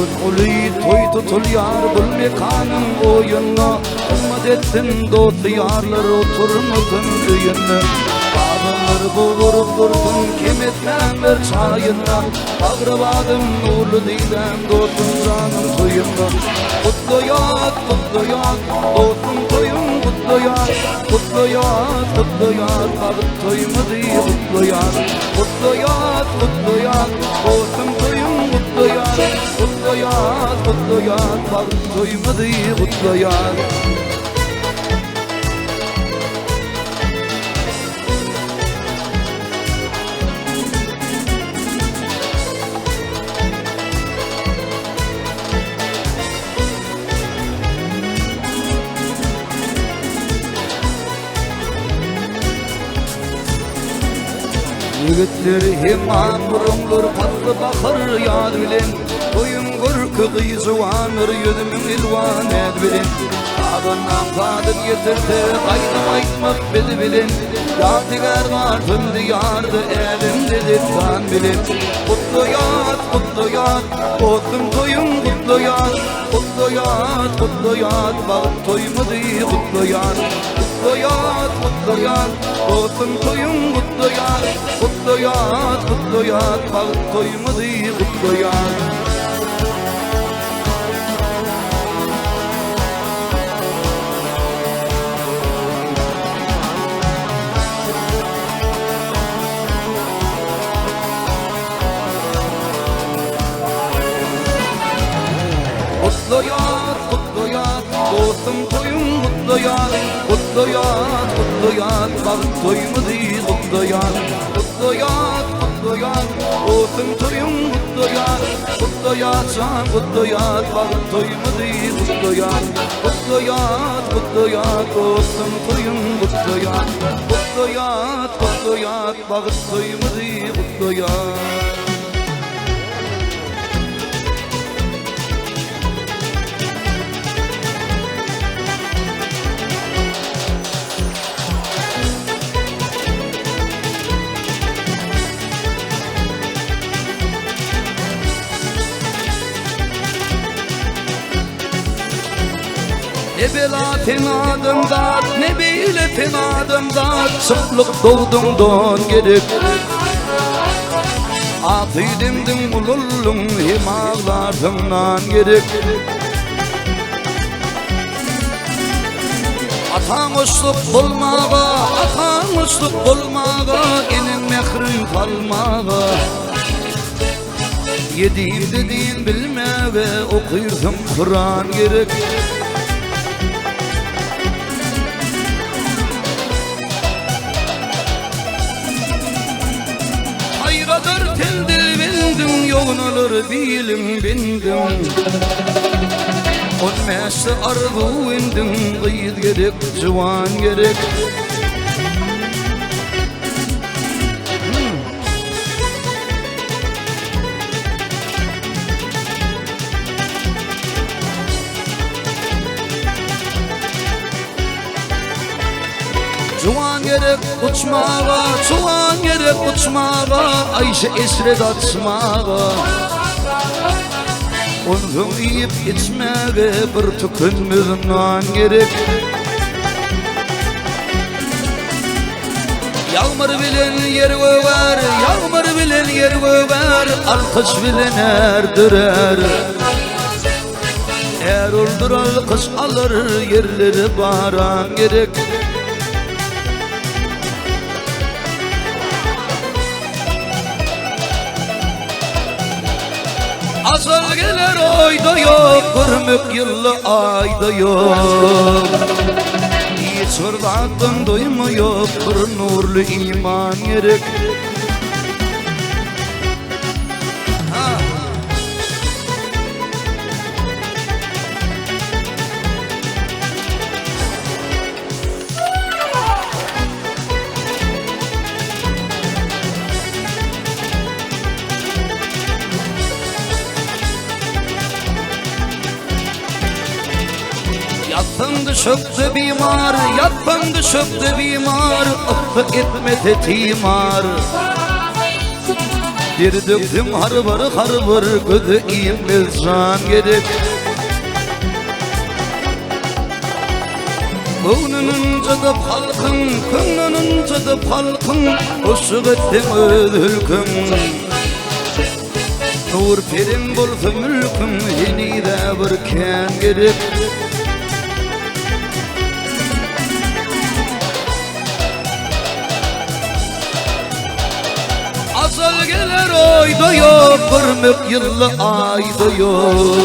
Uli toy tutul yar bu mekanın oyunu Umut ettin dostu yarlar oturmadın düğünü Bağımlar boğurup durdun kim etmenler çayında Ağrıvadım nurlu dilem dostum canım toyunda Kutlu yat dostum toyum kutlu yat Kutlu yat bağıt toymadı kutlu yat Kutlu yat dostum toyum kutlu yat Kutlu yat bağıt toymadı kutlu yat Yigitler heman burunlar patlı bakır yad bilen Toyum gürkü kıyızuvanır yüzümün ilvan ed bilen Kadından kadir getirdi kaydım aytmak bedi bilen Yadigar vartın diyardı elimde dettan bilen Kutlu yat dostum toyum kutlu yat Kutlu yat bağıt toymadı kutlu yat Kutlu yat dostum toyum kutlu yat Kutlu yat bağıt toymadı kutlu yat Kutlu yat dostum toyum kutlu yat Kutlu yat bağıt toymadı kutlu yat Kutlu yat dostum toyum kutlu yat Kutlu yat can kutlu yat bağıt toymadı kutlu yat Kutlu yat dostum toyum kutlu yat Kutlu yat bağıt toymadı kutlu yat Ne bela tenadımda, ne bile tenadımda Çıplık doğdumdan gerek Afidimdim ulullum himağlarımdan gerek Atamışlık bulmağa Enin mehrin kalmağa Yediğim dediğin bilmeğe okuyurdum Kur'an gerek Hayradır teldir bildim yoğun olur bilim bindim On mesle arzu indim gıyız gerek civan gerek Cuvan gerek uçmağa Ayşe esret açmağa Ondan yiyip içmeye bir tükün müznan gerek Yağmur bilen yer göver Alkış bilen erdirer Eğer oldur alkış alır yerleri baran gerek Asıl gelir ayda yok, kırmık yıllı ayda yok Hiç hırdatın doymuyor, bir nurlu iman gerek Yattın düşüktü bimar Affı etmedi timar Bir döktüm harbar gözü iyimiz can gerek. Koynunun cadıp halkın, koynunun cadıp halkın, hoşu ettim ödülkün. Nur perim bolsa mülküm, yeni de bir ken gerek. Asal gelir oyda yok, bir yıllı ayda yok.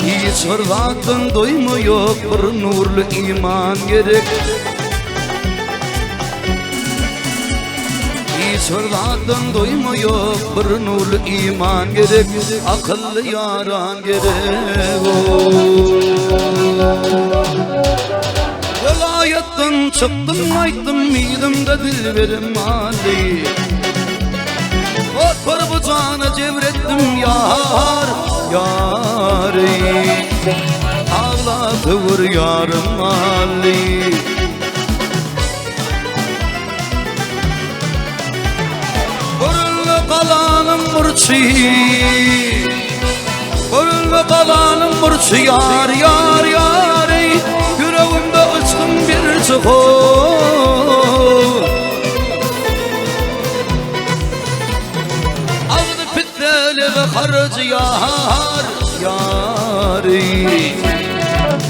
Hiç hırlatın doymu yok, bir nurlu iman gerek. Hiç hırlatın doymu yok, bir nurlu iman gerek. Akıllı yaran gerek. Velayetten çıktım ayttım, midimde dilberim mali. Ot var bu cana cevrettim yar, yâri. Ağlatıvır yarım Ali. Görünme kalanım murçi, görünme kalanım murçi yar, yar, yâri. Yüreğimde ıçkın bir çıkıyor. Ve harcı yar, yâri.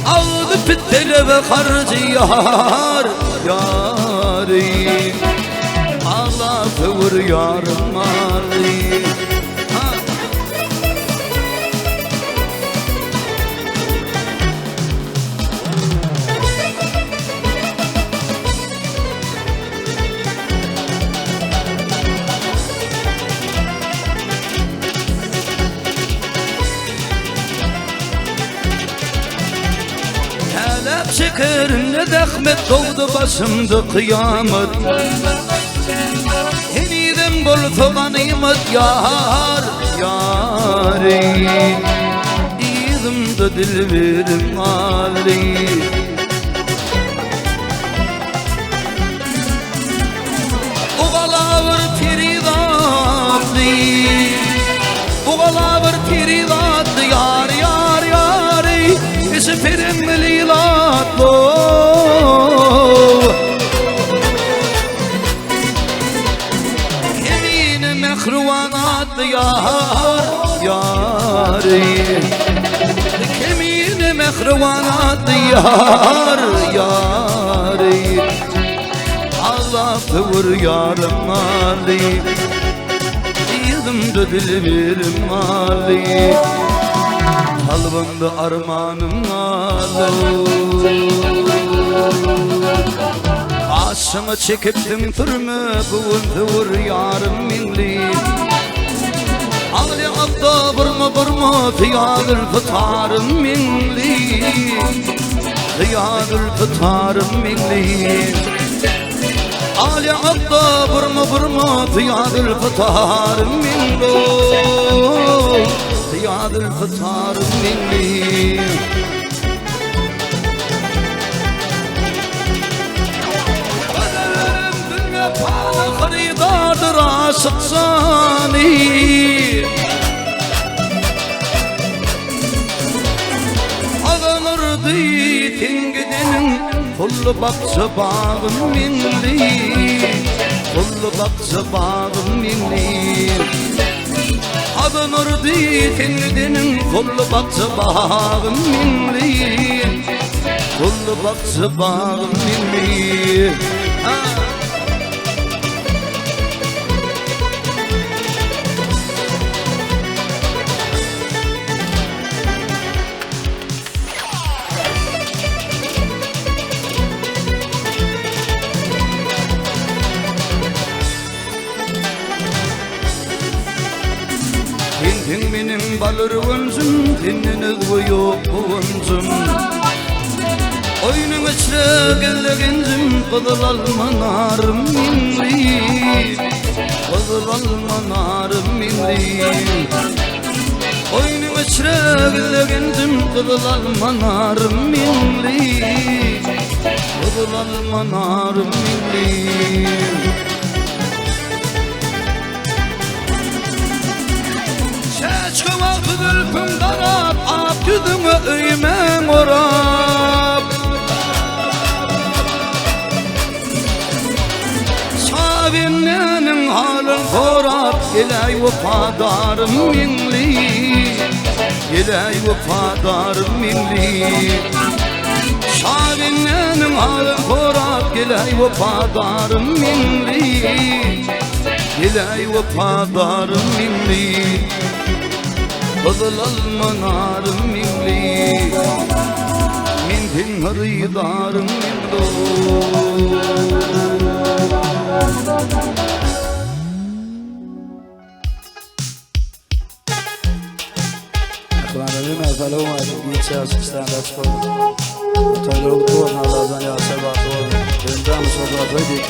Ağdı pittele ve harcı yar, yâri. Ağlatıvır yarım Ali. Şekerimle dehmet doğdu başımda kıyamet. Yeniden bol ganimet yar, yâri. İzimde dilberim Ali. Uğalavır firidatlı, uğalavır firidatlı yar, yar, yâri. Seferim lilatlo. Yemine mehruvanat yar, yâri. Yemine mehruvanat yar, yâri. Ağlatıvır yarım Ali. Yüzümde dilberim Ali. Kalbimde armanım ağlı. Aşımı çekiptim türmü kuvundur yarım minli. Ağlı abda burma fiyadül fıtarım minli. Fiyadül fıtarım minli. Ağlı abda burma fiyadül fıtarım minli. Fiyadül fıtarım minni. Kaderim dünya pahalı haridardır aşık sani. Ağlanırdı tengidenin kullu bakça bağım minni. Kullu bakça bağım minni. Ağlanırdı tengidenin kullu bakça bağım minni. Kullu bakça bağım minni. Tin benim balır vıncım, tininiz bu yok bu vıncım. Oyunun içine gelle gencim, kızıl alma narım minli. Kızıl alma narım minli. Oyunun içine gelle gencim, kızıl alma narım minli. Kızıl alma narım minli. ağın Forat geley vefadarım minli, geley vefadarım minli. Şahinlenin ağın Forat geley vefadarım minli, geley vefadarım minli. Kızıl almanarım minli, min pinharidarım minli. Follow my details and stand up for the title of the tour. Now, I'm going to say about the tour. Then, drums will go very deep.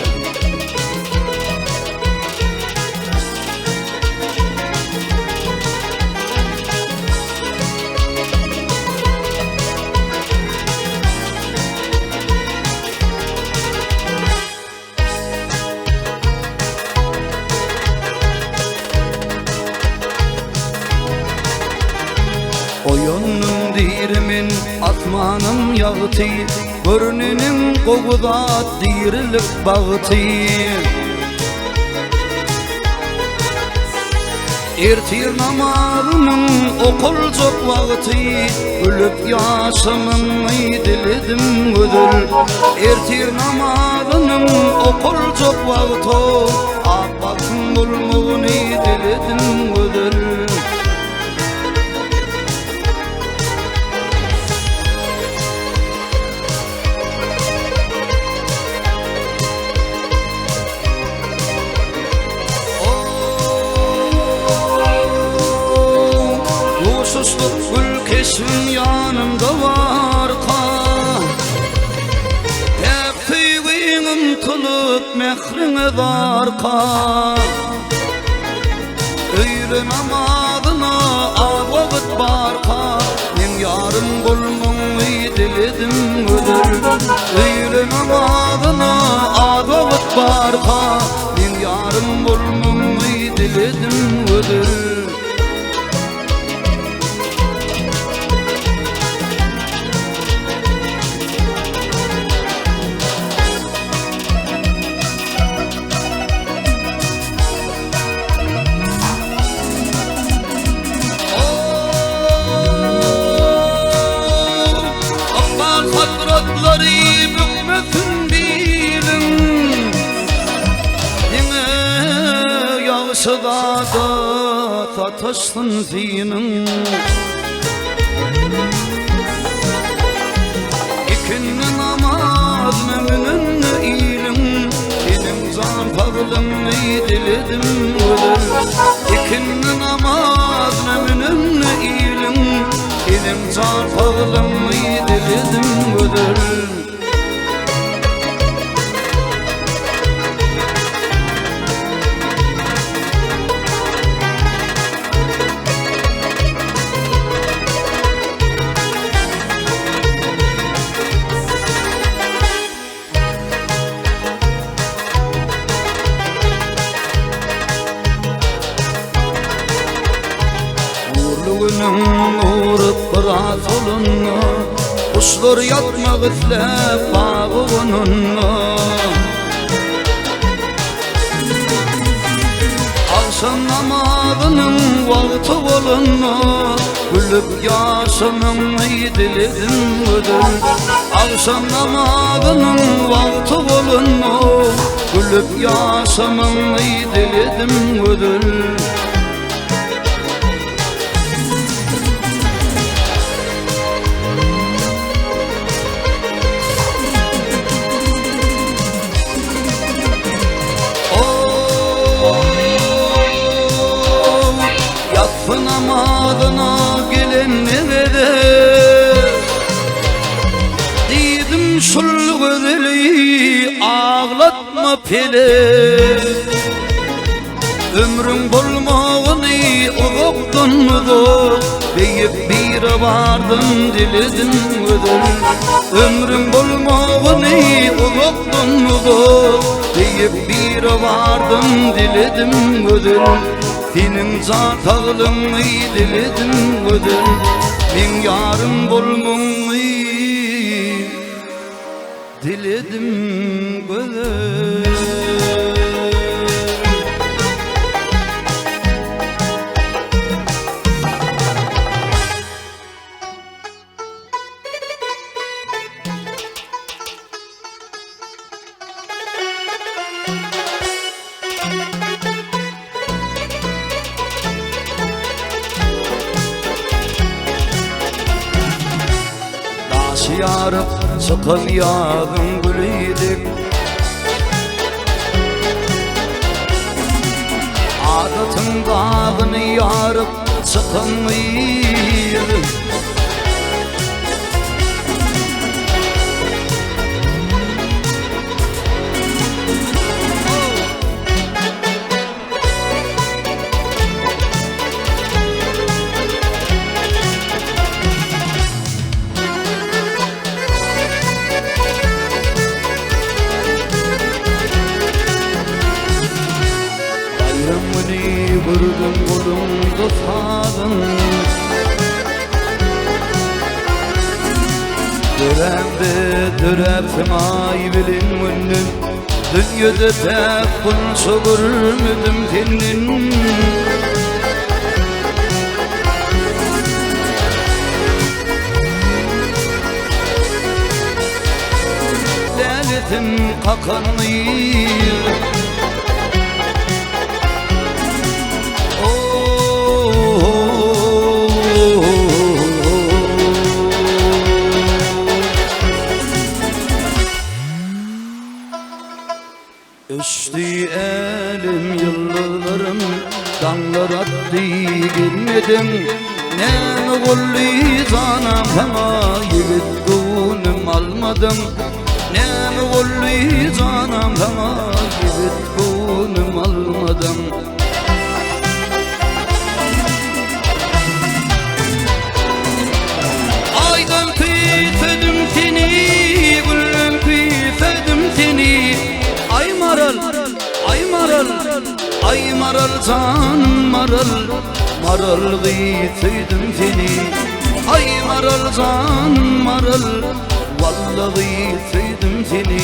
Oyunun dirimin atmanım yağıtı, görününün koğuda dirilik bağıtı. Ertir namazının okulcuk vakti, ölüp yaşamın diledim ödül. Ertir namazının okulcuk vakti, akbakın bulmuğunu diledim ödül. Susluq ülkesin yanımda var kan, Tevfiğin tılıp mehrine dar kan. Öyle namazına ağabıt var kan, men yarın bulmunu diledim ödül. Öyle namazına ağabıt var kan, men yarın bulmunu diledim ödül. Bükmesin bilin, yine yağışıda da sataşsın zinin. İkinci namaz memnunun ilim, benim zan fazlımı diledim ödül. İkinci namaz memnunun ilim, benim zan fazlımı diledim ödül. Uğrup bırak olunna, kuşlar yatmak itlep bağı onunla. Akşam namazının vakti olunna, gülüp yaşamın diledim ödül. Akşam namazının vakti olunna, gülüp yaşamın diledim ödül. Namazına gelenlere dedim şul gözeli ağlatma pele. Ömrün bulmağını uğuktun mu, beyip bir vardın diledim ödül. Ömrün bulmağını uğuktun mu, beyip bir vardın diledim ödül. Senin zat ağlımı diledim ödül, men yarın bulmunu diledim ödül. yarıp sıkın yağın gülüydük. Adatın dağını yarıp sıkın mıydı? Vurdum kolumda sağın, döremde dörepsin ay bilin münnün, dünyada tek bunsa görmedim senin. Laletin kakanlıyım, Östü elim yıllarım, damlar attı girmedim. Ne golli zanam ama yigit gunum almadım. Ne golli zanam ama yigit gunum almadım. Aydan kıyfedim seni, gülüm kıyfedim seni. Ay maral, ay maral, ay maral canım maral, maral giyseydim seni. Ay maral canım maral, vallahi giyseydim seni.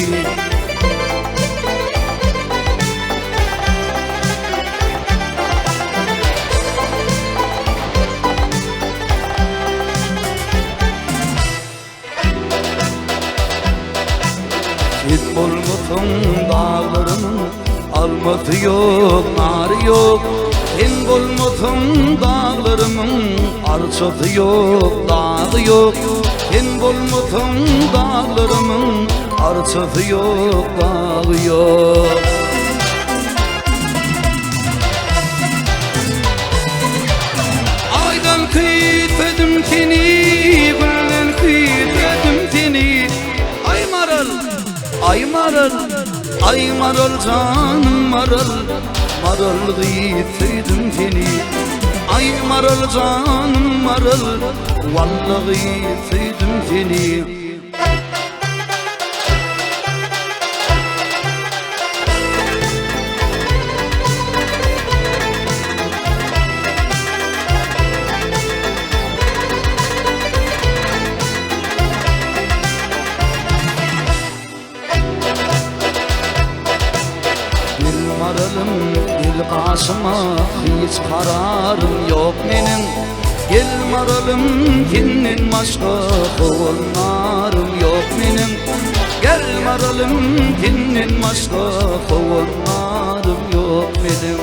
Git bulmuşum dağlarımın, alması yok, narı yok. Sen bulmuşum dağlarımın, arçası yok, dağı yok. Sen bulmuşum dağlarımın, arçası yok, dağı yok. Aydan kıyfedim seni, gülden kıyfedim seni. Ay maral, ay maral, ay maral canım maral, maral giyseydim seni. Ay maral canım maral, vallahi giyseydim seni. Maralım dil kasıma hiç kararım yok benim. Gel maralım senin başka kovullarım yok benim. Gel maralım senin başka kovullarım yok benim.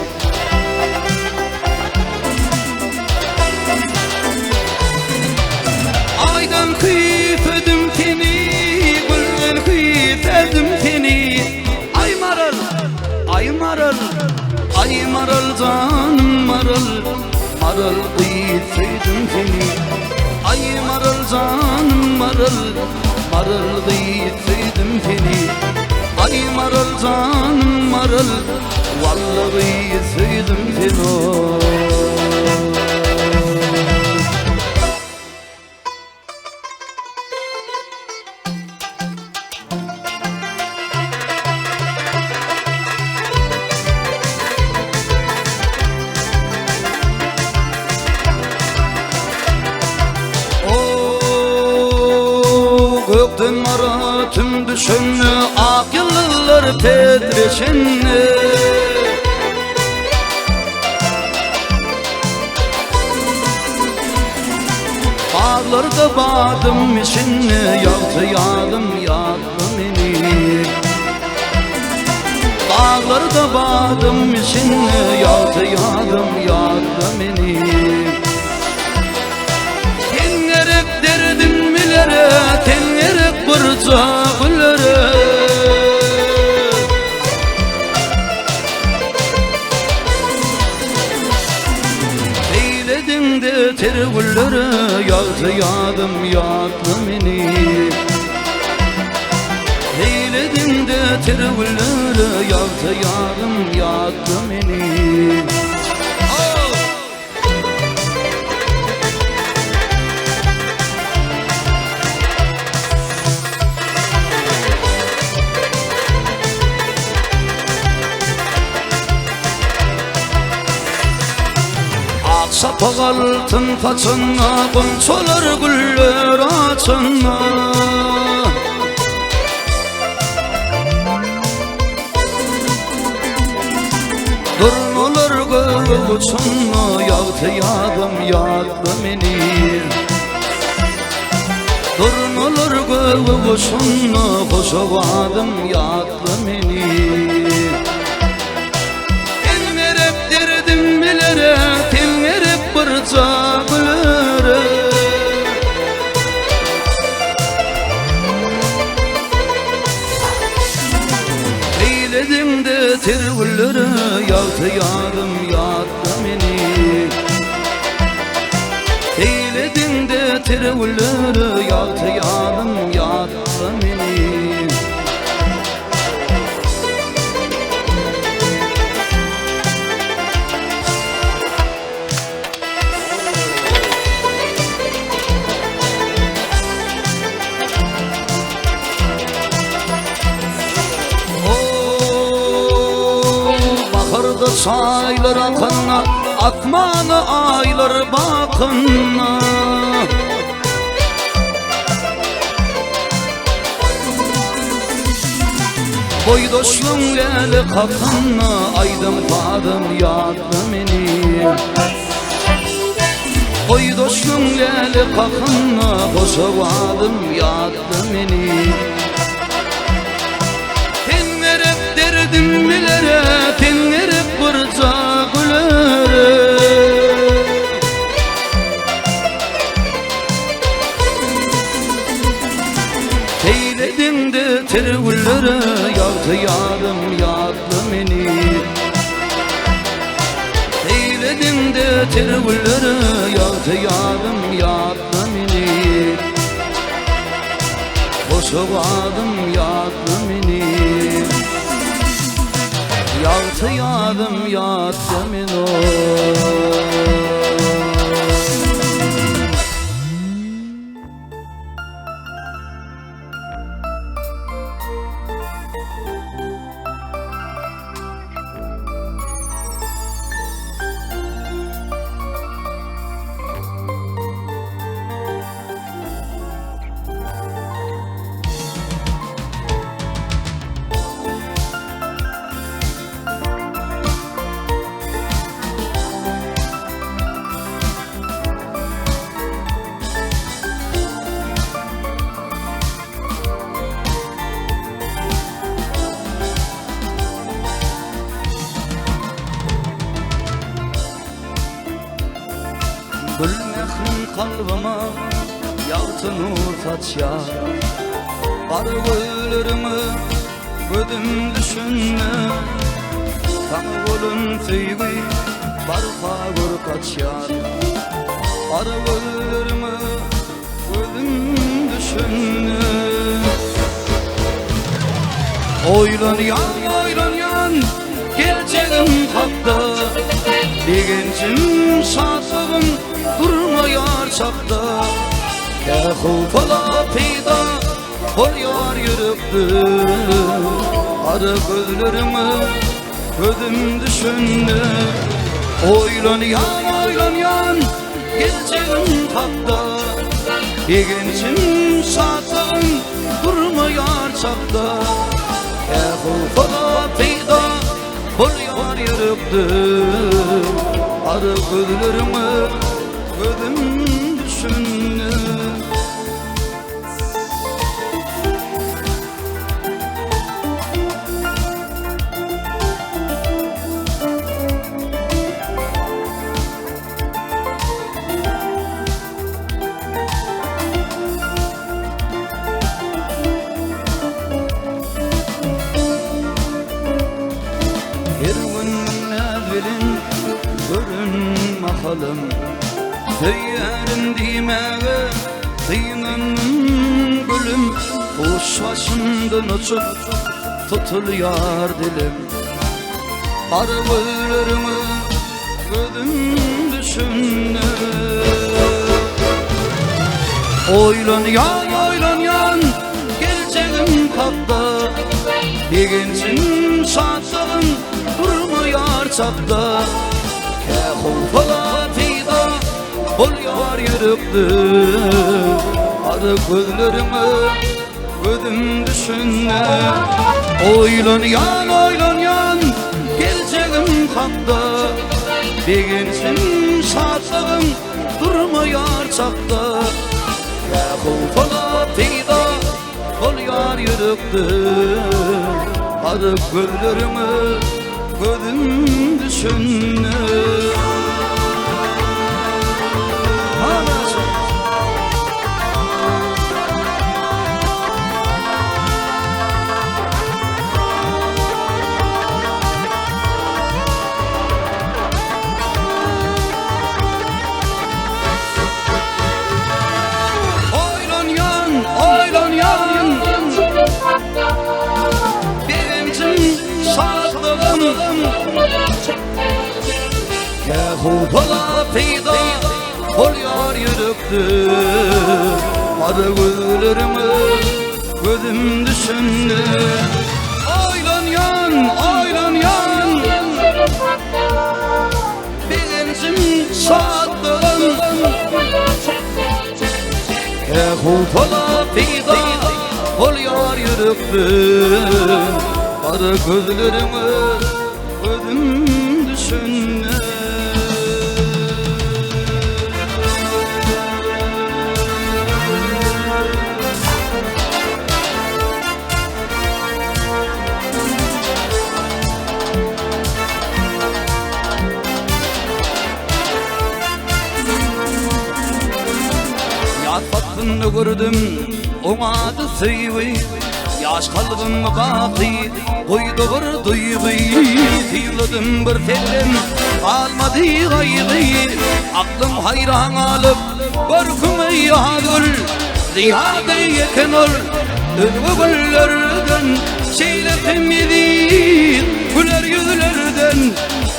Aydan kıyfedim seni, gülden kıyfedim seni. Ay maral, ay maral, ay maral canım maral, maral giyseydim seni. Ay maral canım maral, maral giyseydim seni. Ay maral canım maral, vallahi giyseydim seni. Gökten mara tüm düşünü, ak yıllar titreşenni. Bağlarda bağdım işinni, yağdı yağdım yağdı beni. Bağlarda bağdım işinni, yağdı yağdım yağdı beni. Tengerek derdim bilere, tengerek bırcakları. Eyledin de tergulleri, yağdı yadım yağdı beni. Eyledin de tergulleri, yağdı yadım yağdı beni. Sapak altın paçınla, konçolar güller açınla. Durnolar göğü uçunla, yağdı yadım yağdı beni. Durnolar göğü uçunla, koşavadım yağdı beni. Elmerep derdim bilere, telmerep bırcakları. Eyledim de tergulleri, yağdı yadım yağdı beni. Eyledim de tergulleri, yağdı yadım yağdı beni. Saylar akınna, akmanı aylar bakınna. Boydoşluğun geli kakınna, aydım fadım yağdı beni. Boydoşluğun geli kakınna, koşavadım yağdı beni. Tenverep derdim bilere, tenverep bırcakları. Eyledim de tergulleri, yağdı yadım yağdı beni. Eyledim de tergulleri, yağdı yadım yağdı beni. Koşavadım yağdı beni. Yağdı yadım yağdı beni. Gülmekhin kalbıma yağdı nur saçar. Bargöllerimi gödüm düşünme. Tam olun tüyü barka gör kaçar. Bargöllerimi gödüm düşünme. Oylan yan geleceğim hatta. Digencim şansım durmayar çapta. Kehufala peyda ol yar yürüktü. Arı gözlerimi gözüm düşündü. Oylan yan geleceğim hatta. Digencim şansım durmayar çapta. Kehufala peyda ol yar yürüktü. Arı gözlerimi gözüm düşündü. bilin görün mahalım Teyyerin dimeğe kıyının gülüm Kuş başından uçup tutuluyor dilim Arılarımı gözüm düşündü Oylan yan geleceğim kapta Digensin saçlarım durmuyor çapta Kehufala fida oluyor yürüktü Arı gözlerimi gözüm düşündü Oylan yan geleceğim kapta Digensin saçlarım durmuyor çapta Kehufala fida oluyor yürüktü Arı gözlerimi gözüm düşündü Oylan yan Birimcim sağlığım Kehubala fida oluyor yürüktü Arı gözlerimi gözüm düşündü Oylan yan Birimcim sağlığım Kehubala fida oluyor yürüktü Arı gözlerimi gözüm düşündü Yatfatını gördüm Omadı sıyvı Yaş kalbim baki Koydu bir duygu Tıyladım bir telim Kalmadı gayrı Aklım hayran alıp Korkumu yadır Ziyade yeken ol Özgü güllerden Şeyletim yedi Güler yüzlerden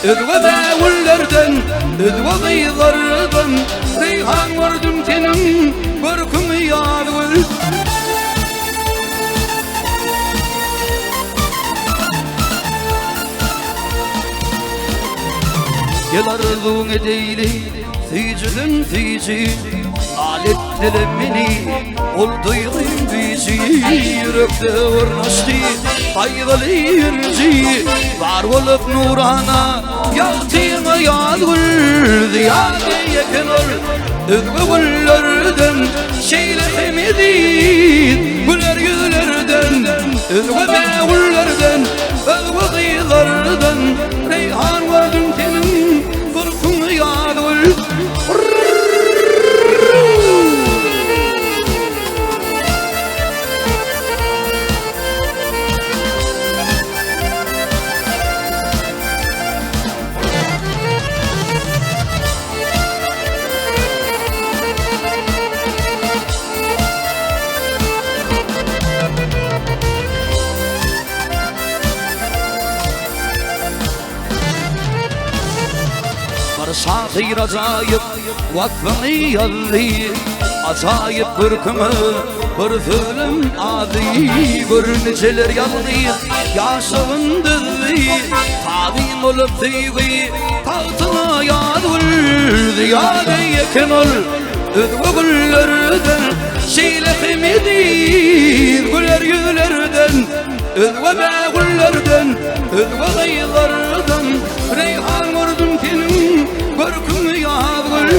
Özgü değullerden Özgü kıyılardan Reyhan gördüm senin Korkumu yadır Gel arzun edeyli Tıycılın tıycı Alet dilemini Olduyğun bizi Yürekte vurnaştı Kaygalı yürücü Var olup nurana Yaktığıma yağdır Ziyade yeken ol Özgü güllerden Şeyletim edin Güler yüzlerden Özgü değullerden Özgü kıyılardan Reyhan gördüm senin Korkumu yadır Sahir acayip vakfını yalli Acayip bırkımı bir zulüm adi Bir niceler yalli yaşağın dızı Tabin olup dıygı tahtına yadır Ziyade yeken ol özgü güllerden Şeyletim edin güler yüzlerden Özgü değullerden Özgü kıyılardan Reyhan gördüm senin Korkumu yadır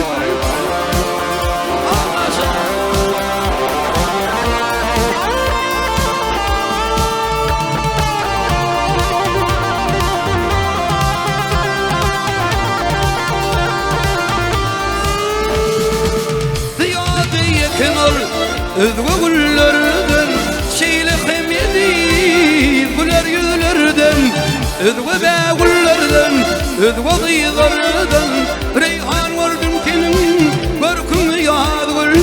Ziyade yeken ol özgü güllerden Şeyletim edin güler yüzlerden Özgü değullerden Rıdva dıyılardan reyhan vurdum senin görkünü yağdır.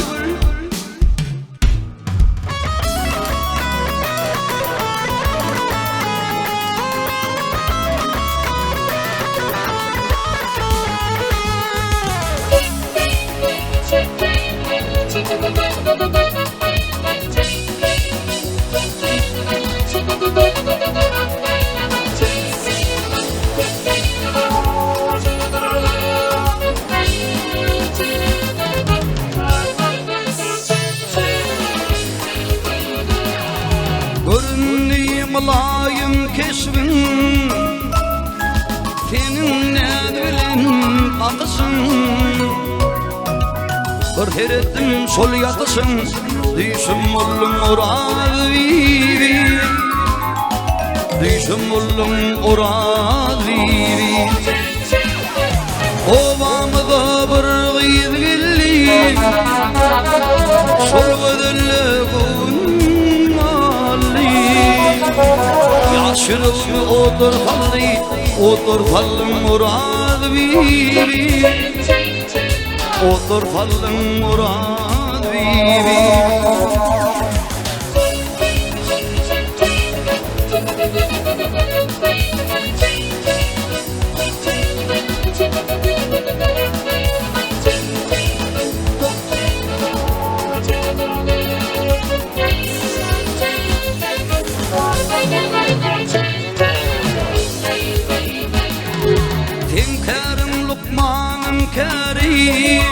Görünni mulayim keşfin senin nedvilin akısın. Bir herettim sol yakısın düşüm ollum orad vivi. Düşüm ollum orad vivi. Ovamda bir gıydıgilli sol gıdıllı Yaşırım otur falım murad bibi. Otur falım murad bibi. Tinkerim Lukman'ım kerim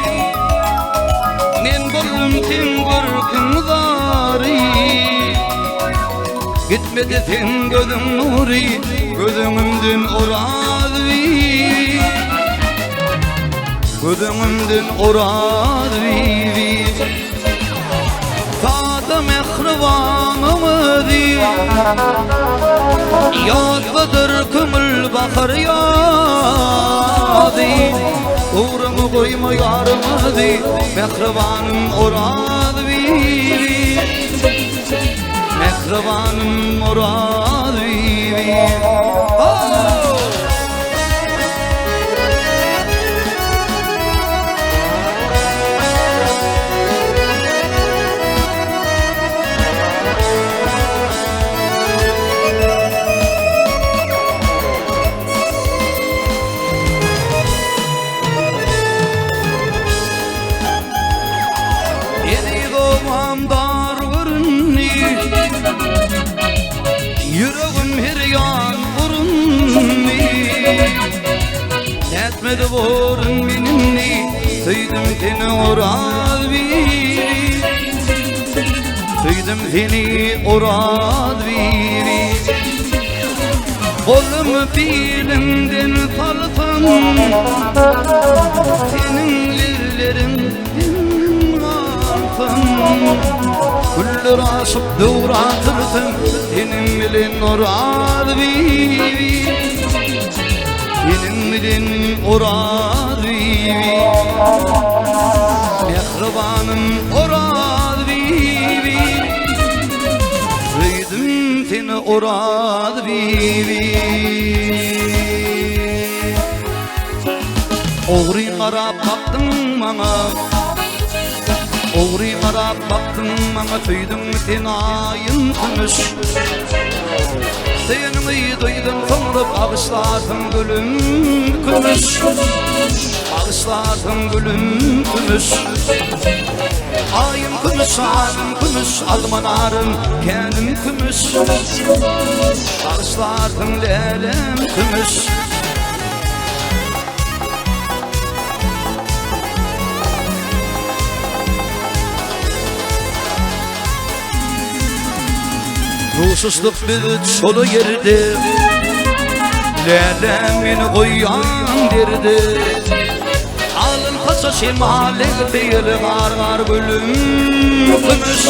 men bollum sen görkünzari. Gitmedi sen gözüm nuri gözümünden orad vi. Gözümünden orad vi. Tadı mehribanımı di yadvadır kımıl bakır yadi. Uğramı koyma yarımı di mehribanım orad vi. Mehribanım orad vi. Yüreğim hiryan vurunni. Etmedi vurun benimni. Tüydüm seni orad biri. Tüydüm seni orad biri. Kolum bilimden salsın senin lirlerin alsın. Güller asıp doğratırsın senin bilin orad bibi. Senin bilin orad bibi. Mehribanım orad bibi. Duydum seni orad bibi. Oğri qarab baktın bana. Oğri qarab baktın bana. Tüydüm sen ayın kümüş. Senimi duydum sonra bağışladın gülüm kümüş. Bağışladın gülüm kümüş. Ayım kümüş, ayım kümüş, almanarım kendim kümüş. Bağışladın lelem kümüş. Ruhsuzluk bir solu yerde lelemin koyan derdi. Alın kasa şimalik değil var gülüm kümüş.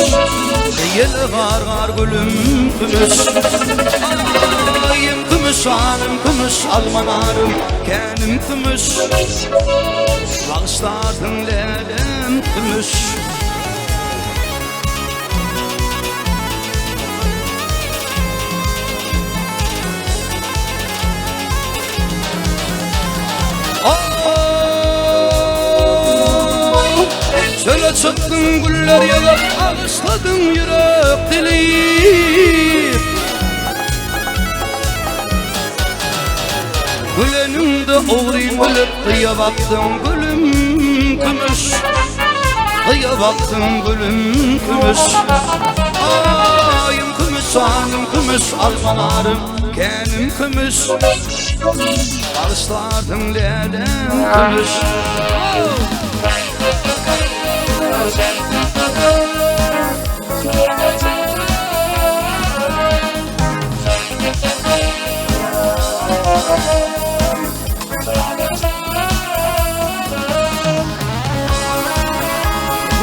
Değil var gülüm kümüş. Ayım kümüş, anım kümüş, almanarım kendim kümüş. Bağışladın lelem kümüş. çıktın güller yağıp ağışladın yürek dili. Gülenimde uğrayın ölüp kıya baktım gülüm kümüş. Kıya baktım gülüm kümüş. Ayım kümüş, anım kümüş, almanarım kenim kümüş. Bağışlardım lelem kümüş.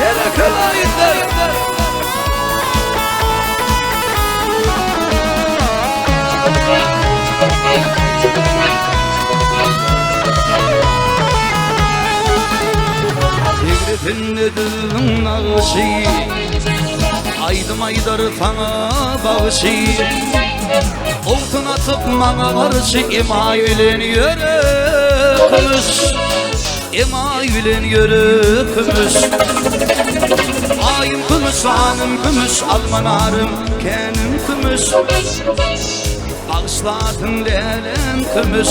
Yere kılaydı. Dinledim nağışı, aydım aydar sana bağışı. Oltun atıp bana karşı ima yülen yürükümüz. İma yülen yürükümüz. Ayım kümüş, anım kümüş, almanarım kenim kümüş. Bağışladın lelem kümüş.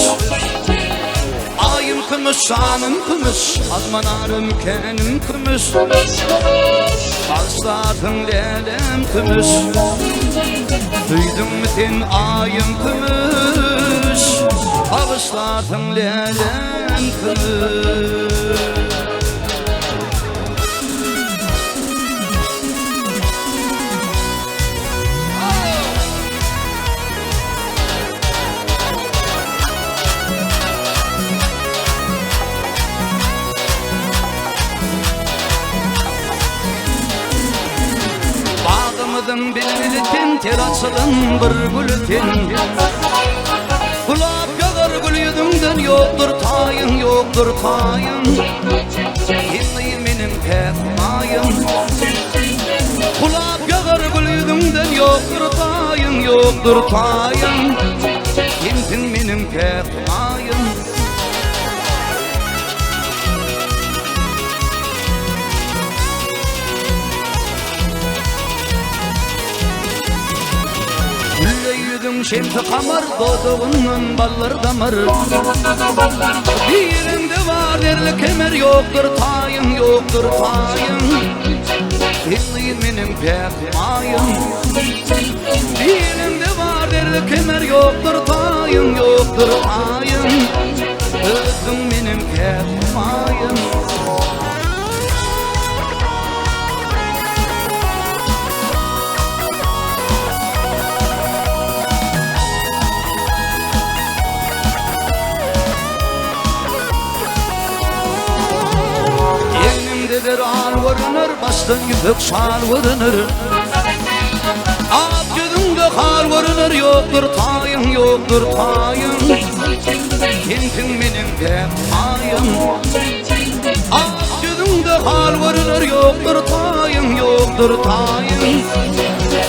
Ayım kümüş, anım kümüş, almanarım kenim kümüş. Bağışladın lelem kümüş. Duydun mu sen ayım kümüş. Bağışladın lelem kümüş. Bağımıdın bilmilitin, terasılın bir gülütin. Kulap yağar gül yüzünden yoktur tayın, yoktur tayın. Hinliyim benim pekmayım. Kulap yağar gül yüzünden yoktur tayın, yoktur tayın. Hintin benim pekmayım. Şemsi kamar doğduğundan ballar damar. Birinde var derli kemer yoktur tayın, yoktur tayın. Hinliyim benim pekmayım. Birinde var derli kemer yoktur tayın, yoktur tayın. Özüm benim pekmayım. Der al vurunur, bastın yüpük şal vurunur. Ab yüzünde hal vurunur, yoktur tayın, yoktur tayın. Hintin benim pekmayım. Ab yüzünde hal vurunur, yoktur tayın, yoktur tayın.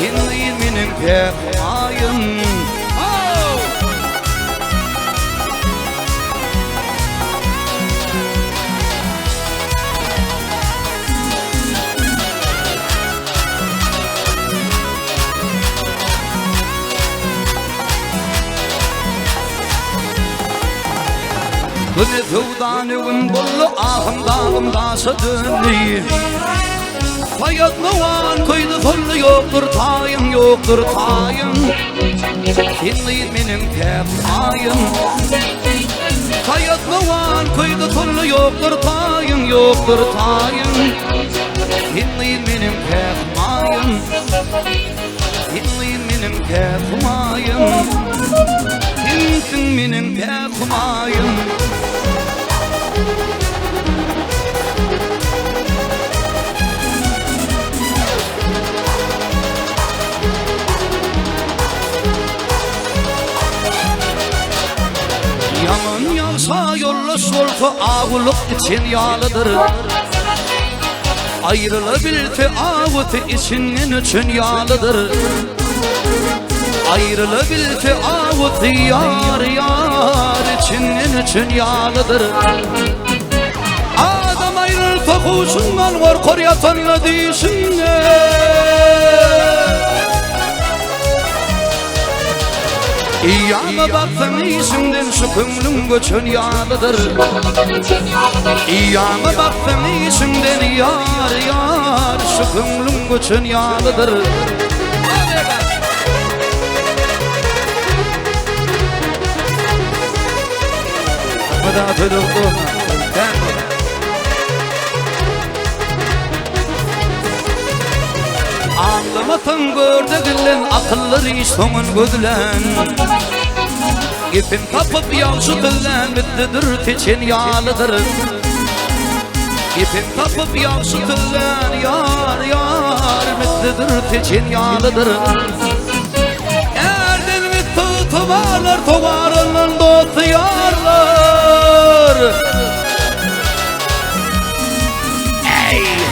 Hintin benim pekmayım. Güne tuvdan ün bullu ahım dağımda södünlü. Fayatlavan köyde sollu yoktur tayın, yoktur tayın. Hinliyim benim pekmayım. Fayatlavan köyde sollu yoktur tayın, yoktur tayın. Hinliyim benim pekmayım. Hinliyim benim pekmayım. Hintin benim pekmayım. Yaman yağsa yolla solfa ağılık için yağlıdır. Ayrılabilti ağıtı içinin için yağlıdır. Ayrılabilti ağıtı yar yar içinin için yağlıdır. Adama ayrıl tokuşundan korkor yatanla değilsinler. İyama baktın iyisimden şu kümlüm göçün yağlıdır. İyama baktın iyisimden yar yar şu kümlüm göçün yağlıdır. Bada tırıldı Anlamatın gördü güllen akılları iştomun gödülen. İpin kapıp yavşu güllen bittidir teçin yağlıdır. İpin kapıp yavşu güllen yar yar bittidir teçin yağlıdır. Erdin bitti tuvarlar tuvarlar dotu yarlar.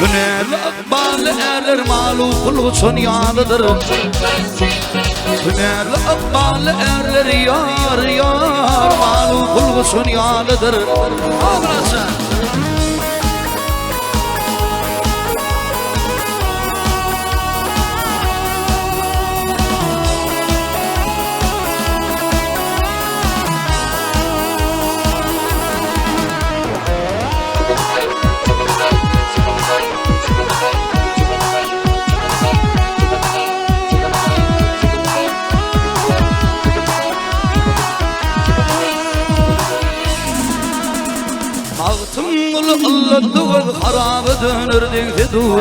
Hünerli akballi erler malu kuluçun yağlıdır. Hünerli akballi erler yar yar malu kuluçun yağlıdır. Ağlasın. Allah'ın harabı dönür devde dur.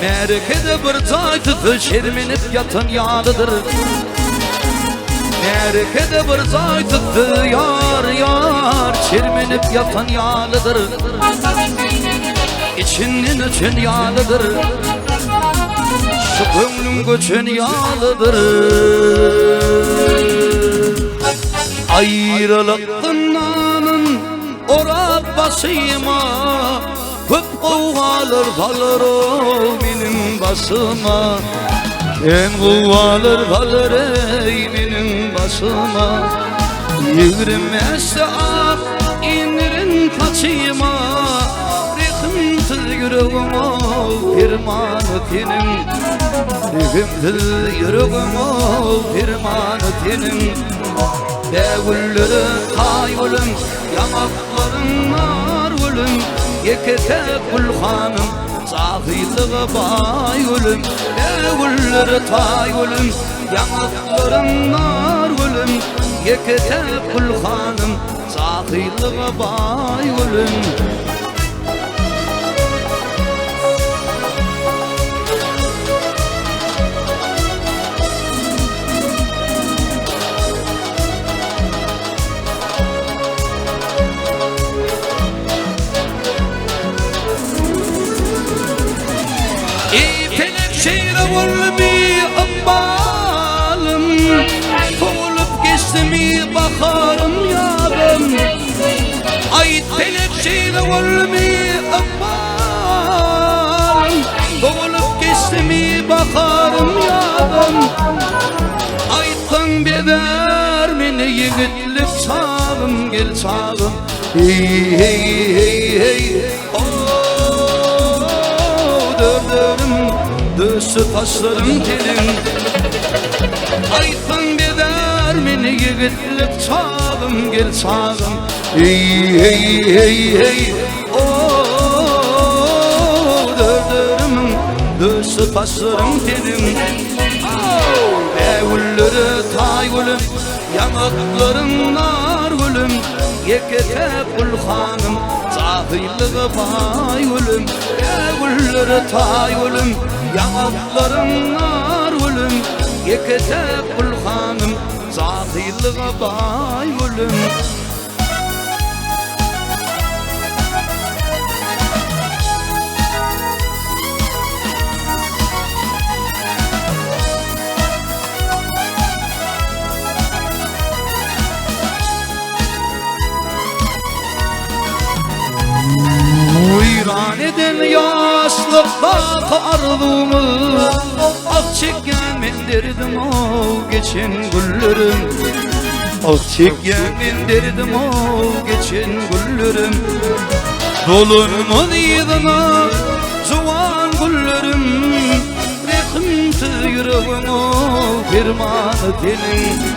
Merkeze bir zaytıfı şerminip yatan yağlıdır. Merkeze bir zaytıfı yar yar şerminip yatan yağlıdır. İçinin için yağlıdır. Şu gönlüm göçün yağlıdır. Ayrılıktın orap basıma köp kovalır kalır o benim basıma. En kovalır kalır ey benim basıma. Yürümezse ak indirin kaçıma. Rıkımtıl yüreğim ol firmanı tenim. Rıkımtıl yüreğim ol firmanı tenim. Devulları tayyulum yamakların nar gülüm. Yekete kulhanım sahillığı bayulum. Devulları tayyulum yamakların nar gülüm. Yekete kulhanım sahillığı bayulum. Olmi abbalım, olup geçti bakarım yarım. Ay telekşeyle olmi abbalım, olup geçti bakarım yarım. Ayttan beder beni yigitlik çağım gel çağım. Hey hey hey hey dördürüm Döşü taşlarım telim. Aytın beder beni yigitlik çağım gel çağım. Hey hey hey hey dördürüm Döşü taşlarım telim. Evulları tayyulum yanakların nar gülüm. Yekete kulhanım sahillığı bayulum. Evulları tayyulum yanakların nar gülüm. Yekete kulhanım sahillığı bayulum. Uyran eden yaşlıkta ardımı. Ak çeken ben derdim o geçen güllerim. Ak çeken ben derdim o geçen güllerim. Dolunmun yedina zuvan güllerim Rekimti yüreğimi firmanı tenin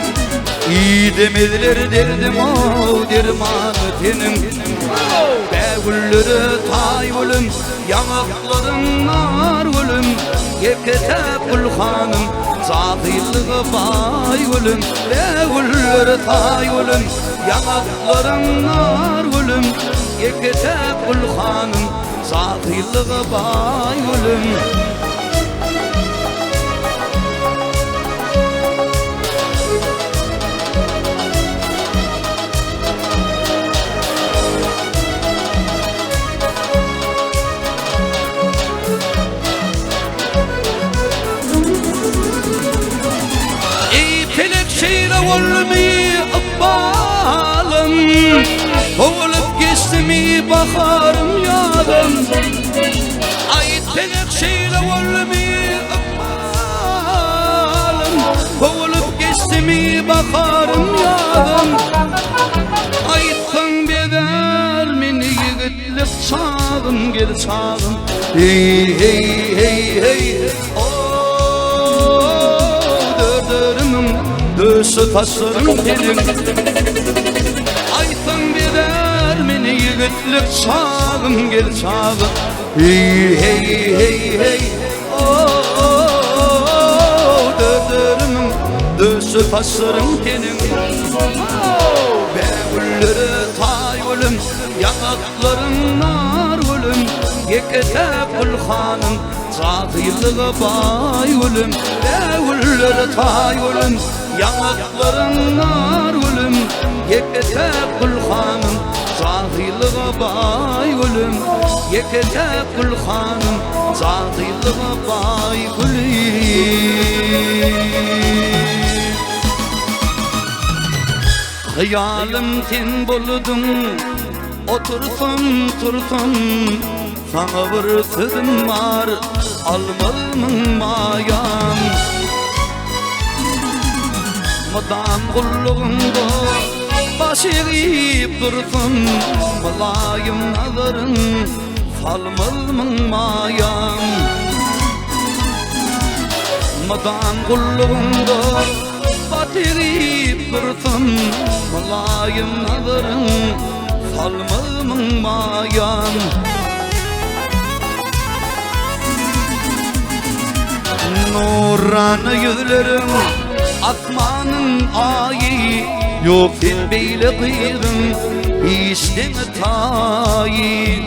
İyi demediler derdim o dermanı tenin Begülleri tay gülüm yanakların nar gülüm Yeketep gülhanım zatıylığı bay gülüm Begülleri tay gülüm yanakların nar gülüm Yeketep gülhanım zatıylığı bay gülüm Olmi ıkbalım Olup geçtimi bakarım yarım Ait telekşeyle olmi ıkbalım Olup geçtimi bakarım yarım Aittan beder meni yigitlik çağım gel çağım Hey hey hey hey Döşü taşlarım telim Aytan birer meni yigitlik çağım gel çağım Hey hey hey hey Dördürüm döşü taşlarım telim Begülleri tay gülüm yanaklarım nar gülüm Yeketep gülhanım zatıylığı bay gülüm Begülleri tay gülüm yanakların nar gülüm Yeketep gülhanım zatıylığı bay gülüm Yeketep gülhanım zatıylığı bay gülüm Hayalim ten buldum oturtum turtum Sana bir sözüm var almalımın mayan Madam kulluğunda baş eğip dursun Mulayim nazarın salmalımın mayan Madam kulluğunda baş eğip dursun Mulayim nazarın salmalımın mayan Nurani yüzlerim Atmanın ayı yok etmeyle kıydım İşlemi tayı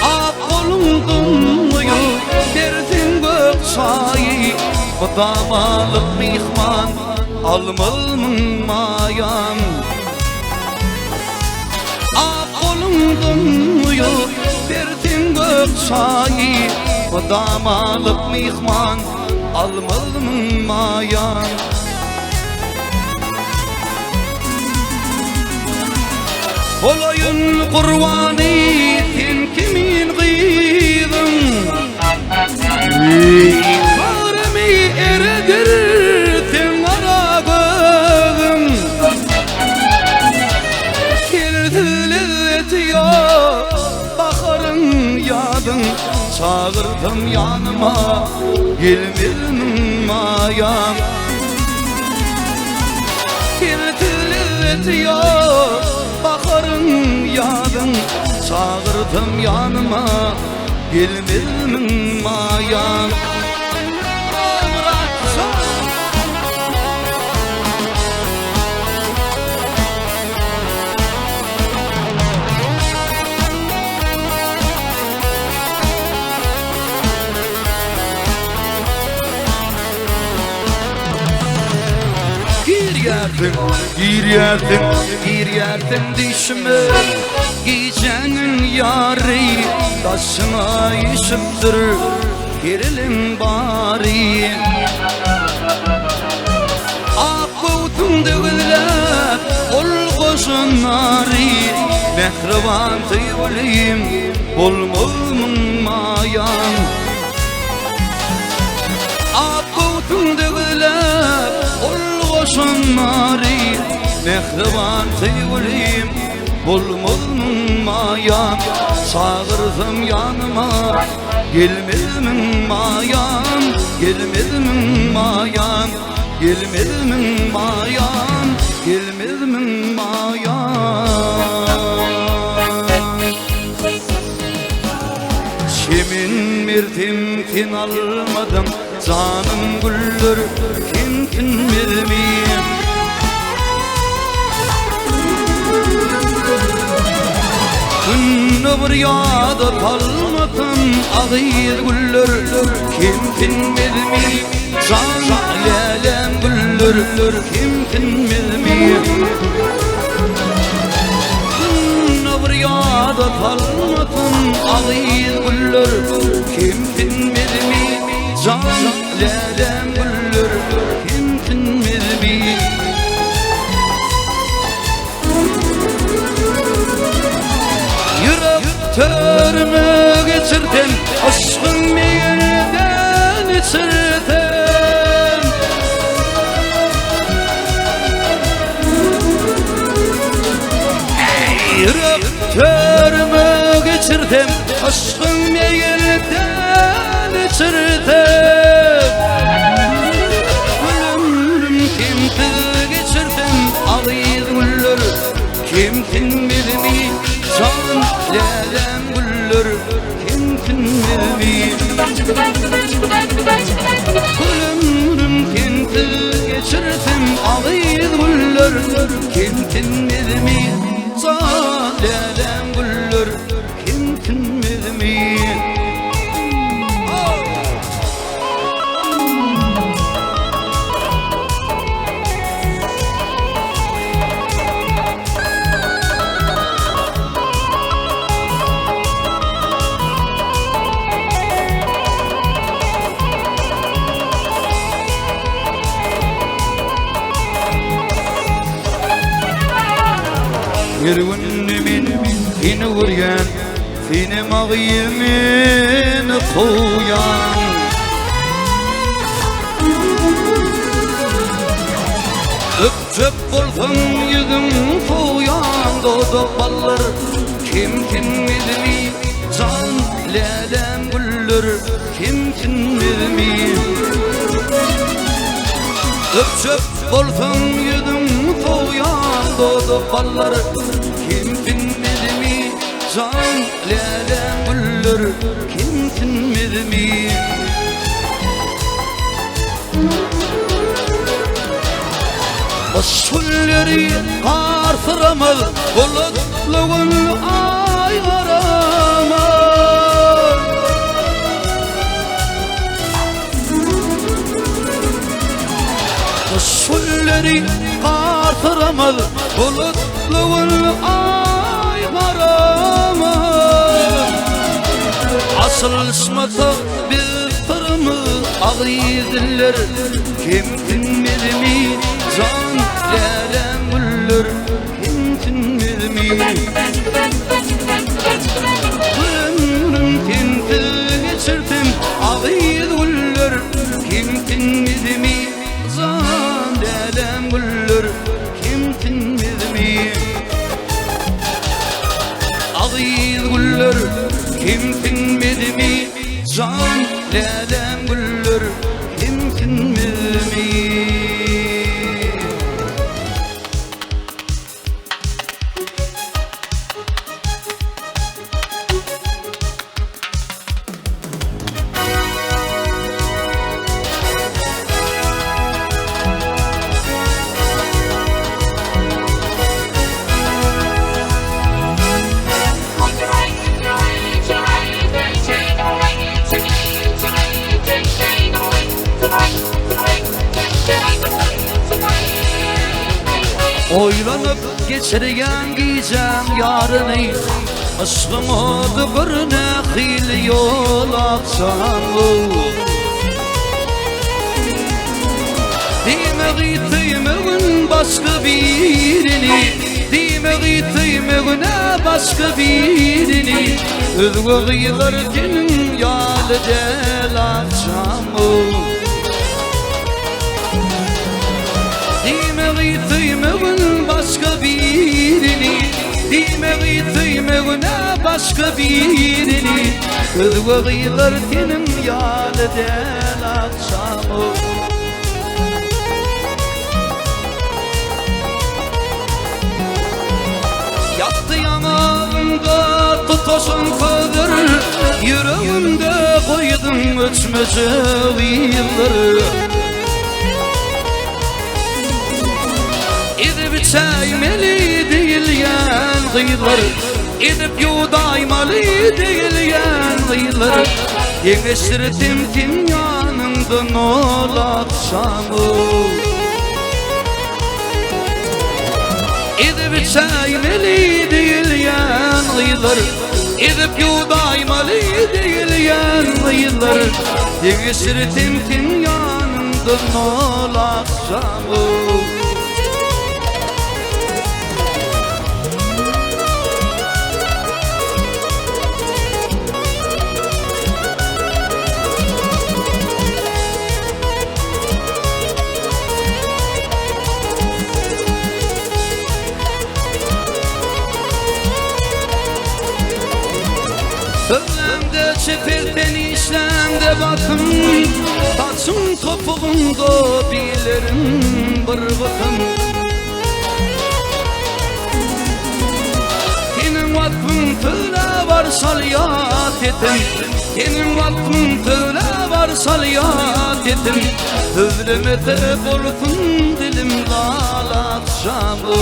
Ak olundun yok dersin gök çayı Damalık mihman almalımın mayan Ak olundun yok dersin gök çayı Damalık mihman almalımın mayan Olayın kurbanı sen kimin kıydın Bağrımı eridirsin ara gözüm Kelsiz lezzeti yok bakarın yadın Çağırdım yanıma gelmedin mayan Kelsiz lezzeti yok bakarın yadın Çağırdım yanıma gelmedin mayan Gir yerdim dişime Gecenin yarı taşına işiptir Gerilim bari Akutun dövüller ol koşunları Mehriban tıyılıyım olmalımın mayan Akutun dövüller ol koşunları Mehriban tıyılıyım bulmulmun mayan Sağırdım yanıma gelmedmin mayan Gelmedmin mayan Gelmedmin mayan Gelmedmin mayan Kimin mirtim kin almadım Canım güller kin mirmiyim Günü bir yağda kalmadım Ağıyır güller kin mirmiyim Can lelem güller kin mirmiyim bir yağda kalmadım ağıyır güller Kimsin bilmi can lelem güller Kimsin bilmi Yürek törümü geçirdim Aşkın meyilden içirdim Yürek törümü geçirdim Aşkın meyilden içirdim Ömrüm kimdi geçirdim Ağıyır güller Kimsin bilmi Can lelem güller Kimsin bilmi Ömrüm kimdi geçirdim Ağıyır güller Kimsin bilmi Can lelem güller Kimsin bilmi Bir günümün yine vuryan Seni mağyimin koyan Öpçöp bolsam yüzüm koyan Dodo ballar kimsin bilmi Can lelem güller kimsin bilmi Öpçöp bolsam yüzüm koyan Dodo ballar kimsin bilmi Can lelem güller kimsin bilmi Usulleri artıramaz Bulutluğun ay aramaz Usulleri artıramaz Bulutluğun ay aramaz Asıl ismata bir tırmı ağıydılar Kimsin bilmi Can lelem güller Kimsin bilmi Ömrüm kimdi geçirdim Ağıydı güller Kimsin bilmi Can lelem güller Kimsin bilmi Ağıydı güller Kimsin bilmi Can lelem güller Kimsin bilmi Oylanıp geçirgen giyeceğim yarını Aşkım oldu bir nehil yol aksan Demeği başka birini Demeği başka birini Özgü yılarken yalı del akşam Demeği başka birini başka birini Gözüme kıyılır tenim yâlı del akşamı Yattı yanağımda tutuşun kıdır Yüreğimde koydum öçmece yılları Edip çaymeli değilyen kıyılar Edip yudaymalı değilyen kıyılar Yengeştirdim tim yanımdan ol akşamı Edip çaymeli değilyen kıyılar Edip yudaymalı değilyen kıyılar Yengeştirdim tim yanımdan ol akşamı Sözlemde çeperten işlemde bakın Taçın topuğunda bilirim bir bakın Senin vakfın tüle var salyat etin Senin vakfın tüle var salyat etin Özlemete bolsun dilim lal akşamı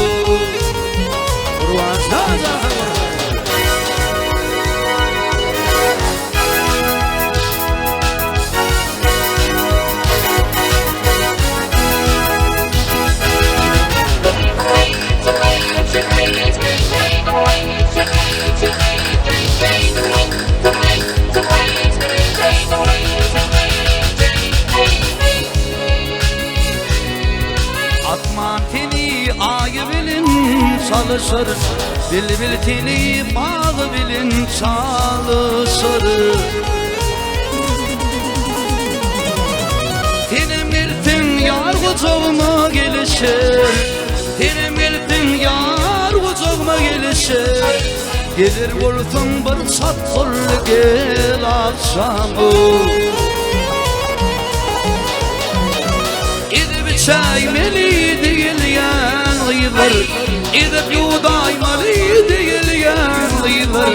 Atman teni ayı bilin çalışır Bil teni bağı bilin çalışır Tenim eltin yar kucağıma gelişir Tenim eltin yar kucağıma gelişir Gelir olsun bir çatır gel akşamı Edip çaymeli değilyen kıyılar Edip yudaymalı değilyen kıyılar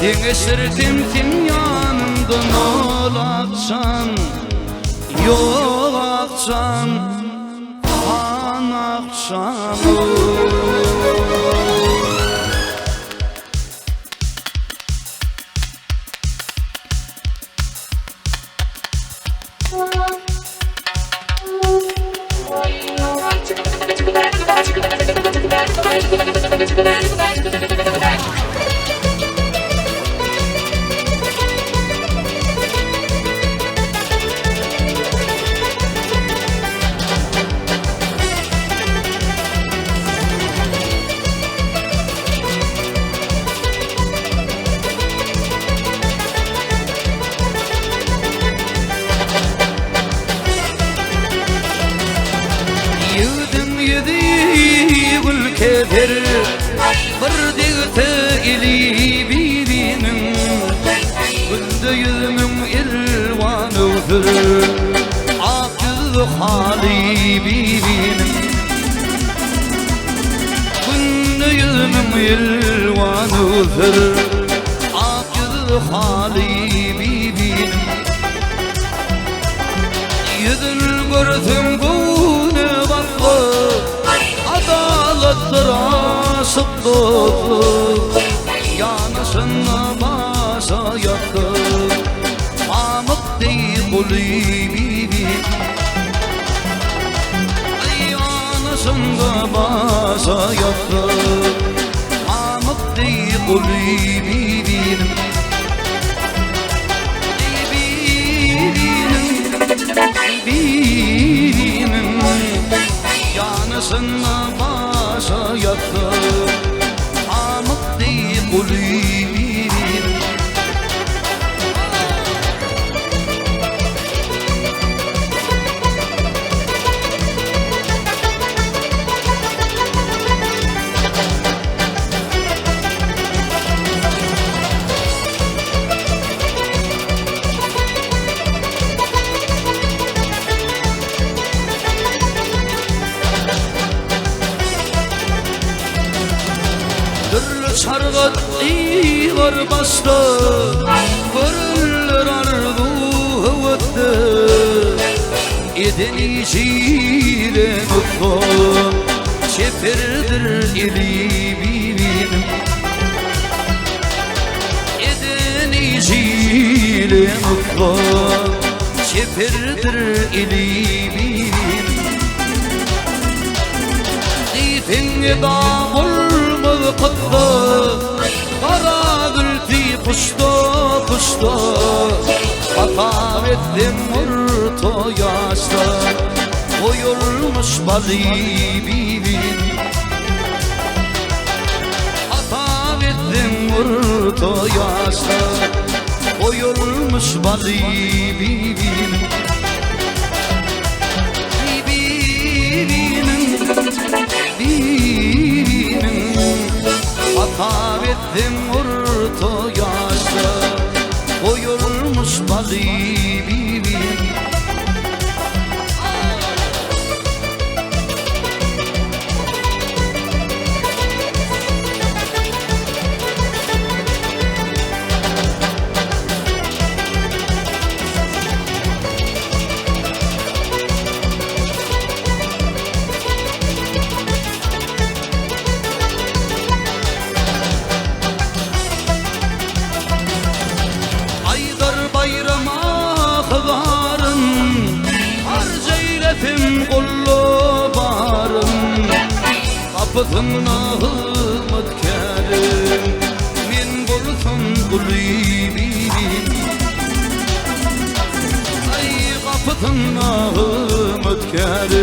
Yengeştirdim tim yanımdan ol akşam Yol akşam an akşamı Yüdüm yüdü gül kedir Bir digte ili bibinin Gündü yüzümün ilvanıdır Ak yüzlü hali bibinin Gündü yüzümün ilvanıdır Ak yüzlü hali bibinin Yüzün gördüm bunu baklı Adalettir asıp dostluk Yanısına basa yattı Mahmut değil kulübü Yanısına basa yattı Mahmut değil kulübü Birinin yanısına başa yattı Amık değil kulübün çargat iğar bastı, görürler ardu hıvıttı. Edeni jile mutlu, çeperdir eli bibim. Edeni jile mutlu, çeperdir eli bibim. Dipinge dağılmaz kıttı, kara gülti kuştu kuştu. Hata ettim orta yaşta, koyulmuş balibibim. Hata ettim orta yaşta, koyulmuş balibibim. Hata ettim orta yaşta, koyulmuş balibibim. Kapıtımna hırmetkerim, min bulsam kulibibim. Ay kapıtımna hırmetkerim,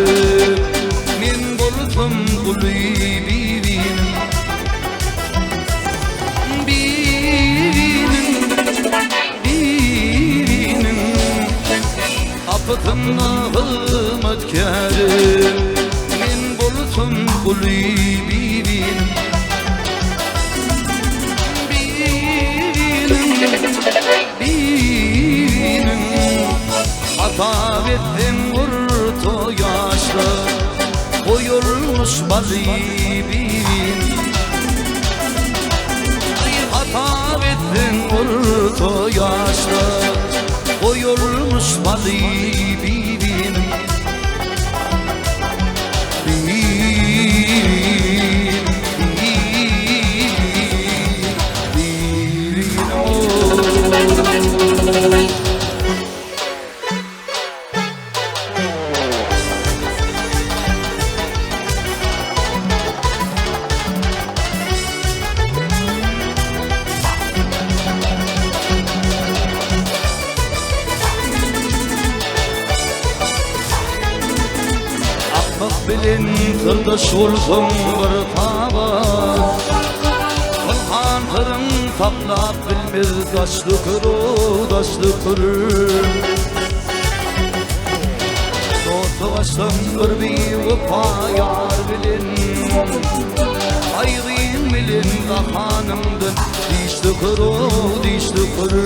min bulsam kulibibim. Bibim, kapıtımna hırmetkerim, min bulsam kulibibim. Bibim, hata ettim orta yaşta, koyulmuş balibibim. Hata ettim orta yaşta, koyulmuş balibibim. Bilin sırdaş olsun bir taba, Kılhan kırın taplap bilmez daşlı kırı, daşlı kırı. Dostu baştan bir vıfa yar bilin, ayrıyım bilin kahanımdın, dişli kırı, dişli kırı.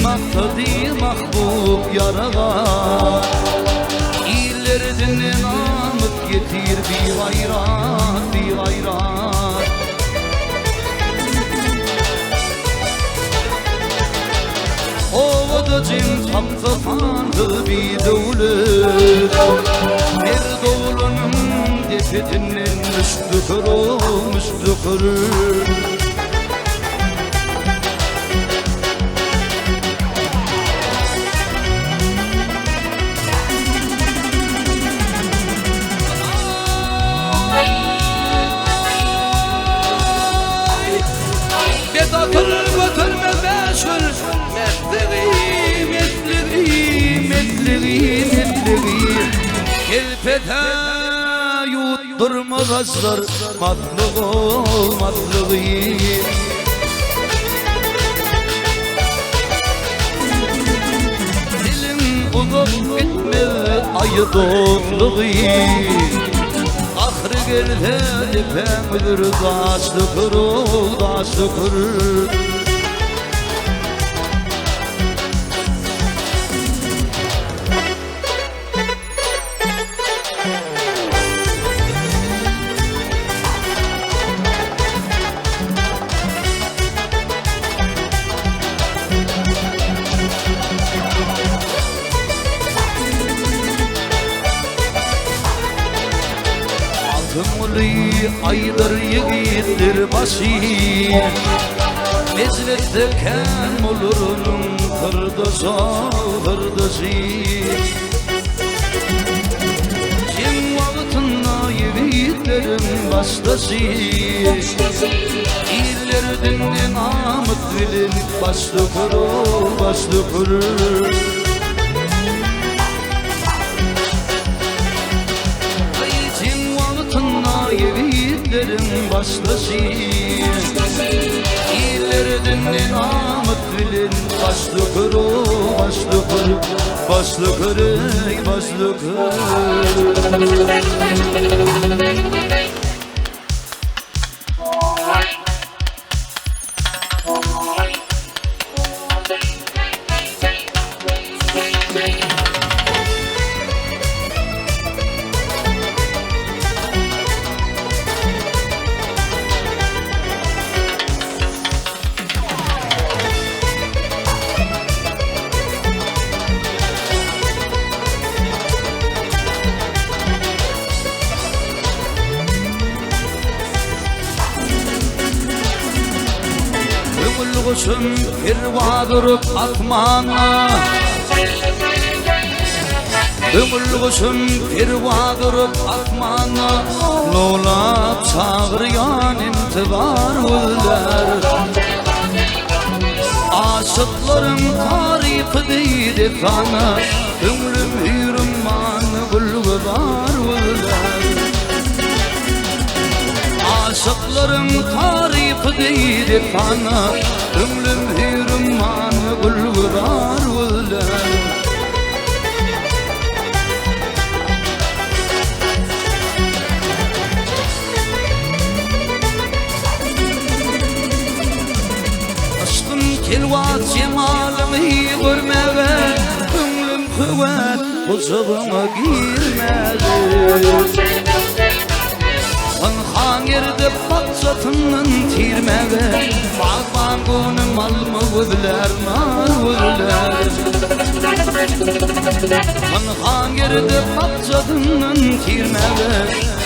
Maktadı mahbub yarağa, İllerdin namık getir bir gayrat, bir gayrat. Ovada cin taptı tanrı bir devlet, her doğulunun defetinden müştü kırı, müştü kırı. Kelpete yutturmazlar matlığı olmatlığı. Dilim uzup gitme ayı doğluğu, ahırı gerde ipemdir daşlı kırı, daşlı kırı. aydır yigitler başı mezlette kem olurunun kırdısı kırdısı Cem vakitinde yigitlerin baştası İllerden namık bilin başlı kurur Yiğitlerin başlısı İllerden namık bilin başlı kuru Kuşum pirvadırıp atmana Ömür kuşum pirvadırıp atmana Lolap çağıryan intibar vüller Aşıkların tarifi deydi kana Ömrüm hürüm manı bulgudar vüller Aşıkların tarifi deydi kana Ömrüm hürüm manı bulgudar vüller Aşkın kelvat cemalımı görmeve Ömrüm kuvvet buzağıma girmedi Anhan yerde patsatının tirmeve Bağban günüm alma vüdler nar vüdler Anhan yerde patsatının tirmeve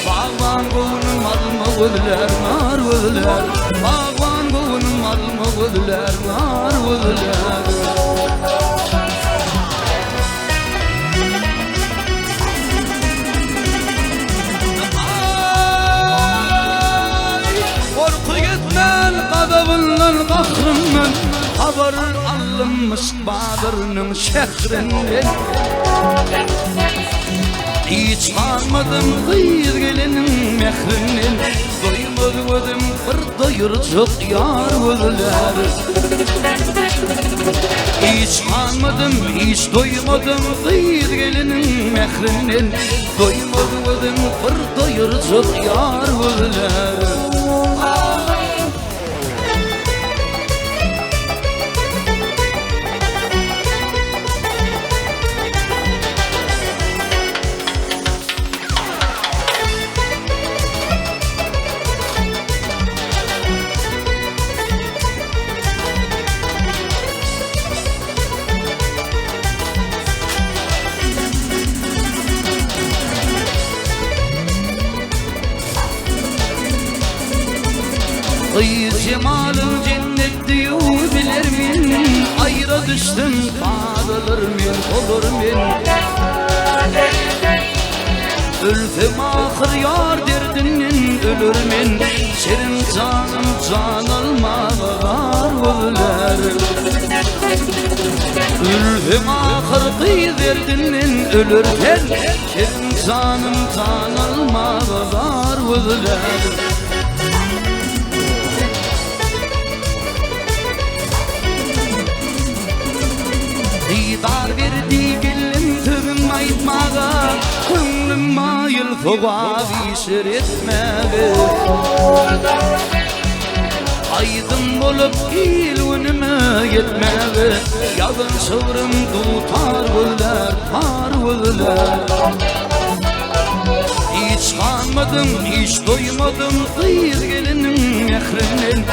Bağban günüm alma vüdler nar vüdler Bağban günüm alma vüdler nar vüdler Adabından kahrından haber alınmış Badır'ın şehrinden Hiç almadım kıyır gelinin mehrinden Doymadım bir doyurcuk yar vüdler Hiç almadım hiç doymadım kıyır gelinin mehrinden Doymadım bir doyurcuk yar vüdler Ay cemalın cennet diyor bilir min Ayra düştüm dağılır min olur min Ülfüm ahır yar derdinin ölür min Serin canım can almalar vüller Ülfüm ahır kıy derdinin ölürken Serin canım can almalar vüller Didar verdi gelin tübüm aytmağa Könlüm mayıl fuğa vişir etmege Aydın bolup ilvinime yetmege Yadın şıvrım tutar vüller, tar vüller Hiç kanmadım, hiç doymadım Kıyır gelinin mehrinden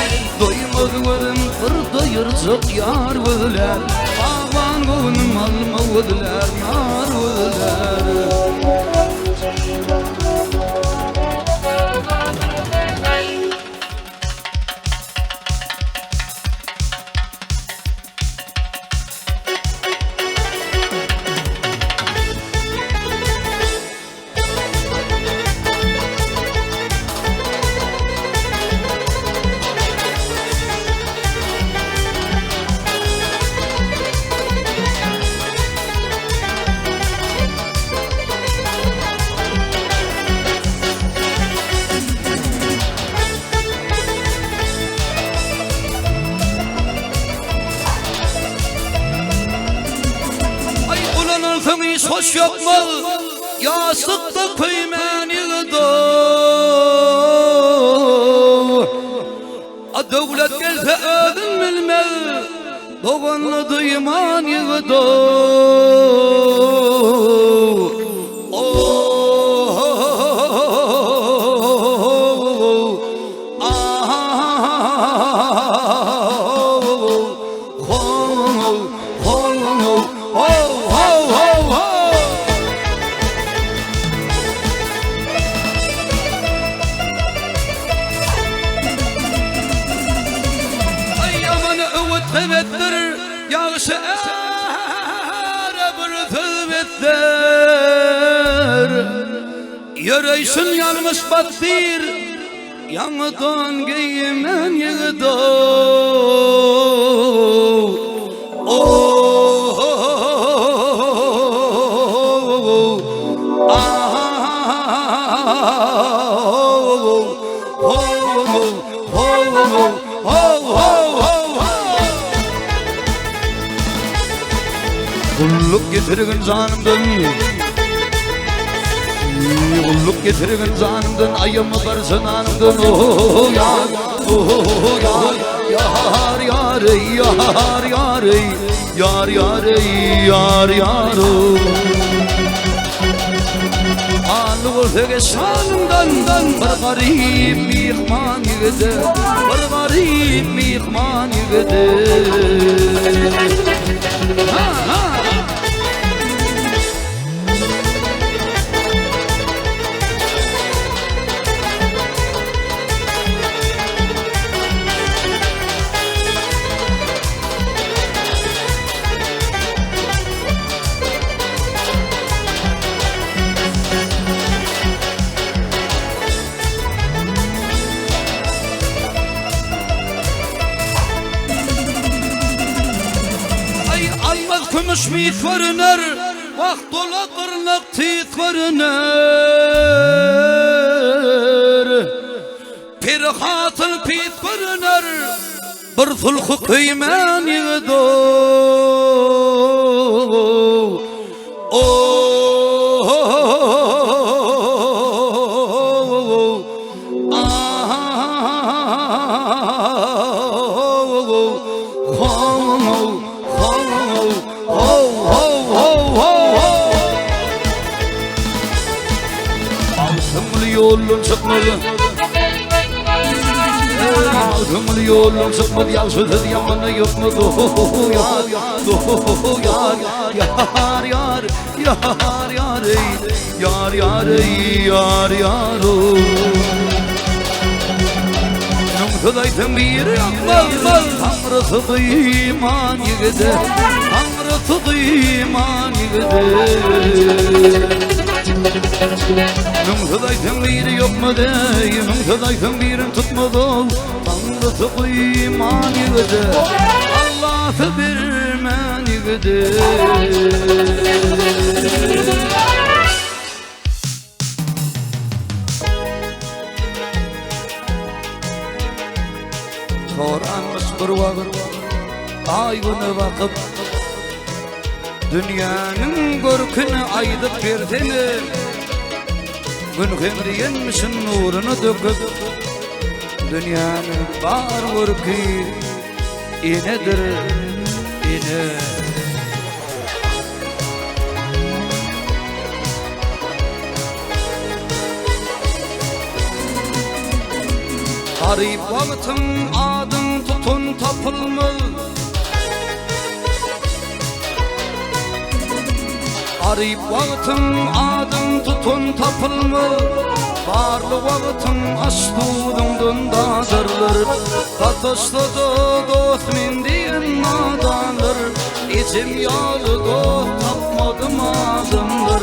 Doymadım bir doyurcuk yar vüller Bağban günüm alma vüdler, nar vüdler hoş yapma ya sıktı köymeni do a devlet gelse ödün bilme doğanlı duyman yığdı Tevettir yağışı bir tövbettir Yürüysün yanmış battir Yanıdan giymen yığdı Kulluk getirgin zanımdan Kulluk getirgin zanımdan Ayımı varsın anımdan Oh yar, oh yar Yar yar ey, yar yar ey Yar yar ey, yar yar Anlı olsege sanımdan Bir garip mihman yigidi Bir garip mihman yigidi Ha ha Kumuş mit varınar, vakt ola kırnak tit varınar. Bir hatın pit varınar, bir sulhu kıymen yığdı. Yolun çıkmadı Ağzımın yolun çıkmadı Yansıdı yamanı yokmadı Yar yar yar yar Yar yar ey Yar yar ey Yar yar Numtudaytın bir yakmaz Tanrısı iman yigidi Tanrısı iman yigidi Numtudaytın biri yok mu dey Numtudaytın birin tutmadı Tanrısı iman yigidi Allah'ı birmen yigidi Soranmış bir vakit Aygını bakıp Dünyanın görkünü aydıp verdini Gün hemriyenmişin nurunu döküp Dünyanın var görkü inedir ine Garip vakıtın adın tutun tapılmaz Garip vakıtın adın tutun tapılmaz Barlı vakıtın astudundundadırlar Tatışlıdı dost min diyen nadanlar İçim yağlı dost tapmadım adımlar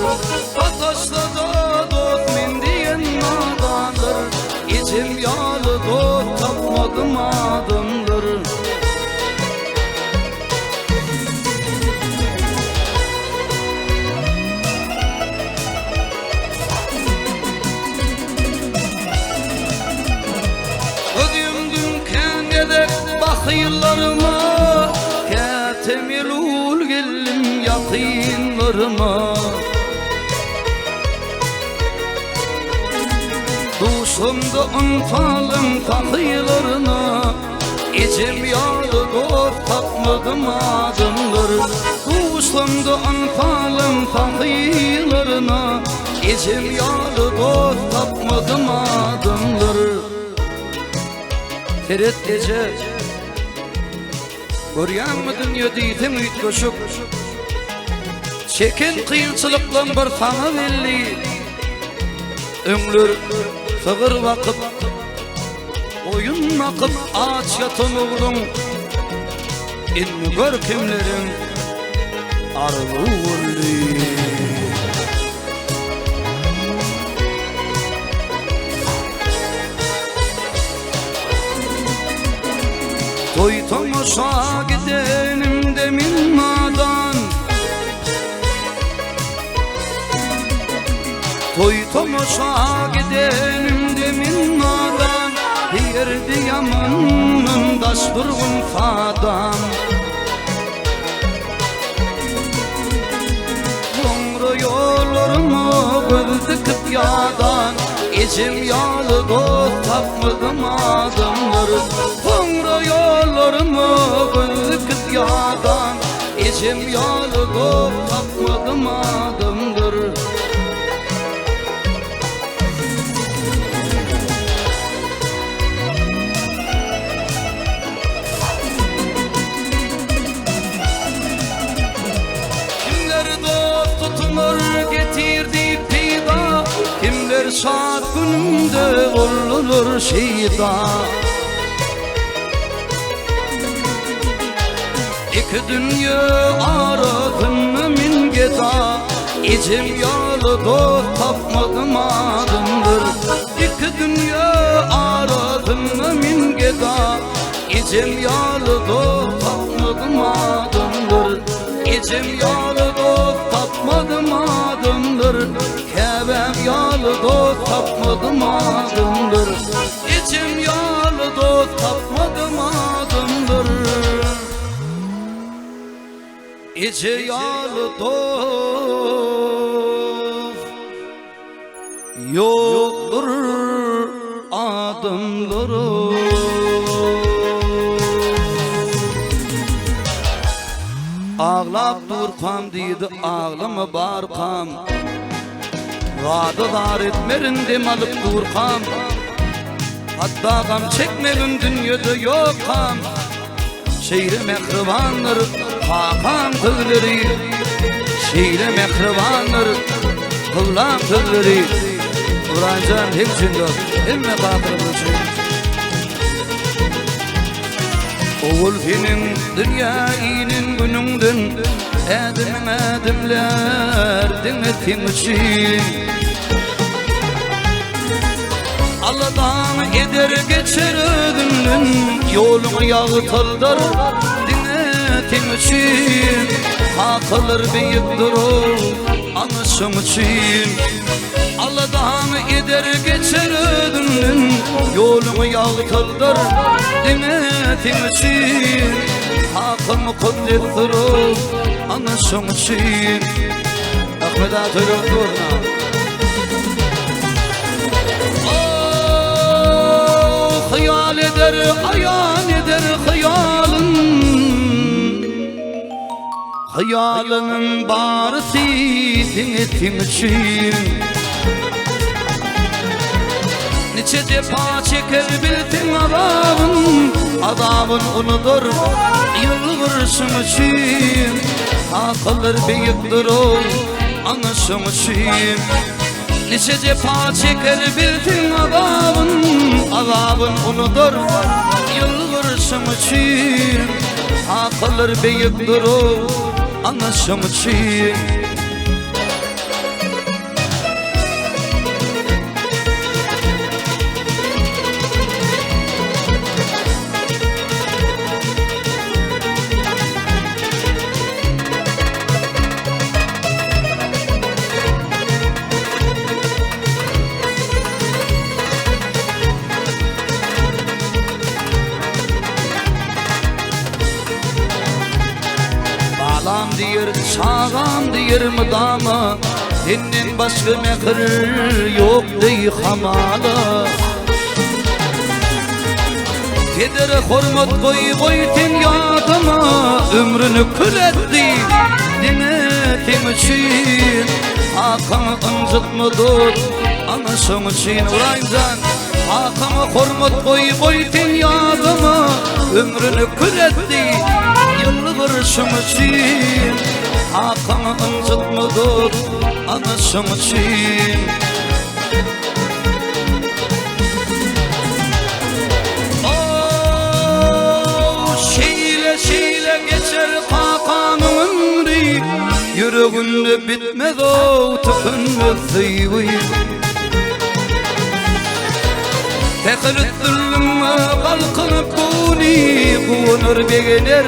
Tatışlıdı dost min diyen nadanlar İçim yağlı dost tapmadım adımlar Yıllarıma Ketemilul geldim yakınlarıma Kuşumda untalım takıylarına, İçim yağlı dost tapmadım adımları. Kuşumda untalım takıylarına, İçim yağlı dost tapmadım adımları. Teret gece görýän mi dünýä diýdim üýt goşup, çeken kıyınçılıklan bir sana belli. Öňler sığır vakyp, oyun makyp aç yatan oglum, inmi gör kimleriň arzuly. Toy tomaşa gidenim de min nadan, toy tomaşa gidenim de min nadan, yerdi yamanın daş durgun fadan. Yomru yollarımı gözüküp yadan, İçim yağlı dost tapmadım adımları. Yomru yollarımı gözüküp yadan, İçim yağlı dost tapmadım adımları. Getirdi peyda, kimler saat günümde olurur şeyda. İki dünya aradım min geda, İçim yağlı dost tapmadım adımdır. İki dünya aradım min geda, İçim yağlı dost tapmadım adımdır. İçim yağlı dost tapmadım adımdır. Kevem yağlı dost tapmadım adımdır. İçim yağlı dost tapmadım adımdır. İçi yağlı dost yoktur adımdır. Ağlap durkam deydi ağlama barkam, Gadılar etmerin alıp durkam, hatta gam çekmegin dünyada yok kam. Şeýle mehribanlar kakam kızları, şeýle mehribanlar kıllam kızları. Urancan hemşindir, emme kakır bulşun. Oğul senin dünyayının gününden, Ädimin ädimler dinletin için. Allah'dan eder geçer ödünden, Yolunu yağıtıldır dinletin için. Hakılır beyiptir o anışım için. Allah'dan eder geçer ödünden, Yolunu yağıtıldır dinletin için. Hakkımı kudrettir o anışım için. Ahmet Atölü Durna. Hayal eder, ayan eder hayalın, hayalının barısı dinletin için. Nice defa çeker bildin adabın, adabın unudur yılgırsın için. Akılır beyiptir o anışım için. Nice defa çeker bildin adabın, adabın unudur yılgırsın için. Akılır beyiptir o anışım için. Balam diyer, çağam diyer mıdama, Senden başka mehir yok dey hamala. Kedere hormat koytun yadıma ömrünü kül etti dinletim için hakamı ıncıtmadır anasım için uraydan hakamı hormat koytun yadıma ömrünü kül etti yılgırışım için hakamı ıncıtmadır anasım için Şeyle geçer hakanın ömrü yüreğinde bitmez o tıkınmez zeyvi Tekilip zulümme kalkınıp Kuğunur begener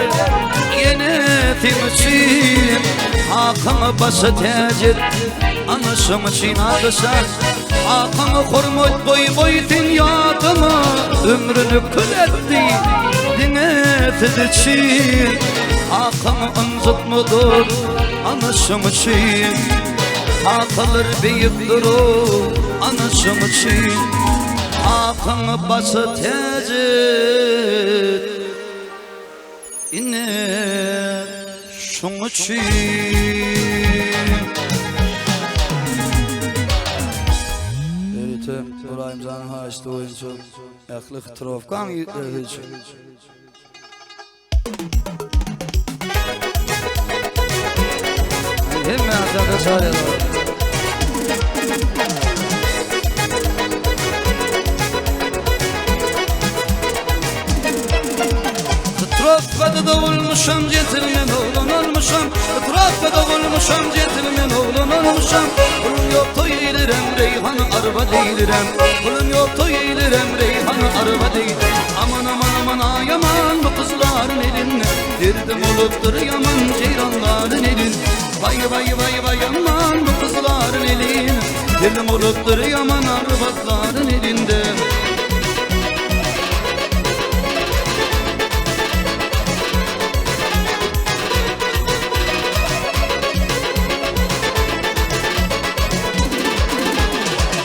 yenetim için Hakanı bası tecir anışım için adısan Hakanı hormat boytun yadıma ömrünü kül etti dinletin için Hakanı ıncıtmadır anışım için Hakanlar beyip durur anışım için Hakanı bası tecir iner şun için Berite Burayım zanı haçlı oyuncu Yaklık Trofkan yitlerhici Hemen atada çare var Trafkada doğulmuşam centilmen oğlan olmuşam Trafkada doğulmuşam centilmen oğlan olmuşam Kulum yok toy eylirem reyhanı arba değilirem Kulum yok toy eylirem reyhanı arba değil Aman aman aman ayaman bu kızların elin Derdim oluptur yaman ceyranların elin Vay vay vay vay aman bu kızların elin Derdim oluptur yaman arbatların elinde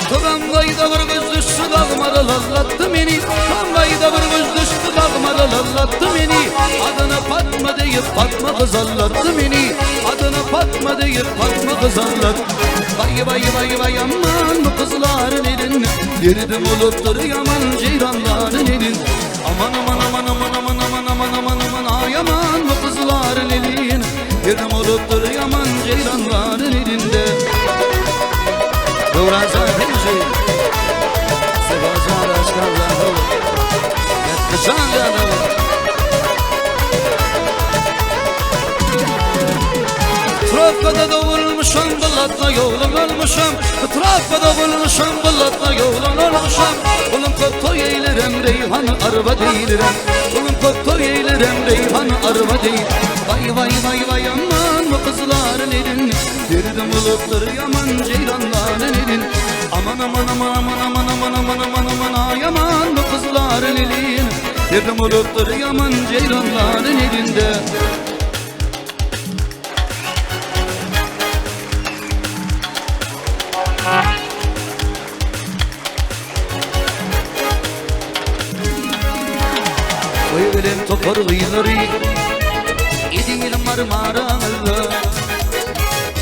Tramvayda bir göz düştü dağmara lallattı beni Tramvayda bir göz düştü dağmara lallattı beni Adına Fatma deyip Fatma kız anlattı beni Adına Fatma deyip Fatma kız anlattı Vay vay vay vay aman bu kızların elin Derdim oluptur yaman ceyranların elin Aman aman aman aman aman aman aman aman aman ay aman bu kızların elin Derdim oluptur yaman ceyranların elinde Doğran sana hemşe Sebazan aşkar zahı Yatkısan zahı Trafkada doğulmuşam Bılatla yolun olmuşam Trafkada doğulmuşam Bılatla yolun olmuşam Kulum koktoy eylirem reyhanı arba değilirem Kulum koktoy eylirem reyhanı arba değil Vay vay vay vay aman bu kızların elin Derdim oluptur yaman ceyranların elin Aman aman aman aman aman aman aman aman aman ay aman bu kızların elin Derdim oluptur yaman ceyranların elinde Koyverim topar gıyları İdil marmaralı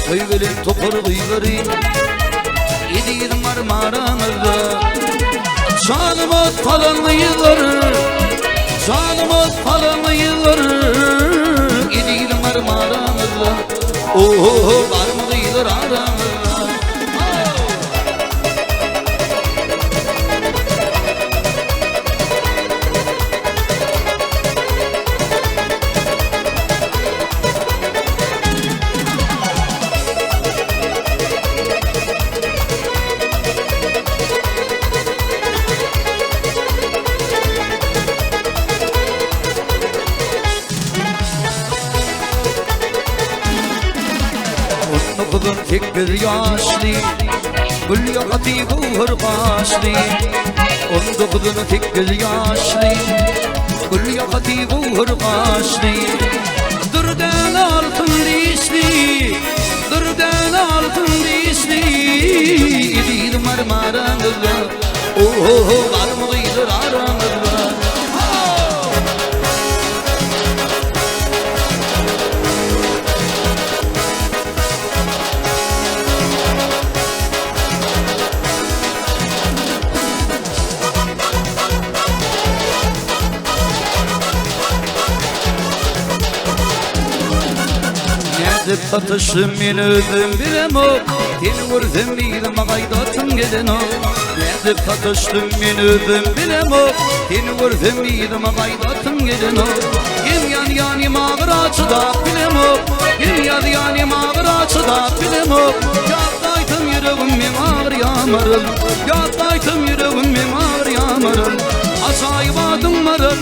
Koyverim topar gıyları İdil marmaralı Canımız kalanlı yılları Canımız kalanlı yılları İdil marmaralı Oho var mı gıylar aramı Kudum tek bir yaşlı Gül yakati buhur başlı Onda kudum tek bir yaşlı Gül yakati buhur başlı Durdan altın dişli Durdan altın dişli İdil marmaranlı Oho var mı gıydır aranlı Nezip tatışım men özüm bilem o Teni görsem bilem gaydatım gelen o Nezip tatıştım men özüm bilem o Teni görsem bilem gaydatım gelen o Kim yan ağır açıda bilem o Kim yan ağır açıda bilem o Yataytım yüreğim men ağır yamarım Yataytım yüreğim men ağır yamarım Asayı vadım marım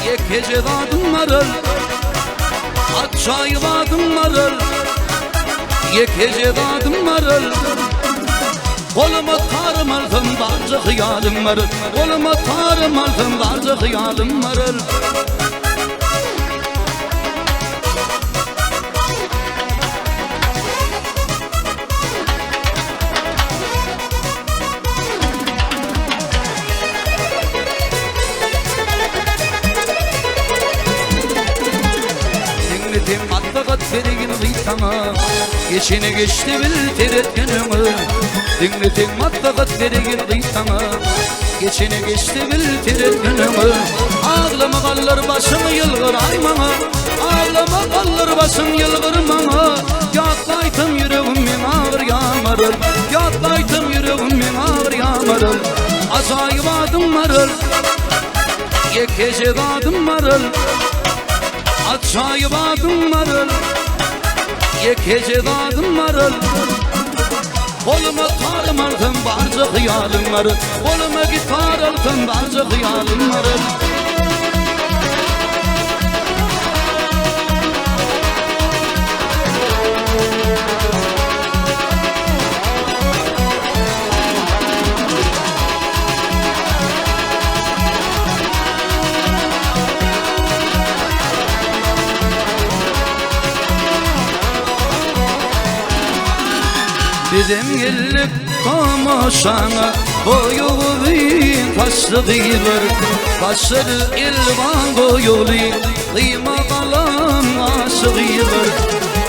Yekece vadım marım Atçayı vadım marım Yekece vadım marım Koluma tarım aldım barca hıyalim marım Koluma tarım aldım barca hıyalim marım Atlagat vergin gıytama Geçine geçti bil teretkenimi Dinletin atlagat vergin gıytama Geçine geçti bil teretkenimi Ağlama kallar başım yılgır aymana Ağlama kallar başım yılgır mana Yatlaytım yüreğim men ağır yamarıl Yatlaytım yüreğim men ağır yamarıl Azayı vadım marıl Yekece vadım marıl Atçayı vadım marıl Yekece vadım marıl Koluma tarım aldım barca hıyalim marıl Koluma gitar aldım barca hıyalim marıl Bizim yıllık tamaşana Boyuğun taşlı kıyılır Taşları elvan boyuli Kıyma kalan aşı kıyılır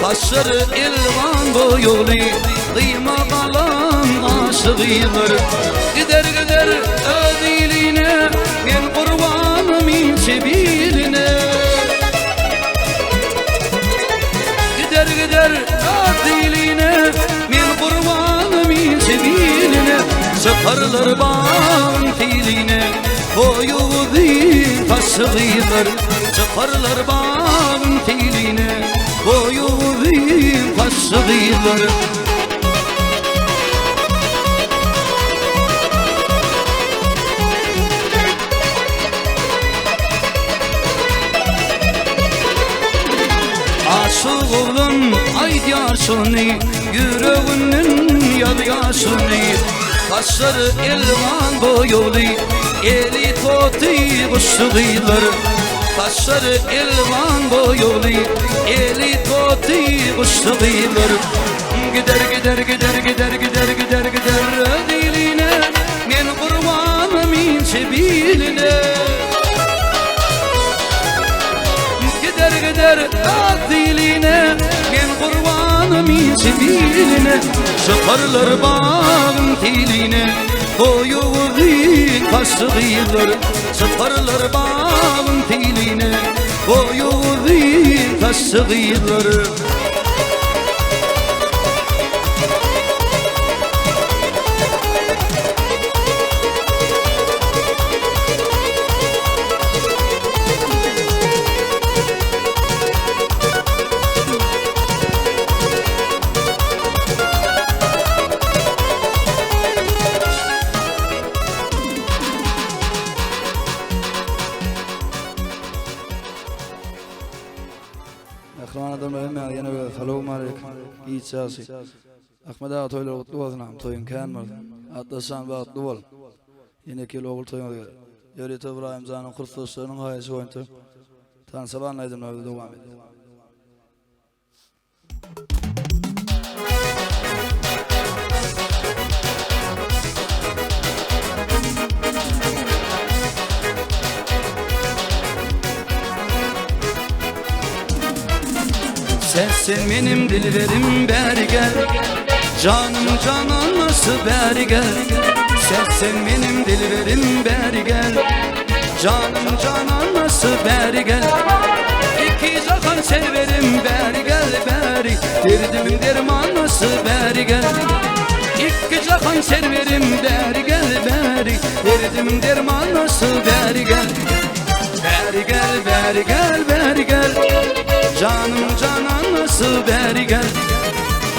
Taşları elvan boyuli Kıyma kalan aşı kıyılır Gider gider ödiliğine Ben kurbanım sebiline Gider gider ödiliğine Kurbanım sebiline Sıkarlar bağın tiline Boyu değil taşıyılır Sıkarlar bağın tiline Boyu değil taşıyılır Aşık oğlum aydyasını Yüreğinin yadyasını Taşları elvan boyulu Eli toti kuşluğuylar Taşları elvan boyulu Eli toti kuşluğuylar Gider gider gider gider gider gider gider Diline Men kurbanım sebiline Gider gider diline Men kurbanım sebiline Sıkarlar bağın tiline Boyu değil taşıyılır Sıkarlar bağın tiline Boyu değil taşıyılır Akran adamlarım ya yine böyle salam aleyküm. İyi çarşı. Ahmet ağa toylar kutlu olsun ağam. Toyun kârmır. Atlasan bağıtlı ol. Yine kil oğul toyun oluyor. Yöret İbrahim Zan'ın kurtuluşlarının hayası oyuntu. Tan sabahın aydınlarla devam ediyor. Sensin benim dilberim beri gel Canım canan nasıl beri gel Sensin benim dilberim beri gel Canım canan nasıl beri gel İki zakan severim beri gel Derdimin dermanısı beri gel. İki cahan serverim beri gel beri. Derdimin dermanısı beri gel. Beri gel beri gel beri gel. Canım cananısı beri gel.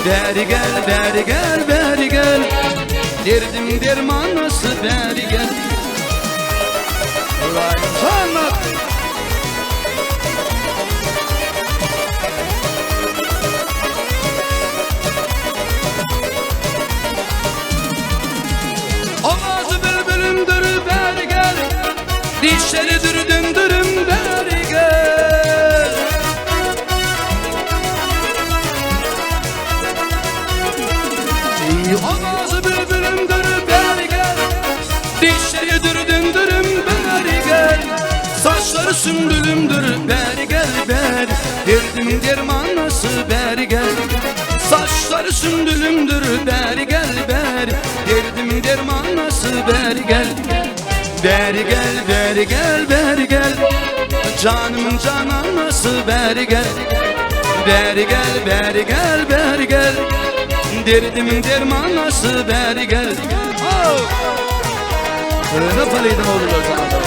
Beri gel beri gel beri gel. Derdim dermanısı beri gel. Sana Avazı bülbülümdür beri gel. Dişleri dürdümdürüm beri gel. Avazı bülbülümdür beri gel. Dişleri dürdümdürüm beri gel. Saçları sümbülümdür beri gel beri. Derdimin dermanısı beri gel. Saçları sümbülümdür beri gel beri. Derdimin dermanısı beri gel. Beri gel beri gel beri gel. Canımın cananısı beri gel. Beri gel beri gel beri gel. Derdimin dermanısı beri gel. Oh! Ne paliydin oldular sana da.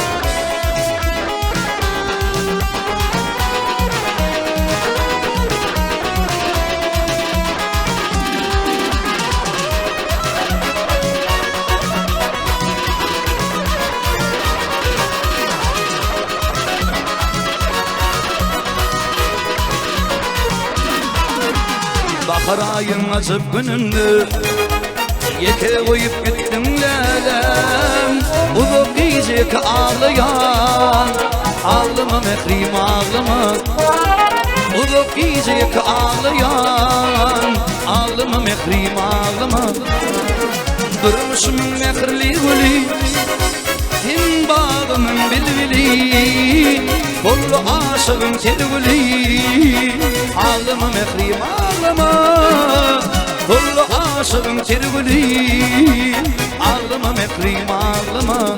Bahar ayın açıp gününü yeke koyup gittim lelem. Ulup diyecek ağlayan, ağlama mehrim ağlama. Ulup diyecek ağlayan, ağlama mehrim ağlama. Durmuşum mehirli gülü, hem bağımın bilvili. Kollu aşığım tergülü, ağlama mehrim ağlama. Kollu aşığım tergülü, ağlama mehrim ağlama.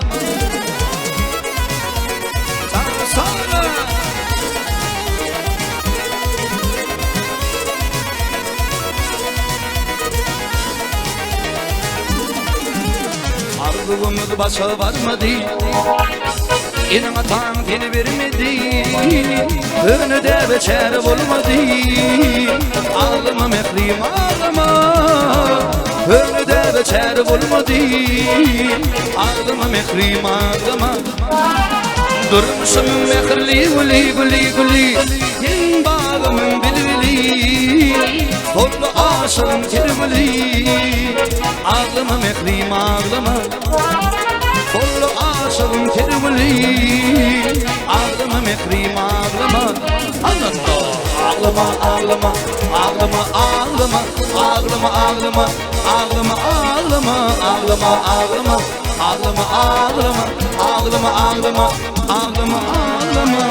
Sana Arzumuz başa varmadı, İnama tam beni vermedi. Önüde beçer olmadı, ağlama mehrim ağlama. Önüde beçer olmadı, ağlama mehrim ağlama. Durmuşum mehirli gülü gülü gülü, hem bağımın bilvili. Kollu aşığım tergülü, ağlama mehrim ağlama. Kollu aşığım tergülü, ağlama mehrim ağlama. Ağlama ağlama ağlama ağlama ağlama ağlama ağlama ağlama ağlama ağlama ağlama ağlama ağlama ağlama ağlama.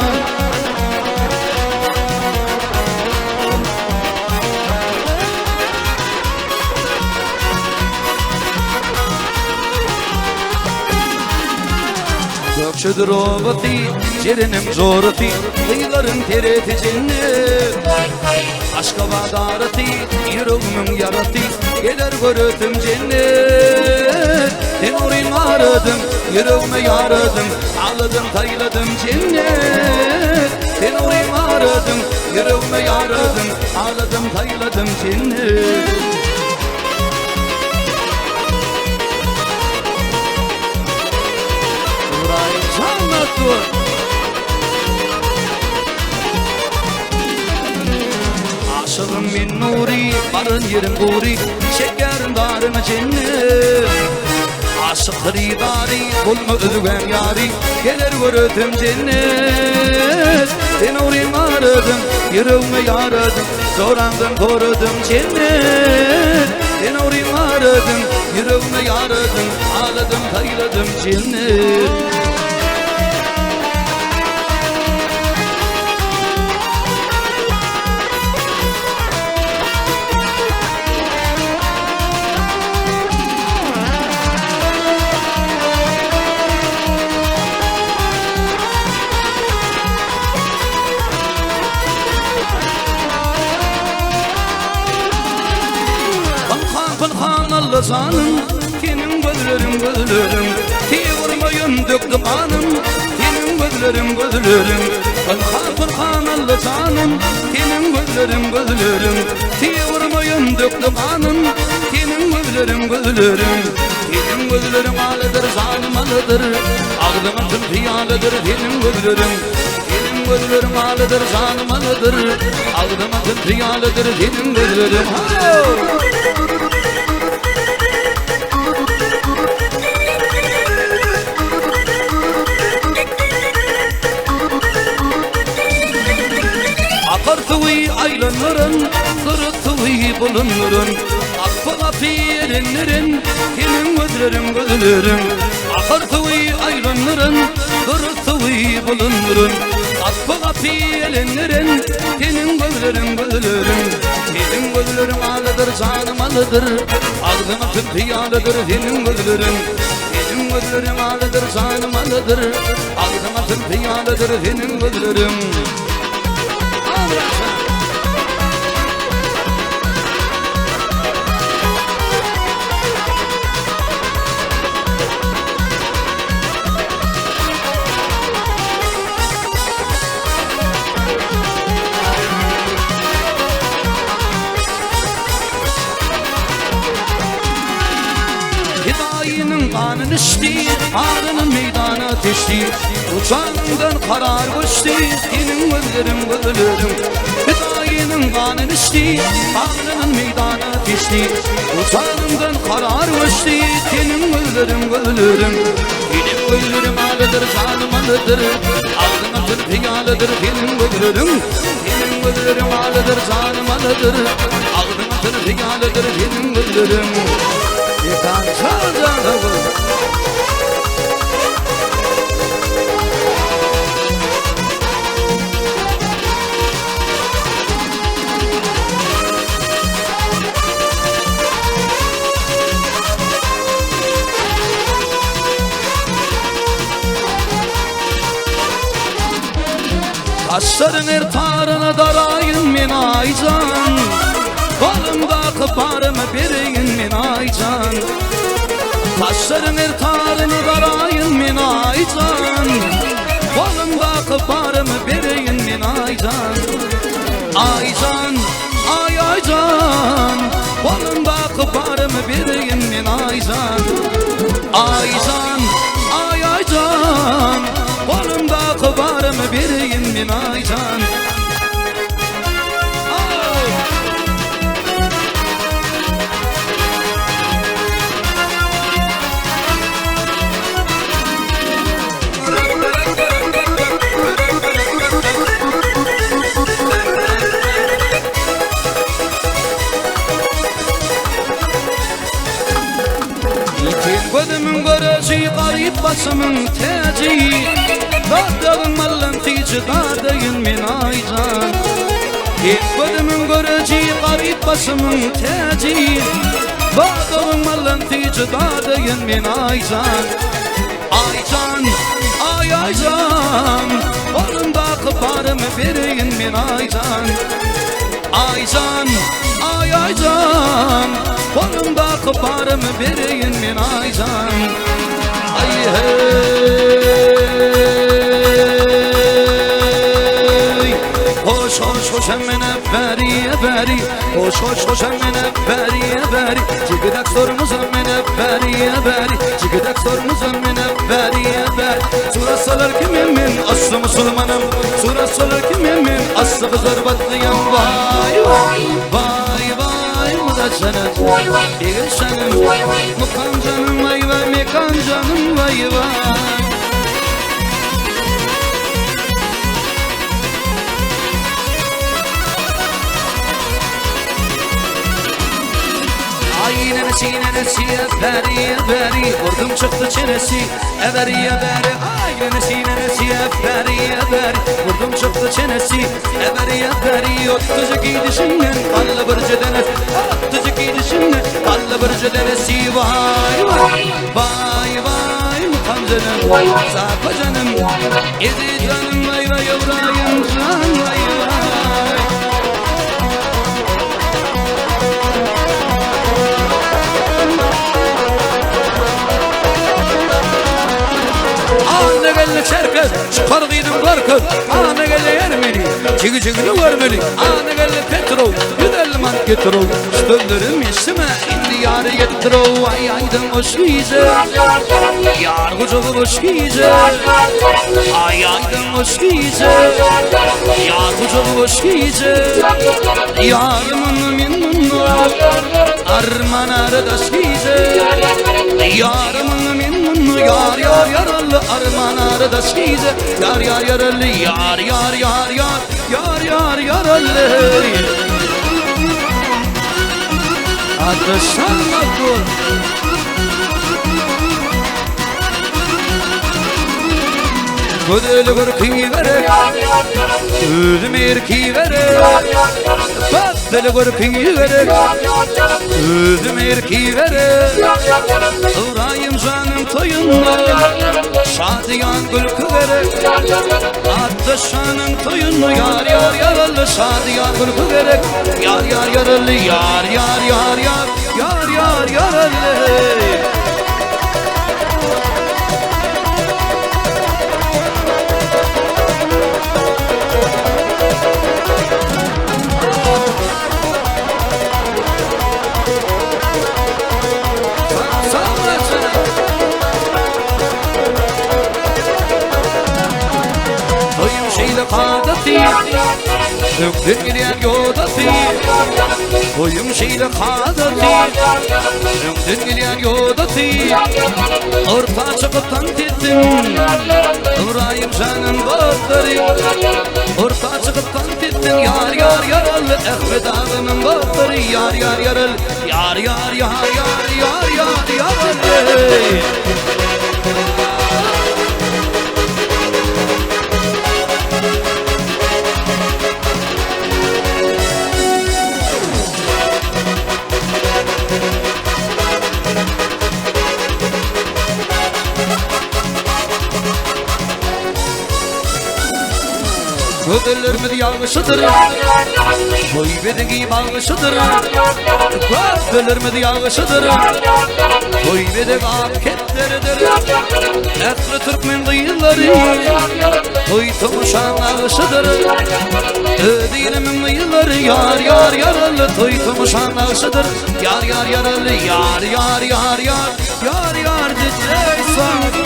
Gökçüdür ovati, cerinim zorati, kıyıların tereti cennet. Aşka vadarati, yüreğimin yarati, gelir görütüm cennet. Tenurim aradım, yüreğime yaradım, ağladım tayladım cennet. Tenurim aradım, yüreğime yaradım, ağladım tayladım cennet. Aşığım min nuri, barın yerim guri, şekerim darına cennet. Aşık hridari, bulma özgün yari, gelir görütüm cennet. Tenurim aradım, yüreğime yaradım, sorandım korudum cennet. Tenurim aradım, yüreğime yaradım, ağladım tayladım cennet. Allah'sanın senin gözlerin gözlerin Ti vurmayın döktüm anım senin gözlerin gözlerin Fırkan Allah'sanın senin gözlerin gözlerin Ti vurmayın döktüm anım senin gözlerin gözlerin Senin gözlerin alıdır zalim alıdır Ağzıma tüm piyalıdır senin gözlerin Senin gözlerin alıdır zalim alıdır Ağzıma tüm piyalıdır senin gözlerin Akartıvı aylanların Sırıtıvı bulunurun Akbala fiilinlerin Senin gözlerin gözlerin Akartıvı aylanların Sırıtıvı bulunurun Akbala fiilinlerin Senin gözlerin gözlerin Senin gözlerin alıdır canım alıdır Ağzıma tüm piyalıdır senin gözlerin Senin gözlerin alıdır canım alıdır Ağzıma tüm piyalıdır senin gözlerin Hidayinin kanını içti, ağrının meydana ateşti Uçağından karar koştu, senin gözlerin gözlerin Hidayinin kanını içti, ağrının meydana ateşti Uçağından karar koştu, senin gözlerin gözlerin Benim gözlerim alıdır, canım alıdır Ağzına tırpiyalıdır, senin gözlerin Senin gözlerim alıdır, canım alıdır Ağzına tırpiyalıdır, senin gözlerin Yekan çalacağım Taşların ertarına darayın min aycan Kolumda kıparım birin min aycan Taşların ertarını darayın min aycan Kolumda kıparım birin min aycan Aycan, ay aycan Kolumda kıparım birin min aycan Aycan, ay aycan Kolumda kıparım birin min aycan Gözümün göreci garip başımın teci Dağdağın malın tici dağdağın min aycan Gözümün göreci garip başımın teci Dağdağın malın tici dağdağın min aycan Aycan, ay aycan Kolumda kıparım birin min aycan Aycan, ay aycan Kolumda kıparım birin min aycan Ay hey Hoş hoş hoş emmene beri beri Hoş hoş hoş emmene beri beri Çıkıdak sorumuz emmene beri beri Çıkıdak sorumuz emmene beri beri Sura salar kimin aslı musulmanım Sura salar kimin aslı kızar batlayan Vay vay vay vay Mıdaşanız bir şanım Mukan canım vay vay mekan canım vay vay Nenesi beri beri Vurdum çıktı çenesi Eberi eberi Ay nenesi beri beri Vurdum çıktı çenesi Eberi eberi Ottucu gidişinden Kallı bırcı denes Ottucu gidişinden Kallı bırcı denesi Vay vay Vay vay Mutam canım Sapa canım Edi canım Vay vay Evrayım can Vay vay çeker çıkar giydim barkı ana gelle yermeli çigi çigini görmeli ana gelle petrol yüdelman getirol stöllerim isime indi yarı getirol ay aydan hoş gize yar kucağı hoş gize ay aydan hoş gize yar kucağı hoş gize yarımın minnu arman aradaş gize yarımın minnu yar yar yaralı arman aradaş gize yar yar yaralı yar yar yar yar yar yar yaralı Adresan makbul Gödeli gırkı verek Özüm erki verek Baddeli gırkı verek Özüm erki verek Uğrayım canım toyunla Şadiyan gülkü verek Adresanın toyunla Yar yar yaralı Şadiyan gülkü verek Yar yar yaralı Yar yar yar yar Yar yar yaralı Döktün gidiyen yodası Koyum şeyle kadati Döktün gidiyen yodası Orta çıkıptan tittin Uğrayım canın batları Orta çıkıptan tittin Yar yar yaralı Ehmet ağının batları Yar yar yaralı Yar yar yar yar yar yar yaralı Gödülürmü yağışıdır Boy bedegi bağışıdır Gödülürmü yağışıdır Boy bedegi aketleridir Ehli Türkmen kıyıları Boy tomuşan ağışıdır Ödeyinimin kıyıları Yar yar yaralı Toy tomuşan ağışıdır Yar yar yaralı Yar yar yar yar Yar yar diyeceksen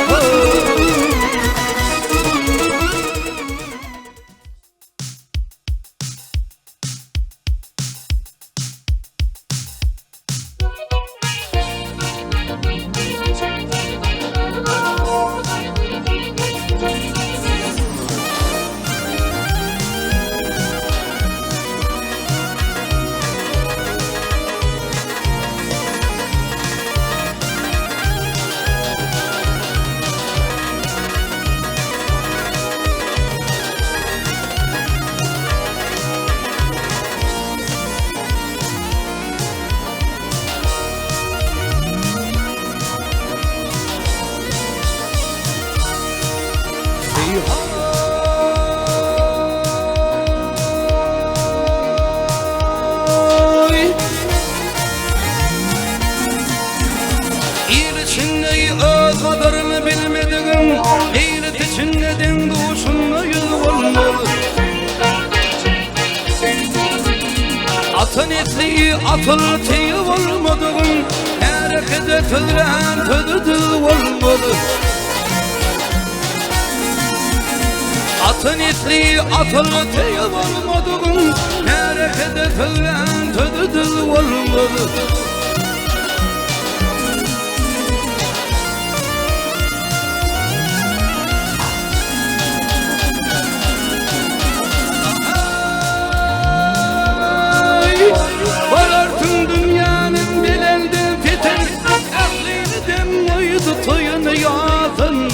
Atın etliği atıl teyip olmadığın Harekete tüdüren tüdüdü olmadı Atın etliği atıl teyip olmadığın Harekete tüdüren tüdüdü olmadı Varartın dünyanın belelde fitin Aklını demliydi toyunu yatın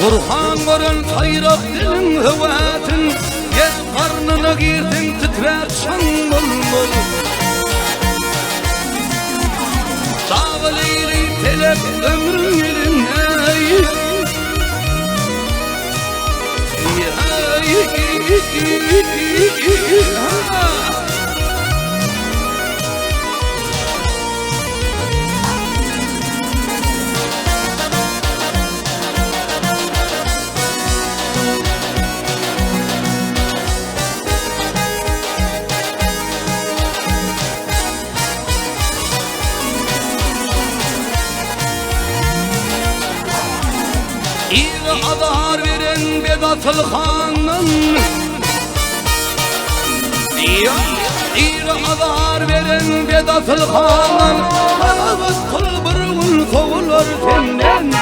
Burhan varın hayrat dilin hıvatın Gel karnına girdin titrer şan bulmalı Dağılıyri telek ömrün yerine Bedatıl Han'ın İri azar veren Bedatıl Han'ın Ağız kılbırın kovular senden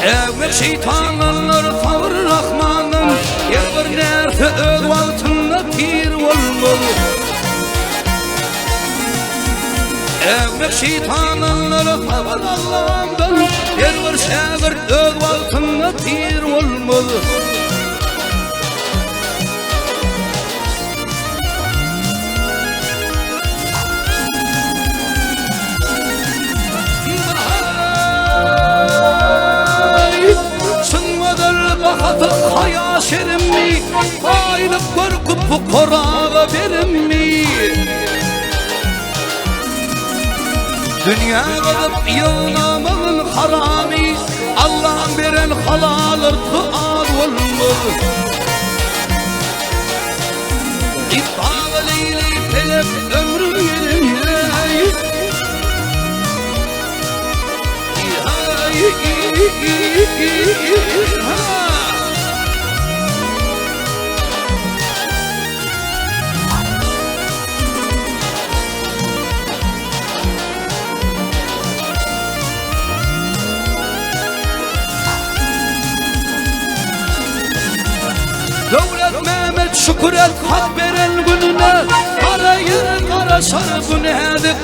Evvel şeytanlar tavır Rahman'ın Yevr nerse öz altında pir olmalı Evvel şeytanlar tavır Allah'ımdan Yevr şagir öz altında pir olmalı Bakatı haya şerimmi Aylık korkup korağa verimmi Dünya kalıp yığınamın harami Allah'ın veren halal ırkı ağır olmalı İddağı leyli pelep ömrüm yerimle Devlet Mehmet şükür et hak veren gününe Kara yerin kara sarı nedir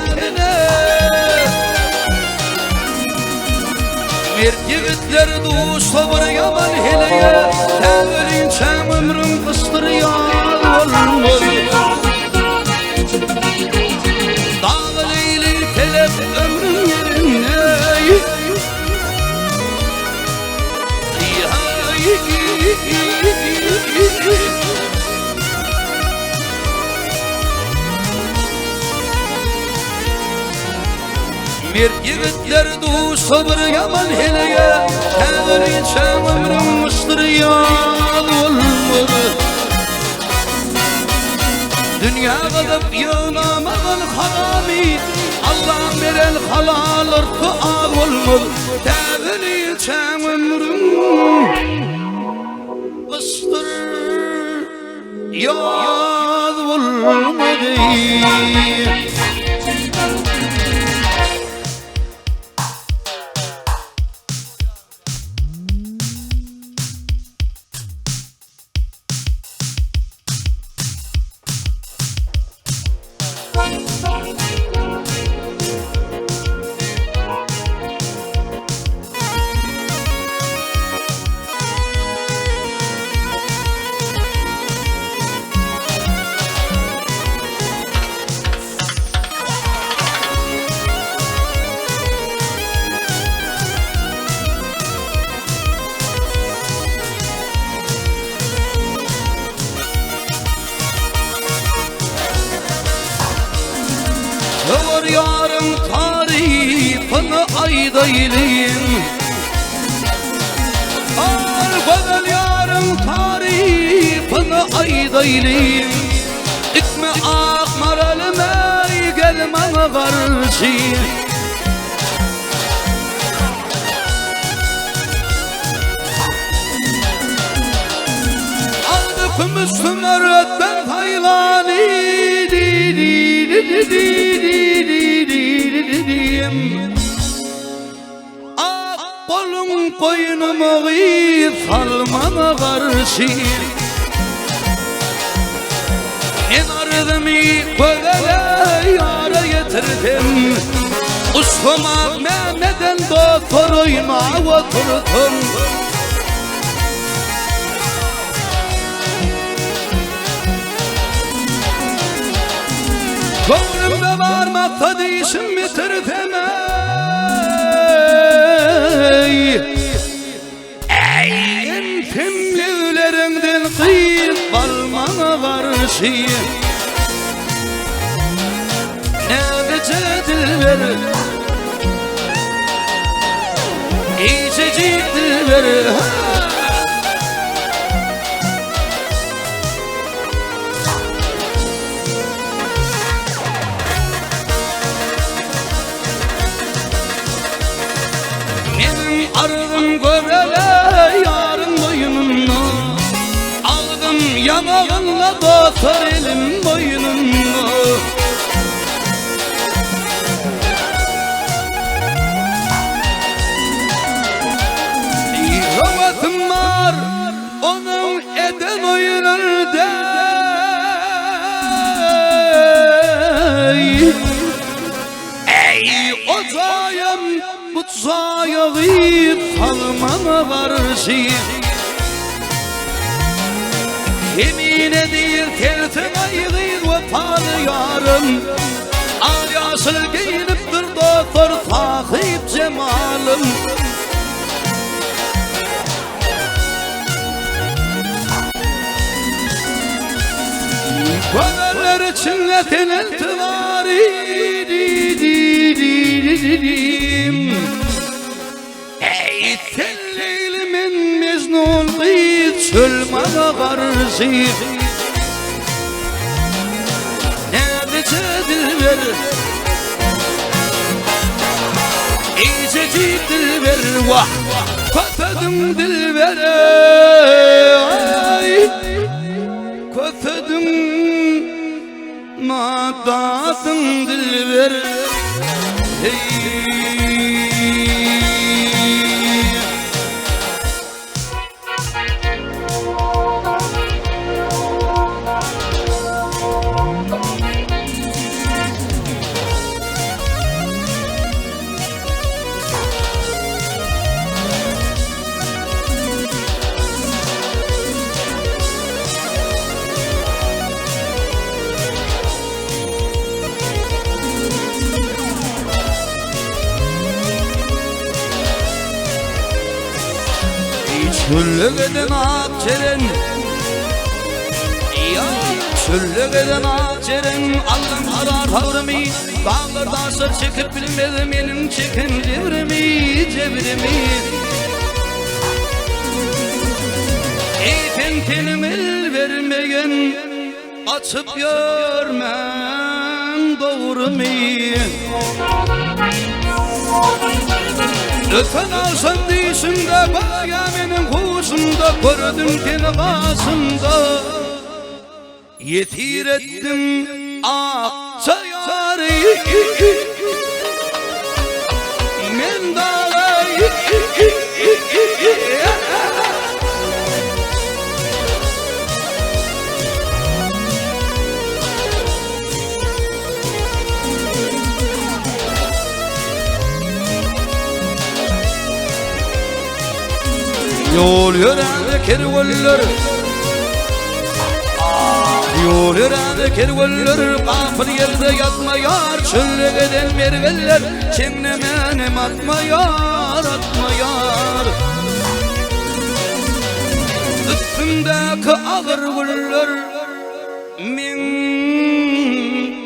Bir yiğitler doğu sabır yaman heleye Tevelin çem ömrüm kıstır yal olmalı Dağ leyli telep ömrüm yerine Bir yiğitler doğu sabır yaman heleye Tevelin çem ömrüm kıstır yal olmalı Dünya kalıp yığınamağın harami Allah'ın veren halal ırkı ağ olmalı Tevelin çem ömrüm kıstır yal olmalı Var yarım tarifini aydaylim Var yarım tarifini aydaylim İkme akmar elime gelmene karşı Aldık Müslümanlardan faylani Ak kolum koynumu giyip salmana karşı En ardımı kölele yara getirdim Uskumak Mehmet'en doktoruyma oturdum Gönlümde varmakta değişim bitirdim ey Temlülerinden kıyıp kalmana karşı Ne becedil verir İçecektir verir Ardım basar elim boynuna. Rahmetim var onun eden oyununda. Ey ocağım bu zayağı kalmana karşı, yemin edir tertin ayğır vefalı yarım. Al yaşıl giyinip dur doktor takip cemalım. Gönüller çilleten eltivari. Ey telleylimin mecnun git çölmana karşı. Neredece dilber, İyice dilber, vah kötüdüm dilber. Kötüdüm madadın dilber. Çöllüğeden akçeren, ya çöllüğeden akçeren, Allah'ım arar tavrımı, dağlarda sır çekip bilmedim benim çekin cevrimi. Ey tenimi vermeyen, açıp görmem doğru mu? Öten alsan dişimde, bayamenin kuşunda, gördüm seni kasımda. Yetir ettim akçayarı, men dağı. Yol yörende kervanlar, yol yörende kervanlar, kafir yerde yatmayar, çöllüğeden merveller, çennemenem atmayar. Üstümdeki ağır güller, min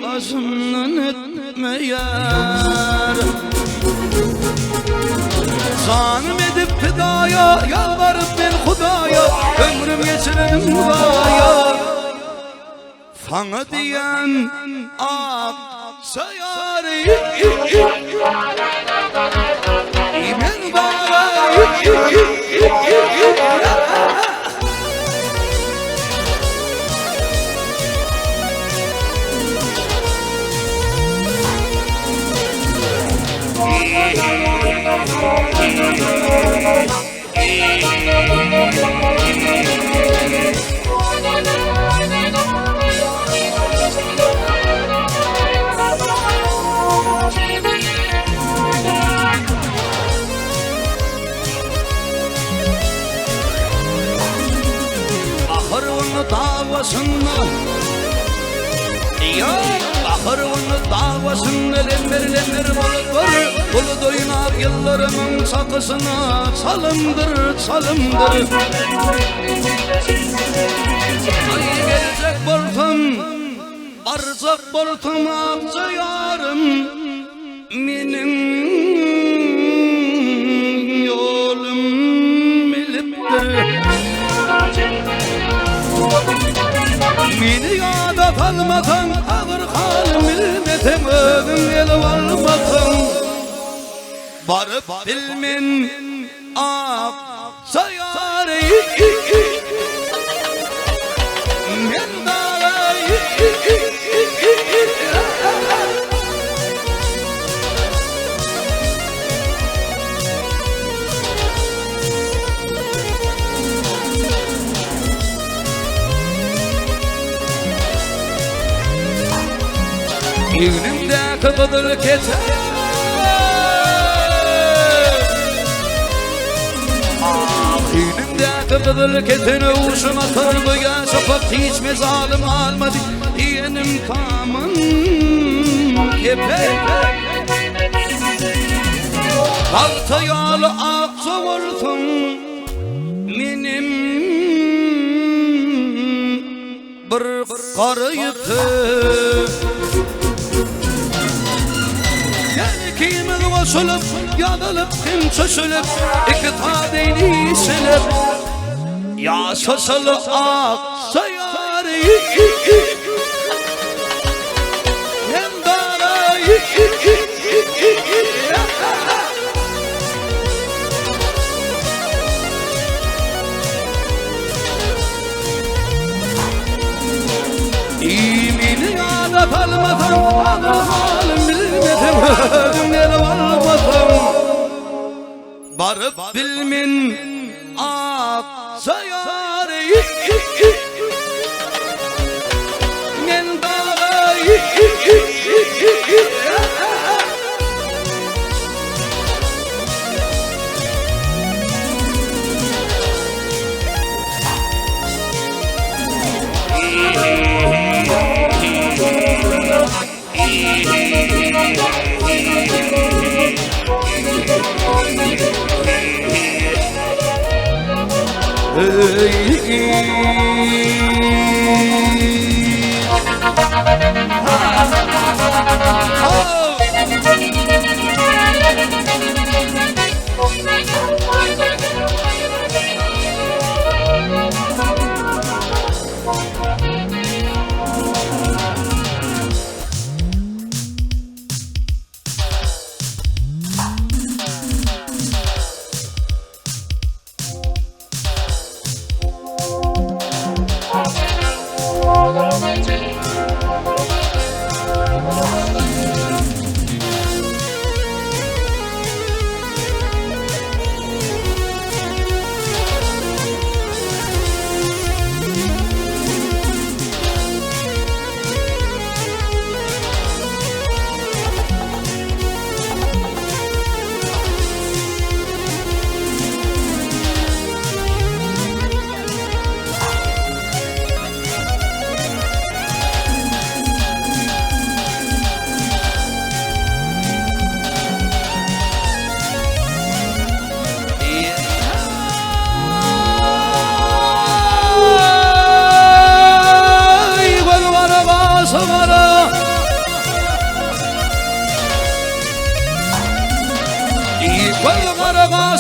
başımdan etmeyar. Zanım edip fidaya, yalvarıp ben Hudaya, ömrüm geçirelim hudaya. Sana diyen akçayarı, İmen bağa. Ahırını davasında, ya ahırını davasında lemmer bulut oynar yıllarımın sakısına salımdır. Ay gelecek boltam, barcak boltam akçayarım, benim yolum biliptir. Beni yada kalmadan ağır halim bilmedim, ögün el varmadan. Varıp bilmin akçayarı, men da Yüzümdeki kızıl keten Yüzümdeki kızıl keteni uşuma kırmaya şafak hiç mezalim almadı diyenim tamın kepek Kalta yağlı aksa vursun benim bir karayıtı Kıyımı vasılıp, yanılıp, kim çözülüp İki tadeyni silip Ya sasalı aksa yâri Hem darayı İmini yâda kalmadan Halim bilmedim Ödümleri varmadım Barıp bilmin Aksa yâri Men dağayı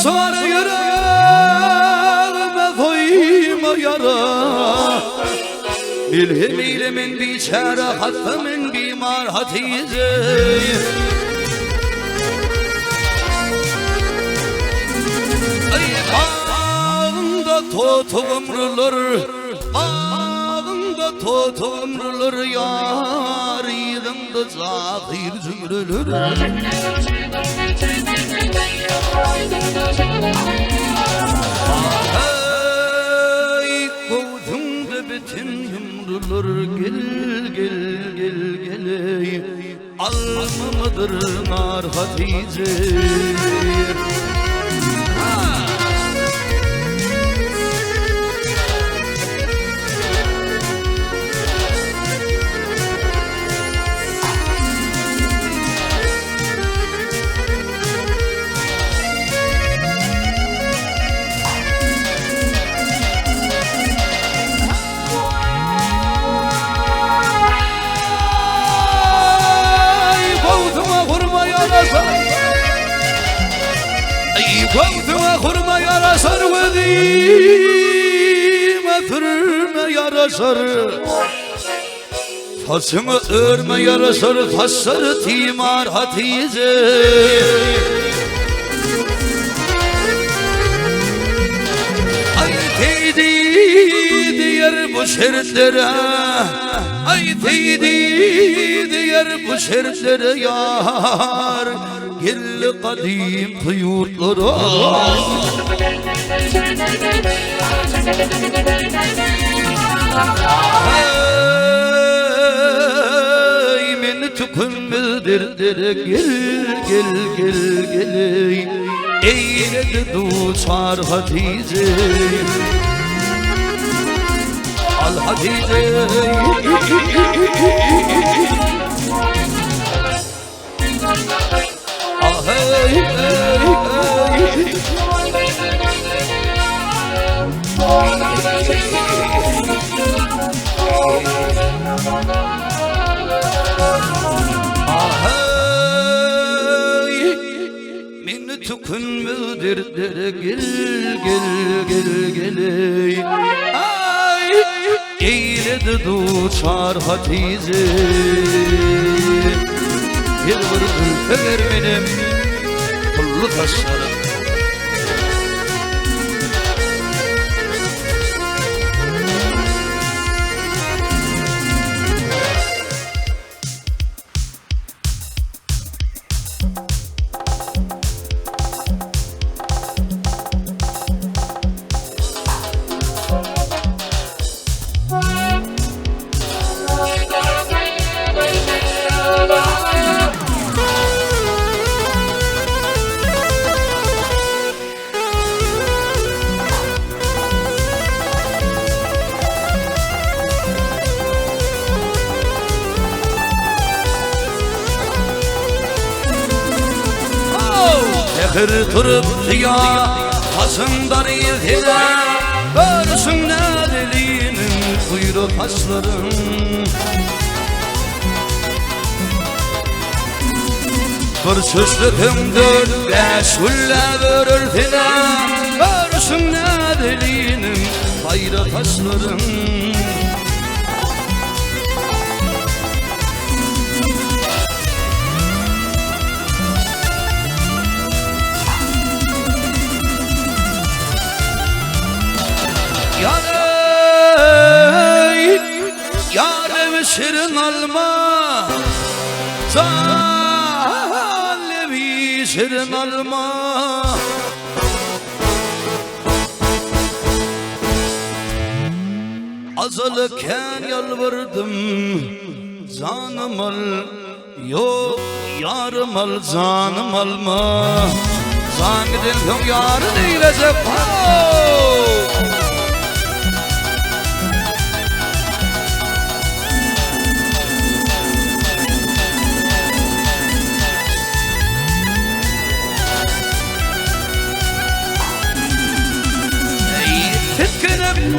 Sonra yüreğime koyma yara İlhim ilimin biçare hattımın bimar hatice Bağımda totumrular Bağımda totumrular Yar yığımda zahir zürülür Ay kovdumda bütün yumrular Gel gel gel gel Almamadır nar Hatice Kovduma kurma yarasar Vedime türme yarasar Tasımı örme yarasar Tassarı timar Hatice Ay teydi diğer bu şeritlere Ay teydi diğer bu şeritlere yar Gel kadim yurtlara Hey men tükün derdere gel eyledi duçar Hatice al Hatice ah hey hey Tükünmez derdere gel ay eyledi duçar Hatice bir vurgun ver benim pullu taşlarım Kırtırıp ya hasından izhine Görsün delinin kuyruk taşların Bir süslütümdür beşulle vörülfine Görsün delinin bayrak taşların Yarım şirin alma Zalimi şirin alma Azalırken yalvardım Canım al Yok yarım al canım alma Zannedin yok yarın eylecek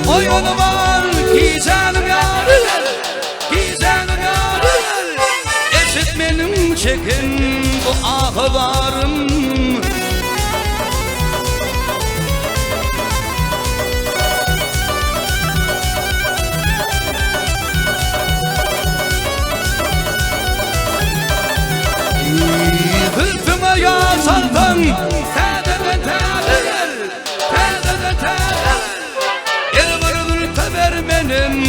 Oyunu var giyeceğim yarın Giyeceğim yarın Eşit benim çekin bu ahvarım Hırpıma yasaldım Tededen tededen Tededen tededen benim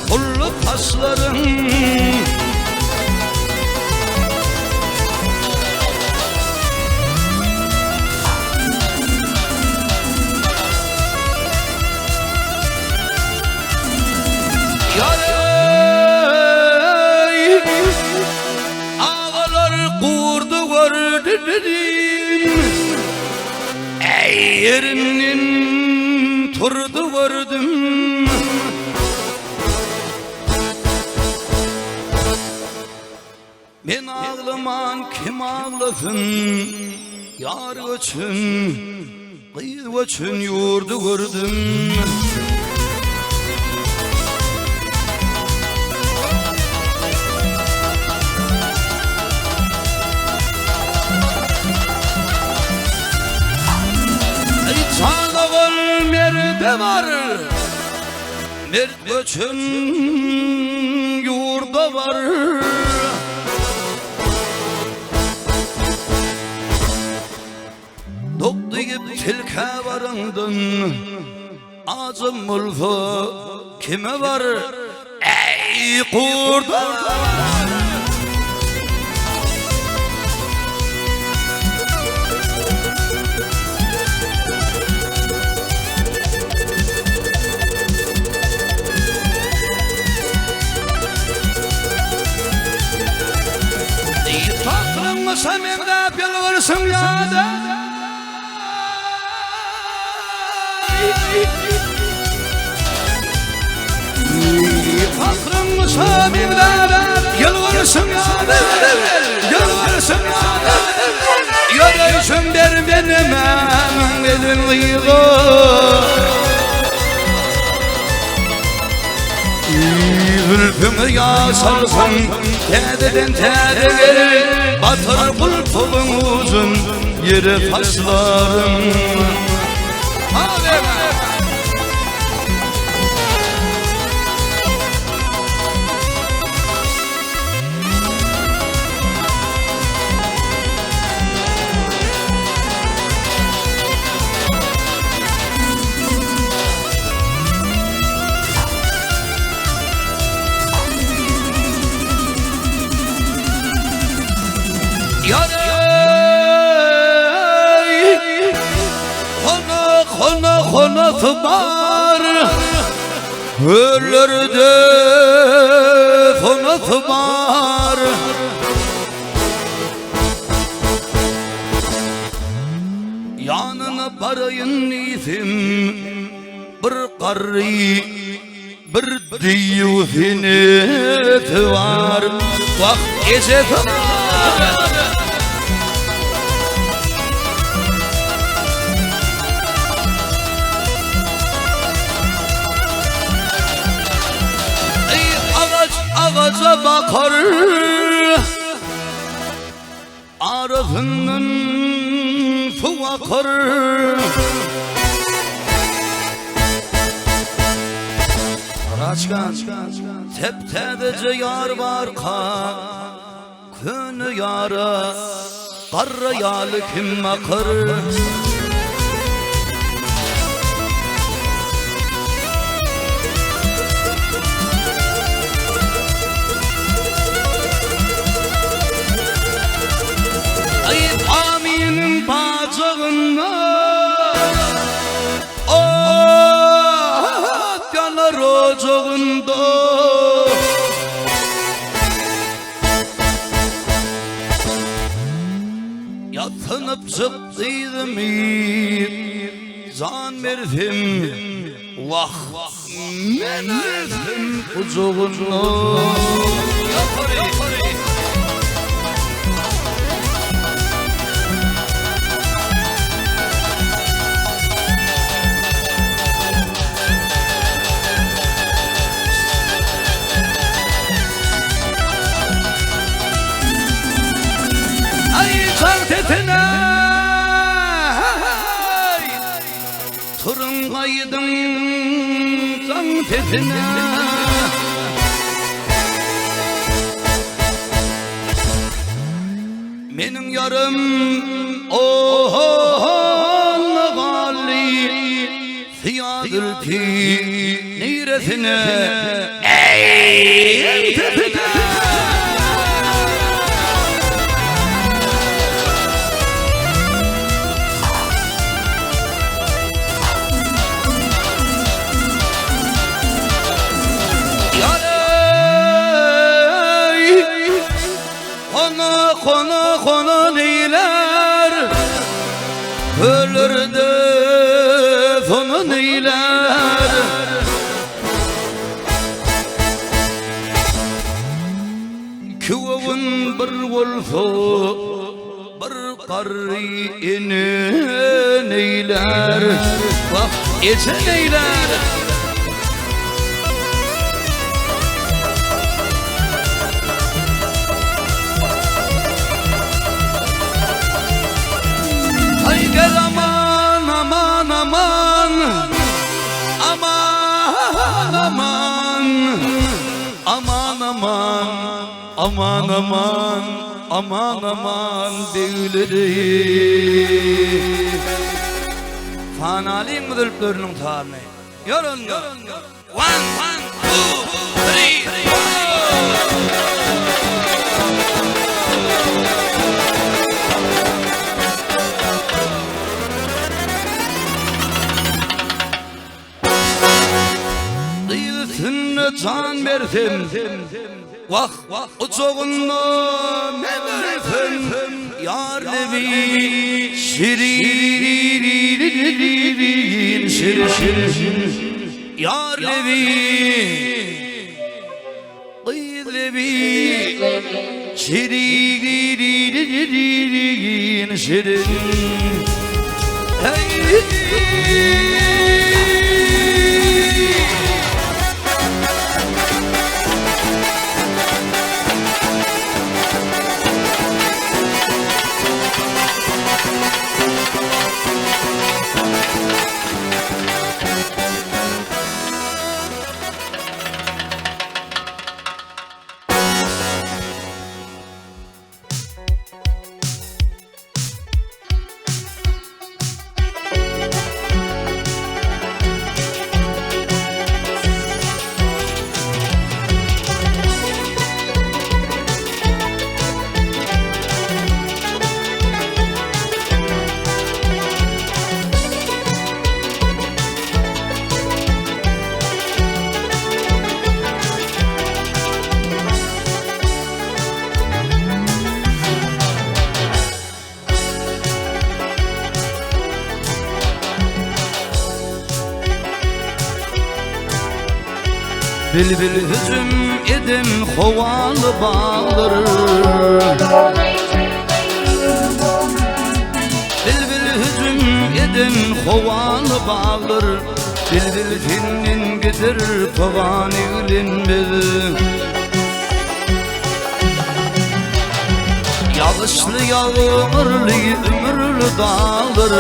kullu taşlarım Yarey ağalar kurdu gördüm Ey yerinin turdu gördüm Ben ağlaman kim ağlasın Yar için Kıyı için yurdu gördüm Çağdağın merde var Mert için yurda var Dokdayıp tilke varındın Ağzım mulfu kime var Ey kurda musamimden yalvarırsın yalvarırsın yarayışın der benim elin yığı Zülfümü yasarsın tededen tedeye batır kulpun uzun yeri taşlarım Konası var ölürde konası var yanına barayın isim bir karı bir diyufinet var vakt gece var ağaca bakar arasından su akar Raçkan teptedece yar var könü yara karra yalı kim akar Aminin bacağında yanar ocağında yatınıp zıplıydım zan verdim vah men verdim kucağına Tetine turungaydın can tetine Menin yarım oğlan gali siyadır ki niresine ey tetine Kona neyler ölür de sonu neyler Kuvun bir olsa bir karı ine neyler bak ece neyler Gel aman aman aman aman aman aman aman aman aman aman aman devleri Fanalin müdürlüklerinin tarihine Yarın 1, 2, 3 can verdim vah uçağına men verdim yar nevi şirin şirin yar nevi leblebi şirin şirin hey. Bülbül hüzüm edim hovalı bağlar Bülbül hüzüm edim hovalı bağlar Bülbül finnin gider pavani ülünmez Yağışlı yağmurlu ömürlü dağlar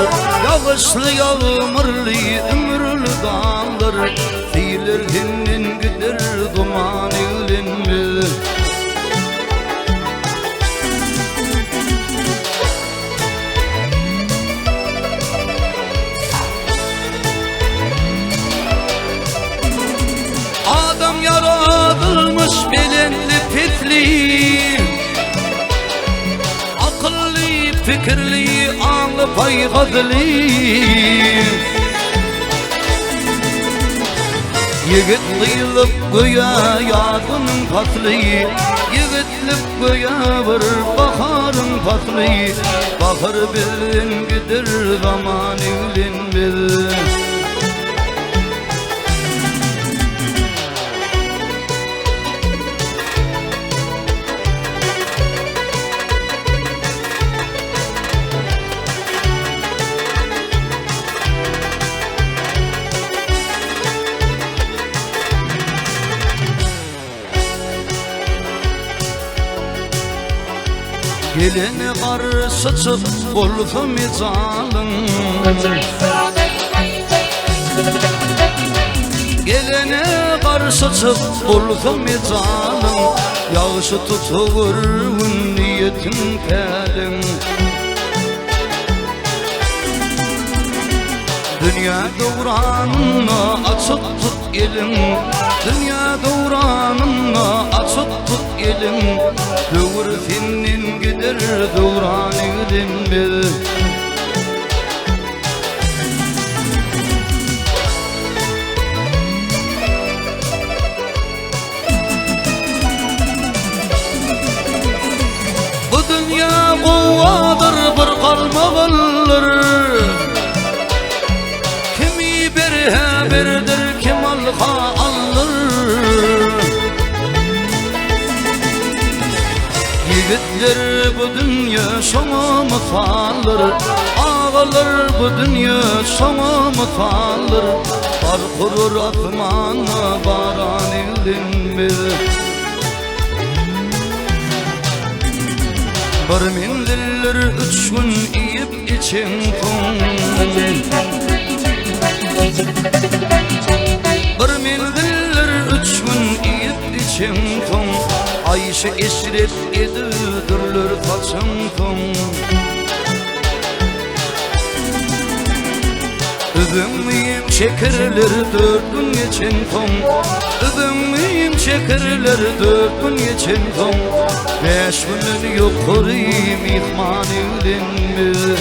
Yağışlı yağmurlu ömürlü dağlar Fiilir hinnin gider duman ilinmez Adam yaratılmış bilinli pitli Akıllı fikirli anlı paygadlı Yigit kıyılıp göğe yadının patlı Yigitlik göğe bir baharın patlı Bahar bilin gider zaman ilinmez Gelene karşı çık buldu mizalın Gelene karşı çık buldu mizalın Yağışı tutulur niyetin pelin Dünya devranına açık tut elin Dünya devranına açık tut elin Dövür finnin gider devran ilinmez Bu dünya kovadır bir kalmağılır Kimi berhe berdir kim alha alır Yigitler bu dünya şoma mıtalır Ağalar bu dünya şoma mıtalır Bar kurur atmana baran ilinmez Bir mindiller 3 gün yiyip için kum Bir mindiller 3 gün yiyip için kum Ayşe eşret edirdürler taçın kum Übümmeyim şekerler 4 gün geçin kum Übümmeyim şekerler 4 gün geçin kum 5 günün yok kurayım ihman ilinmez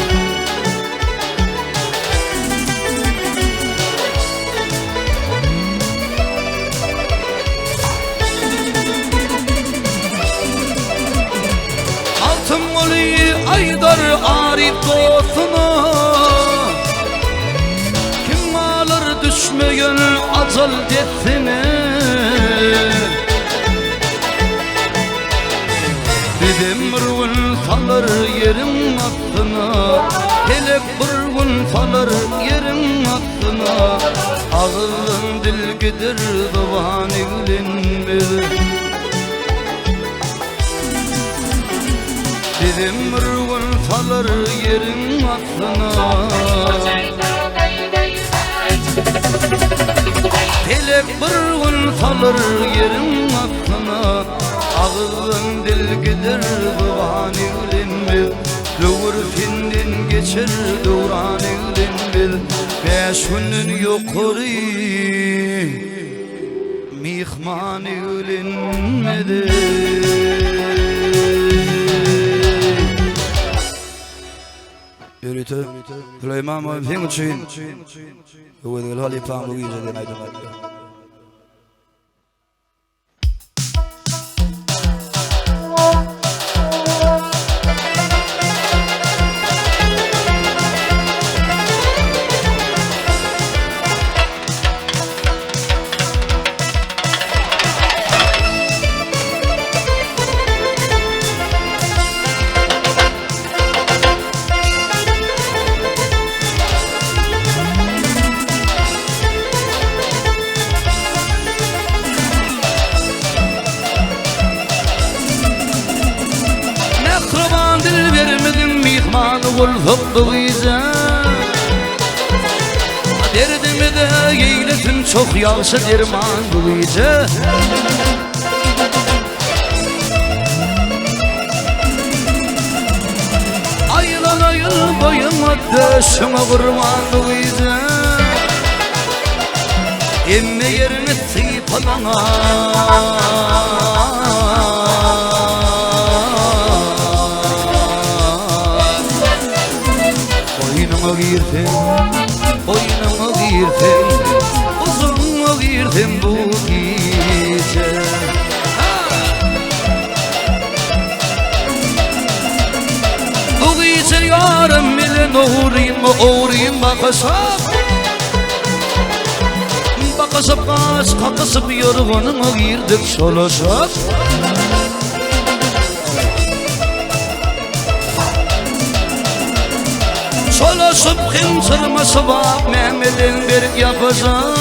Altın olayı aydar arif dostuna Kim alır düşmeyen acıl detsine salar yerin aklına, Helek bir gün salar yerin aklına. Ağılın dil gider divani bilinmez. Dedim bir gün salar yerin aklına, Helek bir gün salar yerin aklına. Ağılın dil gider divani bilinmez. Dövür findin geçer duvrani bilinmez. Beş günün yukarı mihmani bilinmedi. Yürütü Süleyman Mevhin için Yuvudul Halifan bu geceden aydınlattı. Kul bize derdimi de eylesin çok yağsa derman bu bize. Ayılan ayıl boyuma döşüme kurban bu bize. Emme yerine sıyıp alana, boynuma girdin, boynuma girdin, uzunuma girdin bu gece. Bu gece yarım ile uğrayım bakasap, bakasap kaç kakasıp yorgunuma girdik solaşap. Solaşıp hımsırması bak Mehmet'in bir yapacak.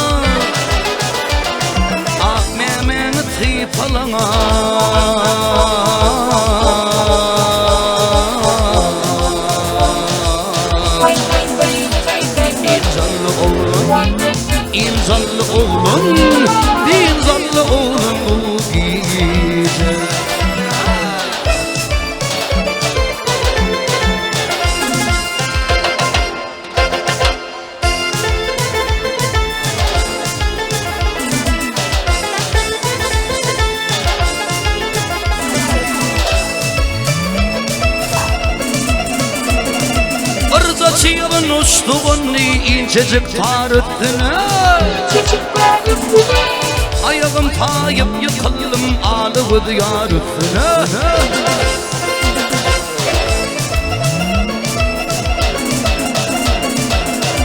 Ah Mehmet'i tıyıp alana, İnzallı oğlum, İnzallı oğlum, İnzallı oğlum bu gece. Çiğabın uçtu bunu incecik tarıttına, ayağım tayıp yıkıldım ağlı diyar üstüne.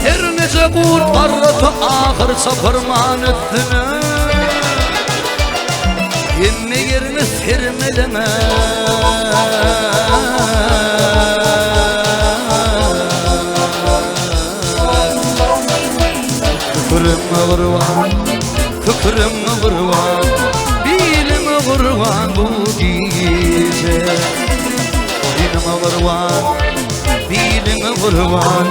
Her nece kurt arratı ahır sapırman üstüne. Emme yerini sermeleme, Kıkırımı vurvan, kıkırımı vurvan, bilimi vurvan bu gece. Boynuma vurvan, bilimi vurvan,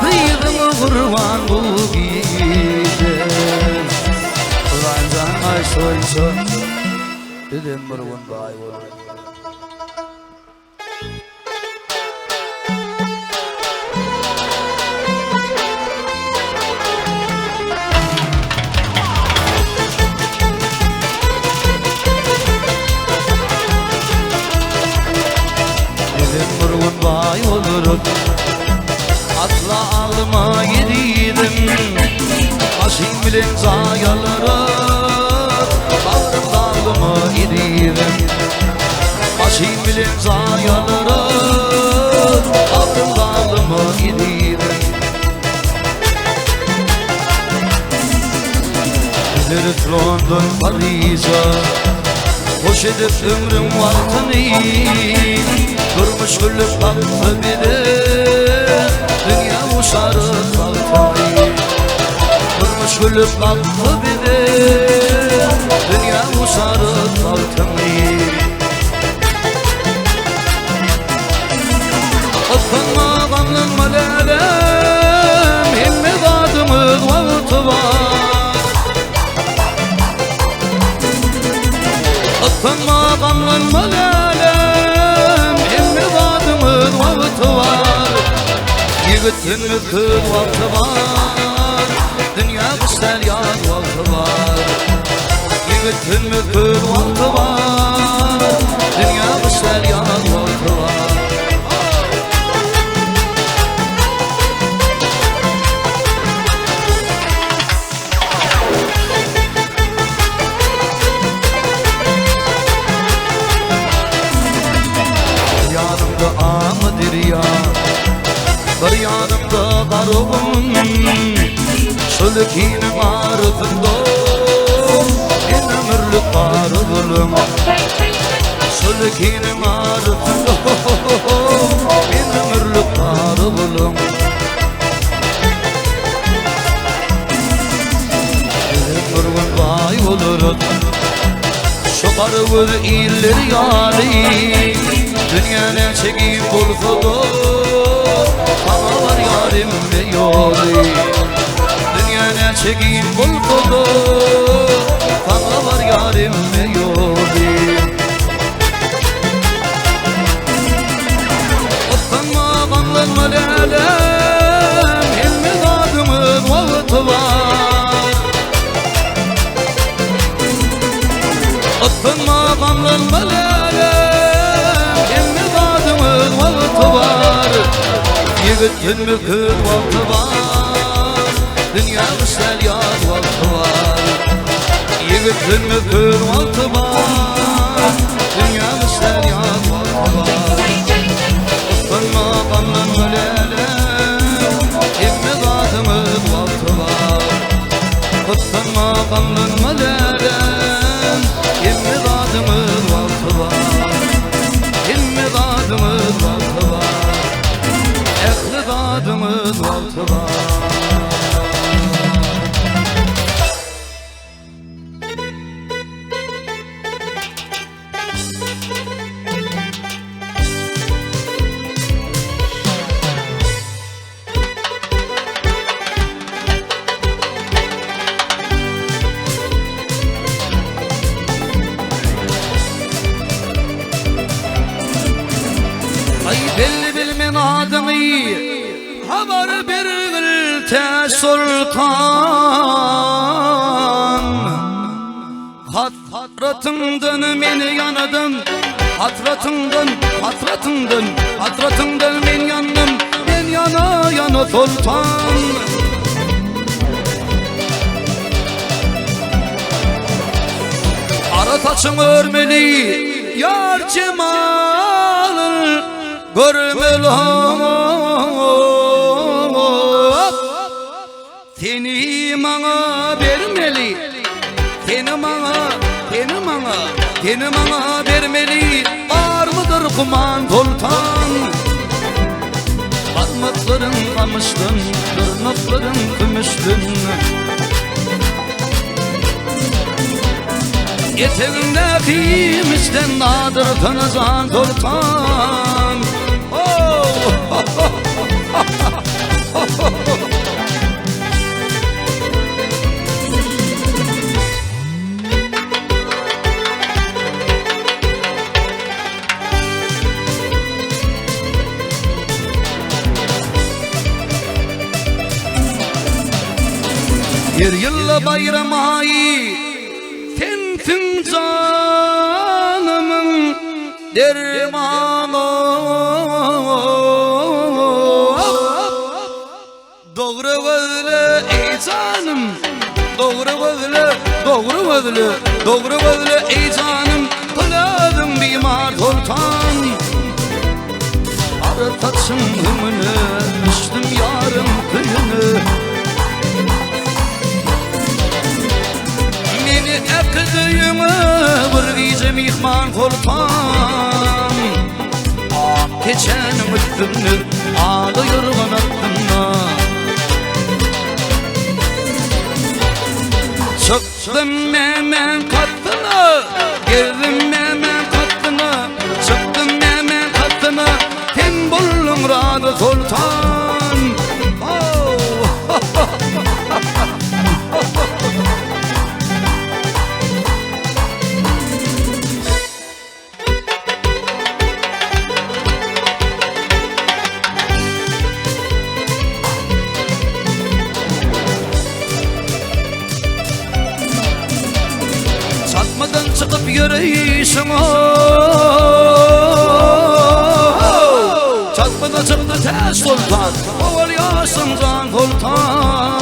bilimi vurvan bu gece. Ulancan ay soysa, dedim vurvan bay vurvan. Vay olurum, atla alma gidiyorum, aşım bilen zayalara, bağrım dağlıma gidiyorum, aşım bilen zayalara, bağrım dağlıma gidiyorum. Giderim London, Paris'a, hoş edip ömrüm vaktini durmuş gülüp baktı biri dünya uşarı baktini durmuş gülüp baktı biri dünya uşarı baktini Atlanma kanlanma lelem himmet adımız vakti var Atlanma kanlanma lelem himmet adımız vakti var Yiğitin kız vakti var dünya güzel yaz vakti var Yiğitin kız vakti var dünya güzel yaz vakti var Bir yanımda karım Sülkinin arıfında En ömürlük karım Sülkinin arıfında En ömürlük karım Bir gün vay olur Şu karıvır illeri yâri Dünyana çekip bulsadı Bana var yarim ve yolu Dünyana çekip bulsadı Bana var yarim ve yolu Utlanma kanlanma lelem Himmet adımız vakti var Utlanma kanlanma lelem Yiğitin mi kız vakti var Dünya güzel yaz vakti var Yiğitin mi kız vakti var Dünya güzel yaz vakti var Utlanma kanlanma lelem himmet adımız vakti var Utlanma kanlanma lelem himmet adımız vakti var Himmet adımız vakti var Ehli adımız vakti var Ay belli bilmen adımı Haber bir te sultan Hatratından meni yanadım Hatratından men yandım Men yana yana sultan Ara taçın örmeli Yar cemalın Görmeli Seni bana vermeli Seni bana vermeli Var mıdır kuman sultan Parmakların kamıştın Tırnakların kümüştün Eteğindeki misden nadir tanızan sultan Bir yılla bayram ayı sensin canımın dermanı Doğru böyle ey canım Doğru böyle ey canım Kıladım bimar sultan Arı taçın hımını Düştüm yarım kıyını Beni ekdiyimi bir bizim ihman koltan. Geçen ümitlümü ağlıyor kanattımda. Çıktım hemen katına, girdim hemen katına. Çıktım hemen katına, ten buldum radı sultan. Satmadan çıkıp yürüyüşüm o. Çatmadan çıktı tez sultan, kovalıyorsun can sultan.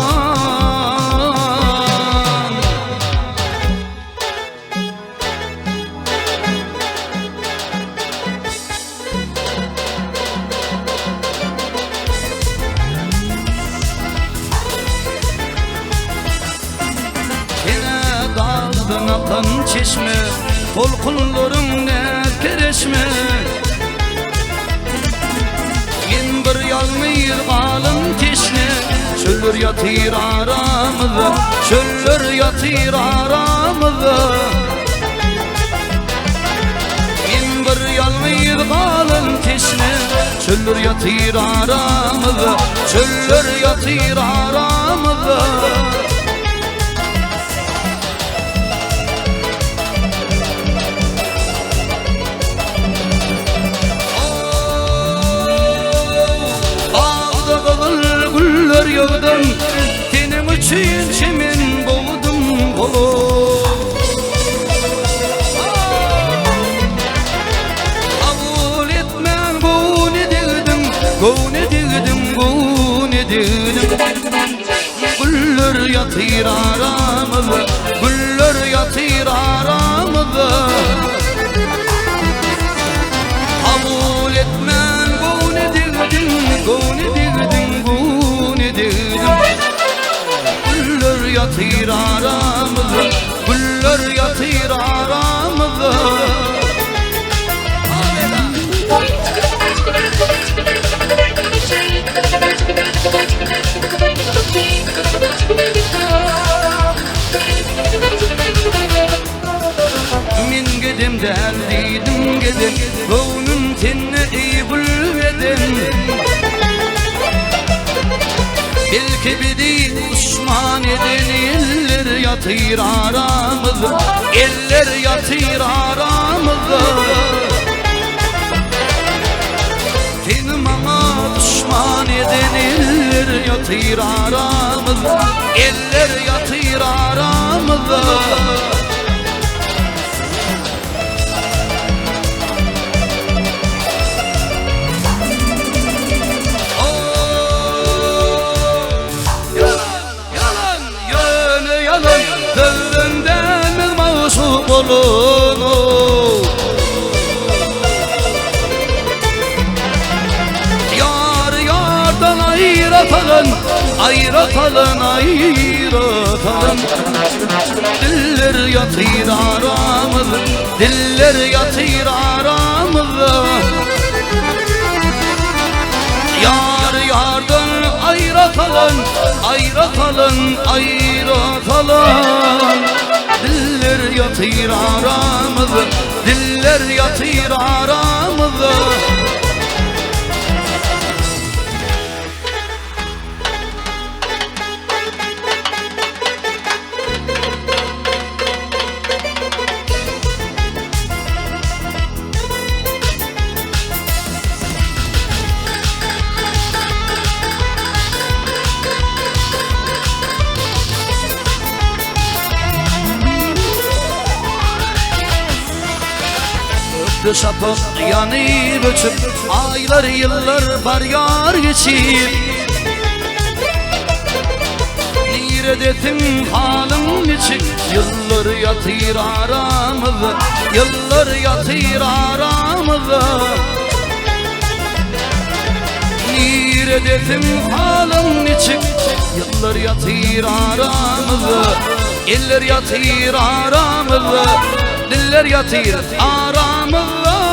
Yine dağdın akan çeşme, tolkunlarım ne kereşme. Yen bir yalmıyır kalın teşne, çöller yatır aramızda, çöller yatır aramızda. Yen bir yalmıyır kalın teşne, çöller yatır aramızda, çöller yatır aramızda. Yağdım, tenim için çimin boğdum kolu. Kabul etmen gune dedim, gune dedim, gune dedim. Güller yatır aramızda, güller yatır aramızda. Kabul etmen gune dedim, gune dedim, gune dedim. Güller yatır aramızda, güller yatır aramızda. Min gedim derdiydim gedim, gönlüm tenne iyi bulvedem. Belki bir değil Osman eden eller yatır aramızda, eller yatır aramızda. Tenim ama düşman eden eller yatır aramızda, eller yatır aramızda. Yar yardan ayratalım, ayratalım, ayratalım. Diller yatır aramızda, diller yatır aramızda. Yar yardan ayratalım, ayratalım, ayratalım. Diller yatır aramızda, diller yatır aramızda. Sapık yanıp öçüp, aylar yıllar bar yar geçip. Niredetim halım için, yıllar yatır aramızda, yıllar yatır aramızda. Niredetim halım için, yıllar yatır aramızda, eller yatır aramızda. diller yatır aramıza.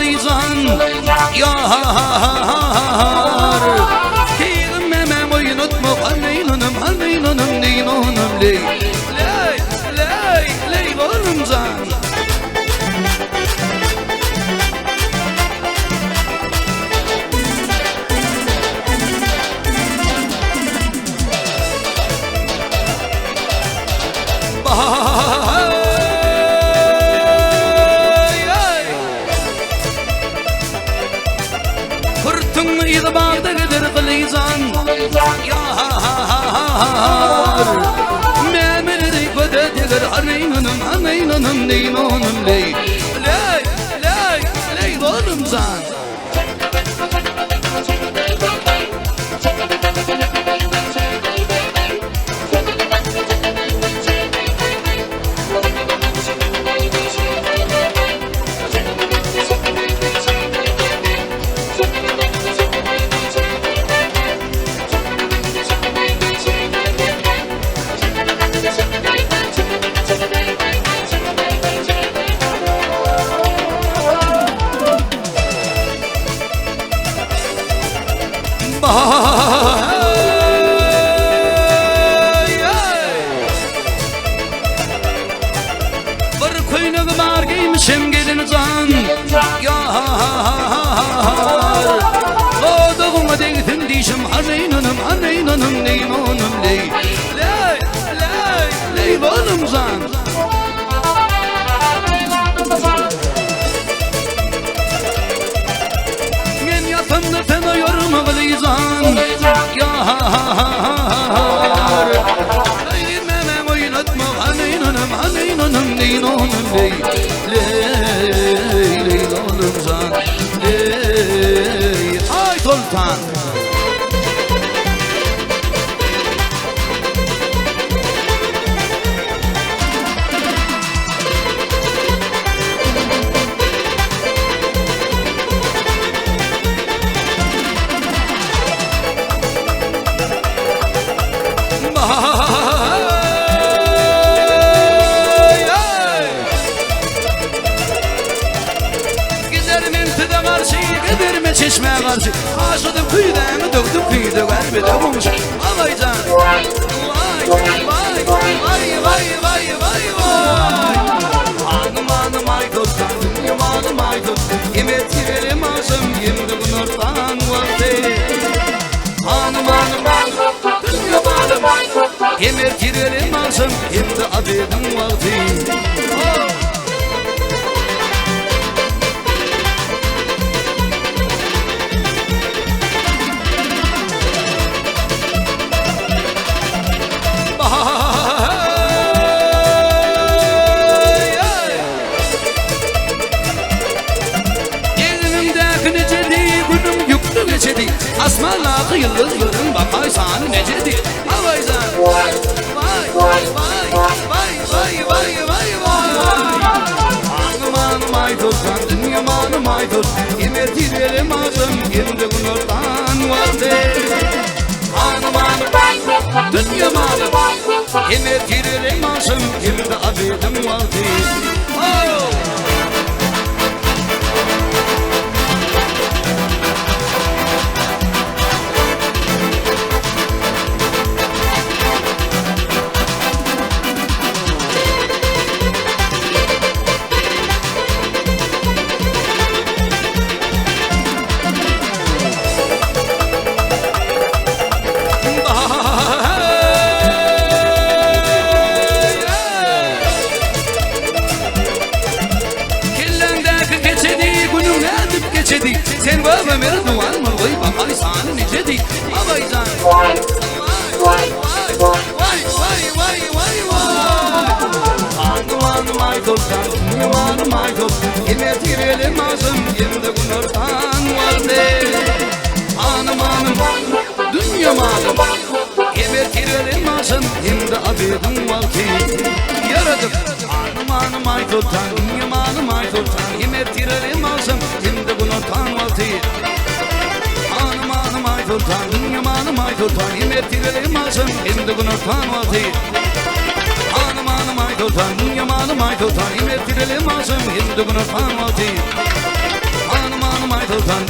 Mağlizan yar Kirim memem oynatma Haneynanım haneynanım neynanım ley Ley ley ley oğlum zan İğbağda gider gılizan yar Memeli göde diger haneynanım haneynanım neynanım ley Ley ley ley oğlum zan Bir kuynak var giymişim gelin zan yar Oduğuma değdim dişim haneynanım haneynanım neynanım ley Ley ley ley oğlum zan Men yatımda fena yorma gılizan yar Memem oynatma haneynanım haneynanım neynanım ley Ley ley oğlum zan Ley Ay Sultan Çeşme karşı aşıdım kıyıdağımı döktüm kıyıda kalbide olmuş Alaycan Vay vay vay vay vay vay vay Hanım hanım ay dostum Dünyam hanım ay dostum Yemet girelim ağzım Yemdi bu nurdan vakti Hanım hanım ay dostum Dünyam hanım ay dostum Yemet girelim ağzım Yemdi abidim vakti Asmanlığı yıldızların bakarsan necedir Havayzan Vay vay vay vay vay vay vay Hanım hanım ay dostan dünyam hanım ay dost Yemet girelim ağzım Yemdi bu nurdan vardı Hanım hanım dünyam hanım Yemet girelim ağzım Yemdi abidim vardı neçedi sen baba merduvan mı koy bakay sana neçedi abaycan vay anım ay dostan anım ay dost yine tirelim azım yine bunlardan vardı anım dünya malım yine tirelim azım yine abedim valti yaradım anım ay dostan anım ay dostan yine tirelim azım yine bunlardan valti anım ay dostan anım ay dostan yine tirelim azım yine bunlardan valti anım ay dostan anım ay dostan yine tirelim azım yine bunlardan valti anım ay dostan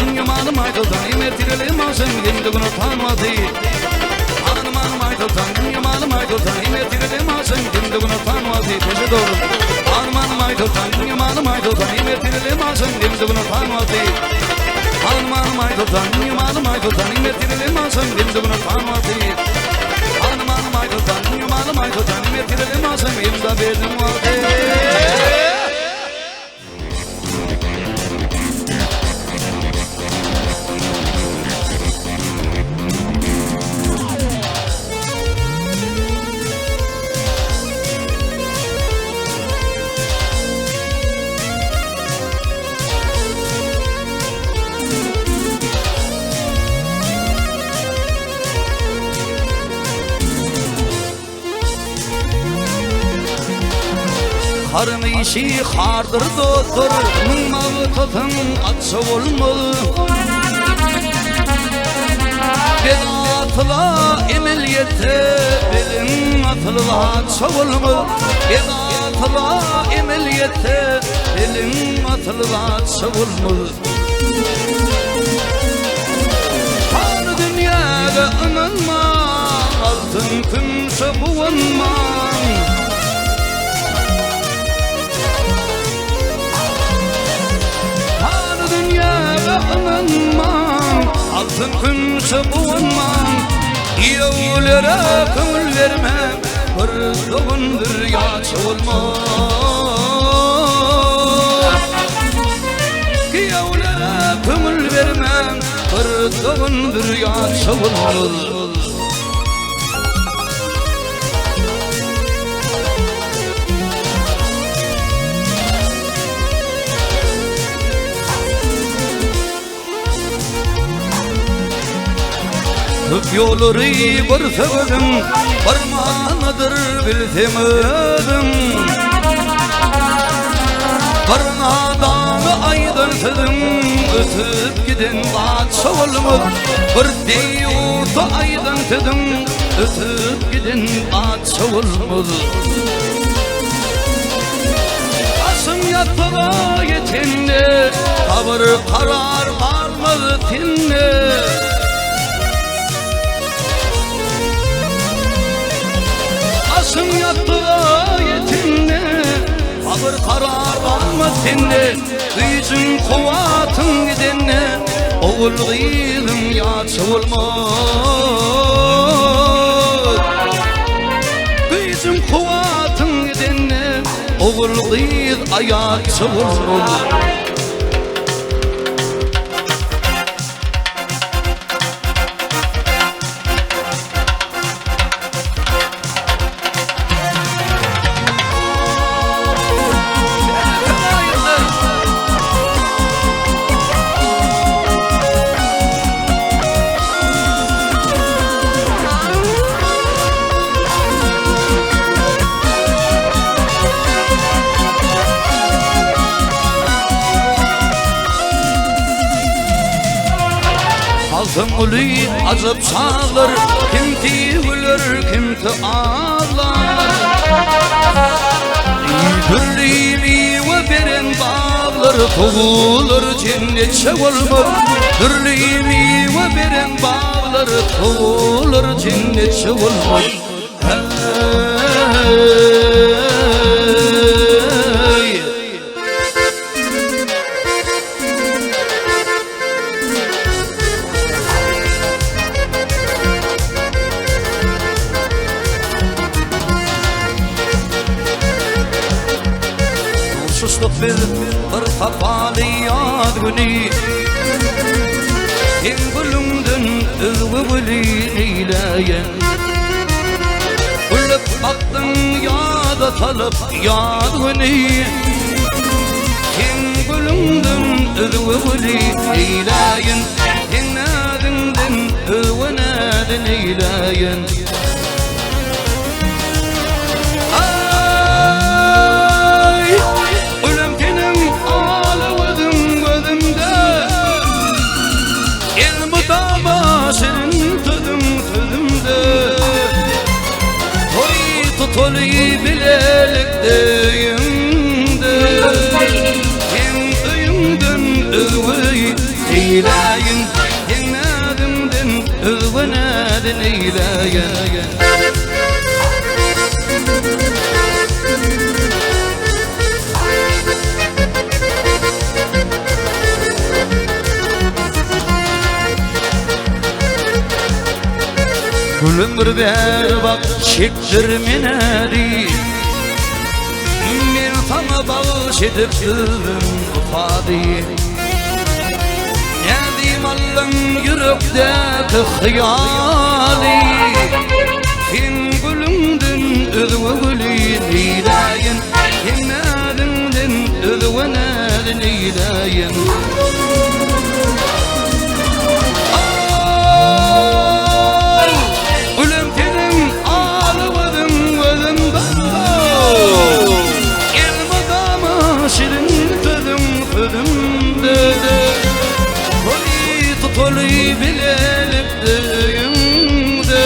anım ay dostan yine tirelim azım yine bunlardan valti anım ay dostan anım ay dostan yine tirelim azım yine bunlardan valti peşe doğru anım ay dostan anım ay dostan yine tirelim azım yine bunlardan valti anım ay dostan anım ay dostan yine tirelim azım yine bunlardan valti anım ay dostan anım ay dostan yine tirelim azım yine bedim valti Karın işi hardır doktor Mımmağı tutun atsa olmalı Bedatla emeliyete Belim atılı atsa olmalı Bedatla emeliyete Belim atılı atsa olmalı Her dünyada inanma Altın kimse buvanma altın kimse buvanmam Yavulere kömül vermem Bir doğundur yaç olmaz Yavulere kömül vermem Bir doğundur yaç olmaz Hüp yolları bir sevdim Parmağınadır bilsemedim Parmağını aydın sedim Ötüp giden batsa olmaz Bir deyutu aydın sedim Ötüp giden batsa olmaz Asım yatıla yetinle Kabır karar varmadı tinle Asım yattı ayetinle Kabır karar varmasınne Gücün kuvatın gidenle Oğul gıyılım yaç olmaz Gücün kuvatın gidenle Oğul gıyıl ayaç olmaz Altın uli azap sağlar Kimti gülür kimti ağlar Türlüğümü ve veren bağlar Toğulur cennet şevolmur Türlüğümü ve veren bağlar Toğulur cennet şevolmur bir tafalı yad günü Sen gülümdün ızgıvli neyleyen Gülüp baktın yada talıp yadgını Sen gülümdün ızgıvli neyleyen Sen adındın ızgınadın neyleyen Toluyı bilelik deyimde Hem öyümdün övüy eyleyin Hem adımdın övünadın eyleyin Gülüm bir bak çektirmenedi Men sana bağış edip gülüm ufadi Nedim Allah'ın yürekteki hıyali Sen gülümdün özgülü neyleyin Sen adımdın özgünadın neyleyin Toluyı bilelik deyimde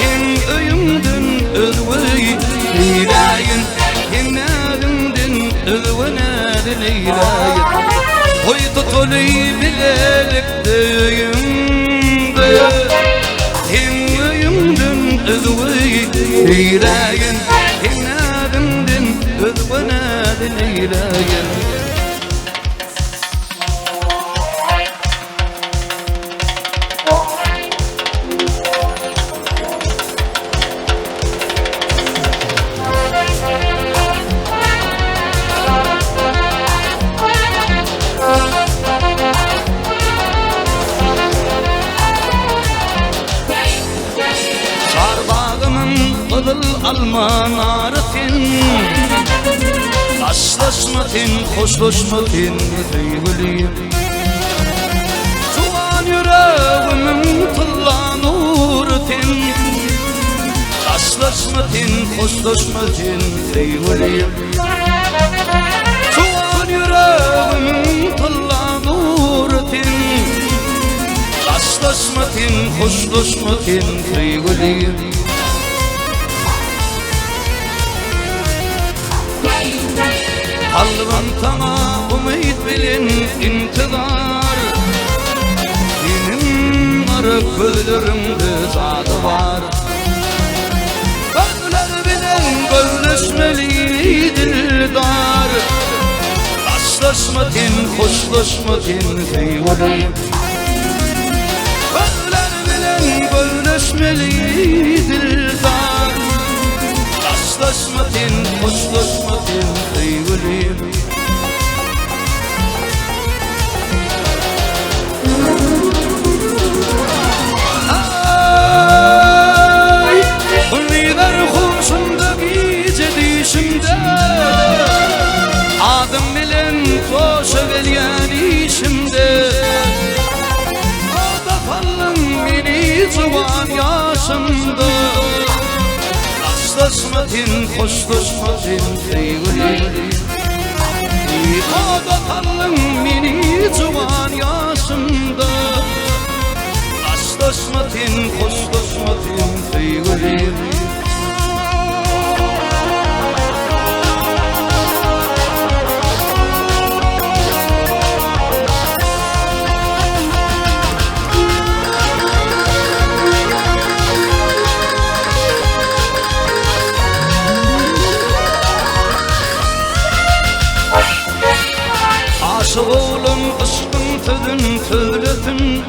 Hem öyümdün özgüy eyleyin Hem adımdın özgünadın eyleyin Oy toluyı bilelik deyimde Hem öyümdün özgüy eyleyin Hem adımdın özgünadın eyleyin Alman arıtin Taşlaşmatin, hoşlaşmatin Deyvüliyim Tuğan yüreğimin tıllan uğrutin Taşlaşmatin, hoşlaşmatin Deyvüliyim Tuğan yüreğimin tıllan uğrutin Taşlaşmatin, hoşlaşmatin Deyvüliyim Kalbim sana umid bilin intizar Benim arık gözlerimde zadı var Gözler bilen gözleşmeli dildar Taşlaşmatin, hoşlaşmatin deyvurayım Gözler bilen gözleşmeli dildar Taşlaşmatin, hoşlaşmatin deyvurayım Adım bilen koşa gelyen işimde Orada kalın beni zuvan yaşımda Taşlaşmatin, hoşlaşmatin deyvüliyim Orada kalın beni zuvan yaşımda Taşlaşmatin, hoşlaşmatin deyvüliyim Aşık oğlum ışkın tüdün tüdletin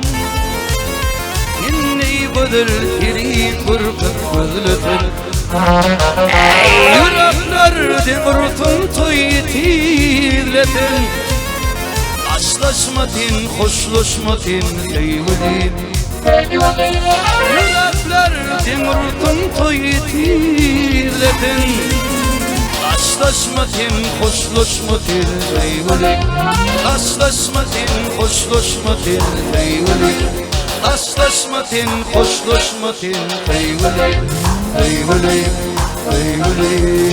Inni bödür iri kırpık gözletin Yürekler demurtun toy tizletin Aslaşmadın, hoşlaşmadın eyveli Yürekler demurtun toyu tirledin Aslaşmadın, hoşlaşmadın eyveli Aslaşmadın, hoşlaşmadın eyveli Aslaşmadın, hoşlaşmadın eyveli Eyveli, eyveli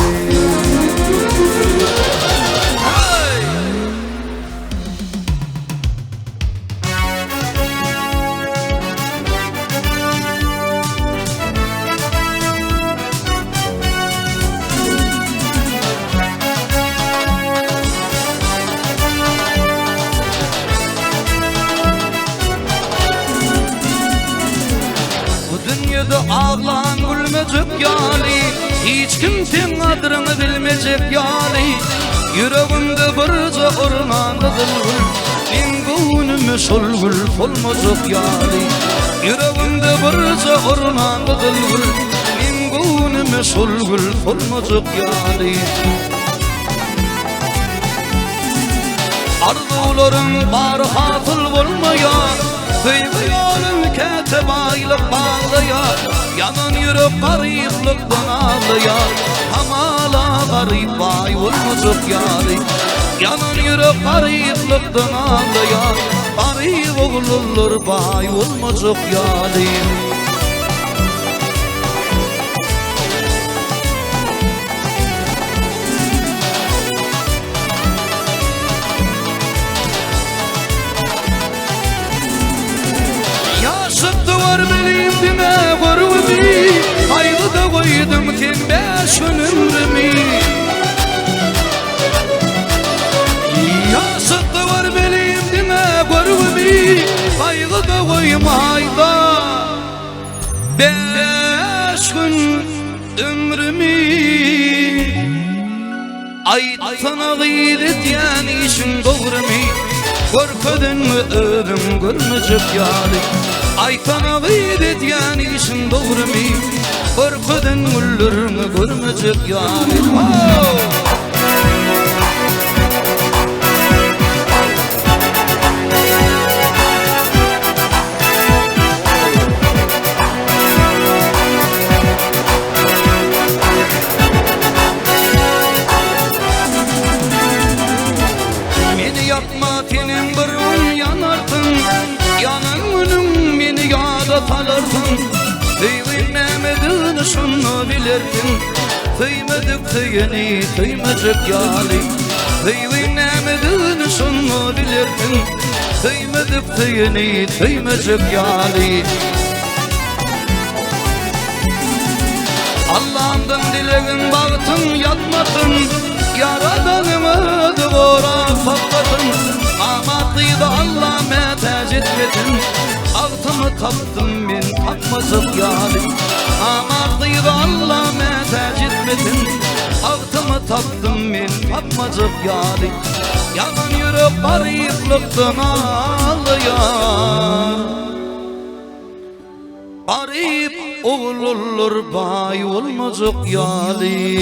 Dünyada ağlan gülmecek yali Hiç kimsenin adını bilmeyecek yali Yüreğimde birce ormanlıdır gül Min gönlüme sol gül olmacak yali Yüreğimde birce ormanlıdır gül Min gönlüme sol gül olmacak yali Arzularım var hatıl olmaya Kıymayalım ketebaylık bağlayar Yanan yürüp gariplikten ağlayar Hamala garip vay olmacak yari Yanan yürüp gariplikten ağlayar Garip oğullar vay olmacak yari Var benim dime gorumi Haylı da koydum tembeş ömrümü Yasıkta var benim dime gorumi Haylı da koydum hayda Beş gün ömrümü Aytana gıyret yani işin doğrumi Korkudun mu ödüm görmeyecek yani Aytana gıyret yani işin doğru mi Korkudun güllerimi görmeyecek yani Beni yapma tenin bir yanartın Yanan günüm beni yada tanırdın Kıymetmedin şunu bilirdin Kıymedik tıyeni kıymacık yali Kıymetmedin şunu bilirdin Kıymedik tıyeni kıymacık yali Allah'ımdan dileğin bağıtın yatmadın Yaradanımı duvara patladın Amatıydı Allah'ıma tecid edin Altımı taptım ben tapmazık yâli Amatıydı Allah'ıma tecid edin Altımı taptım ben tapmazık yâli Yalan yürüp gariplikten ağlayan Garip oğul olur bay olmazık yâli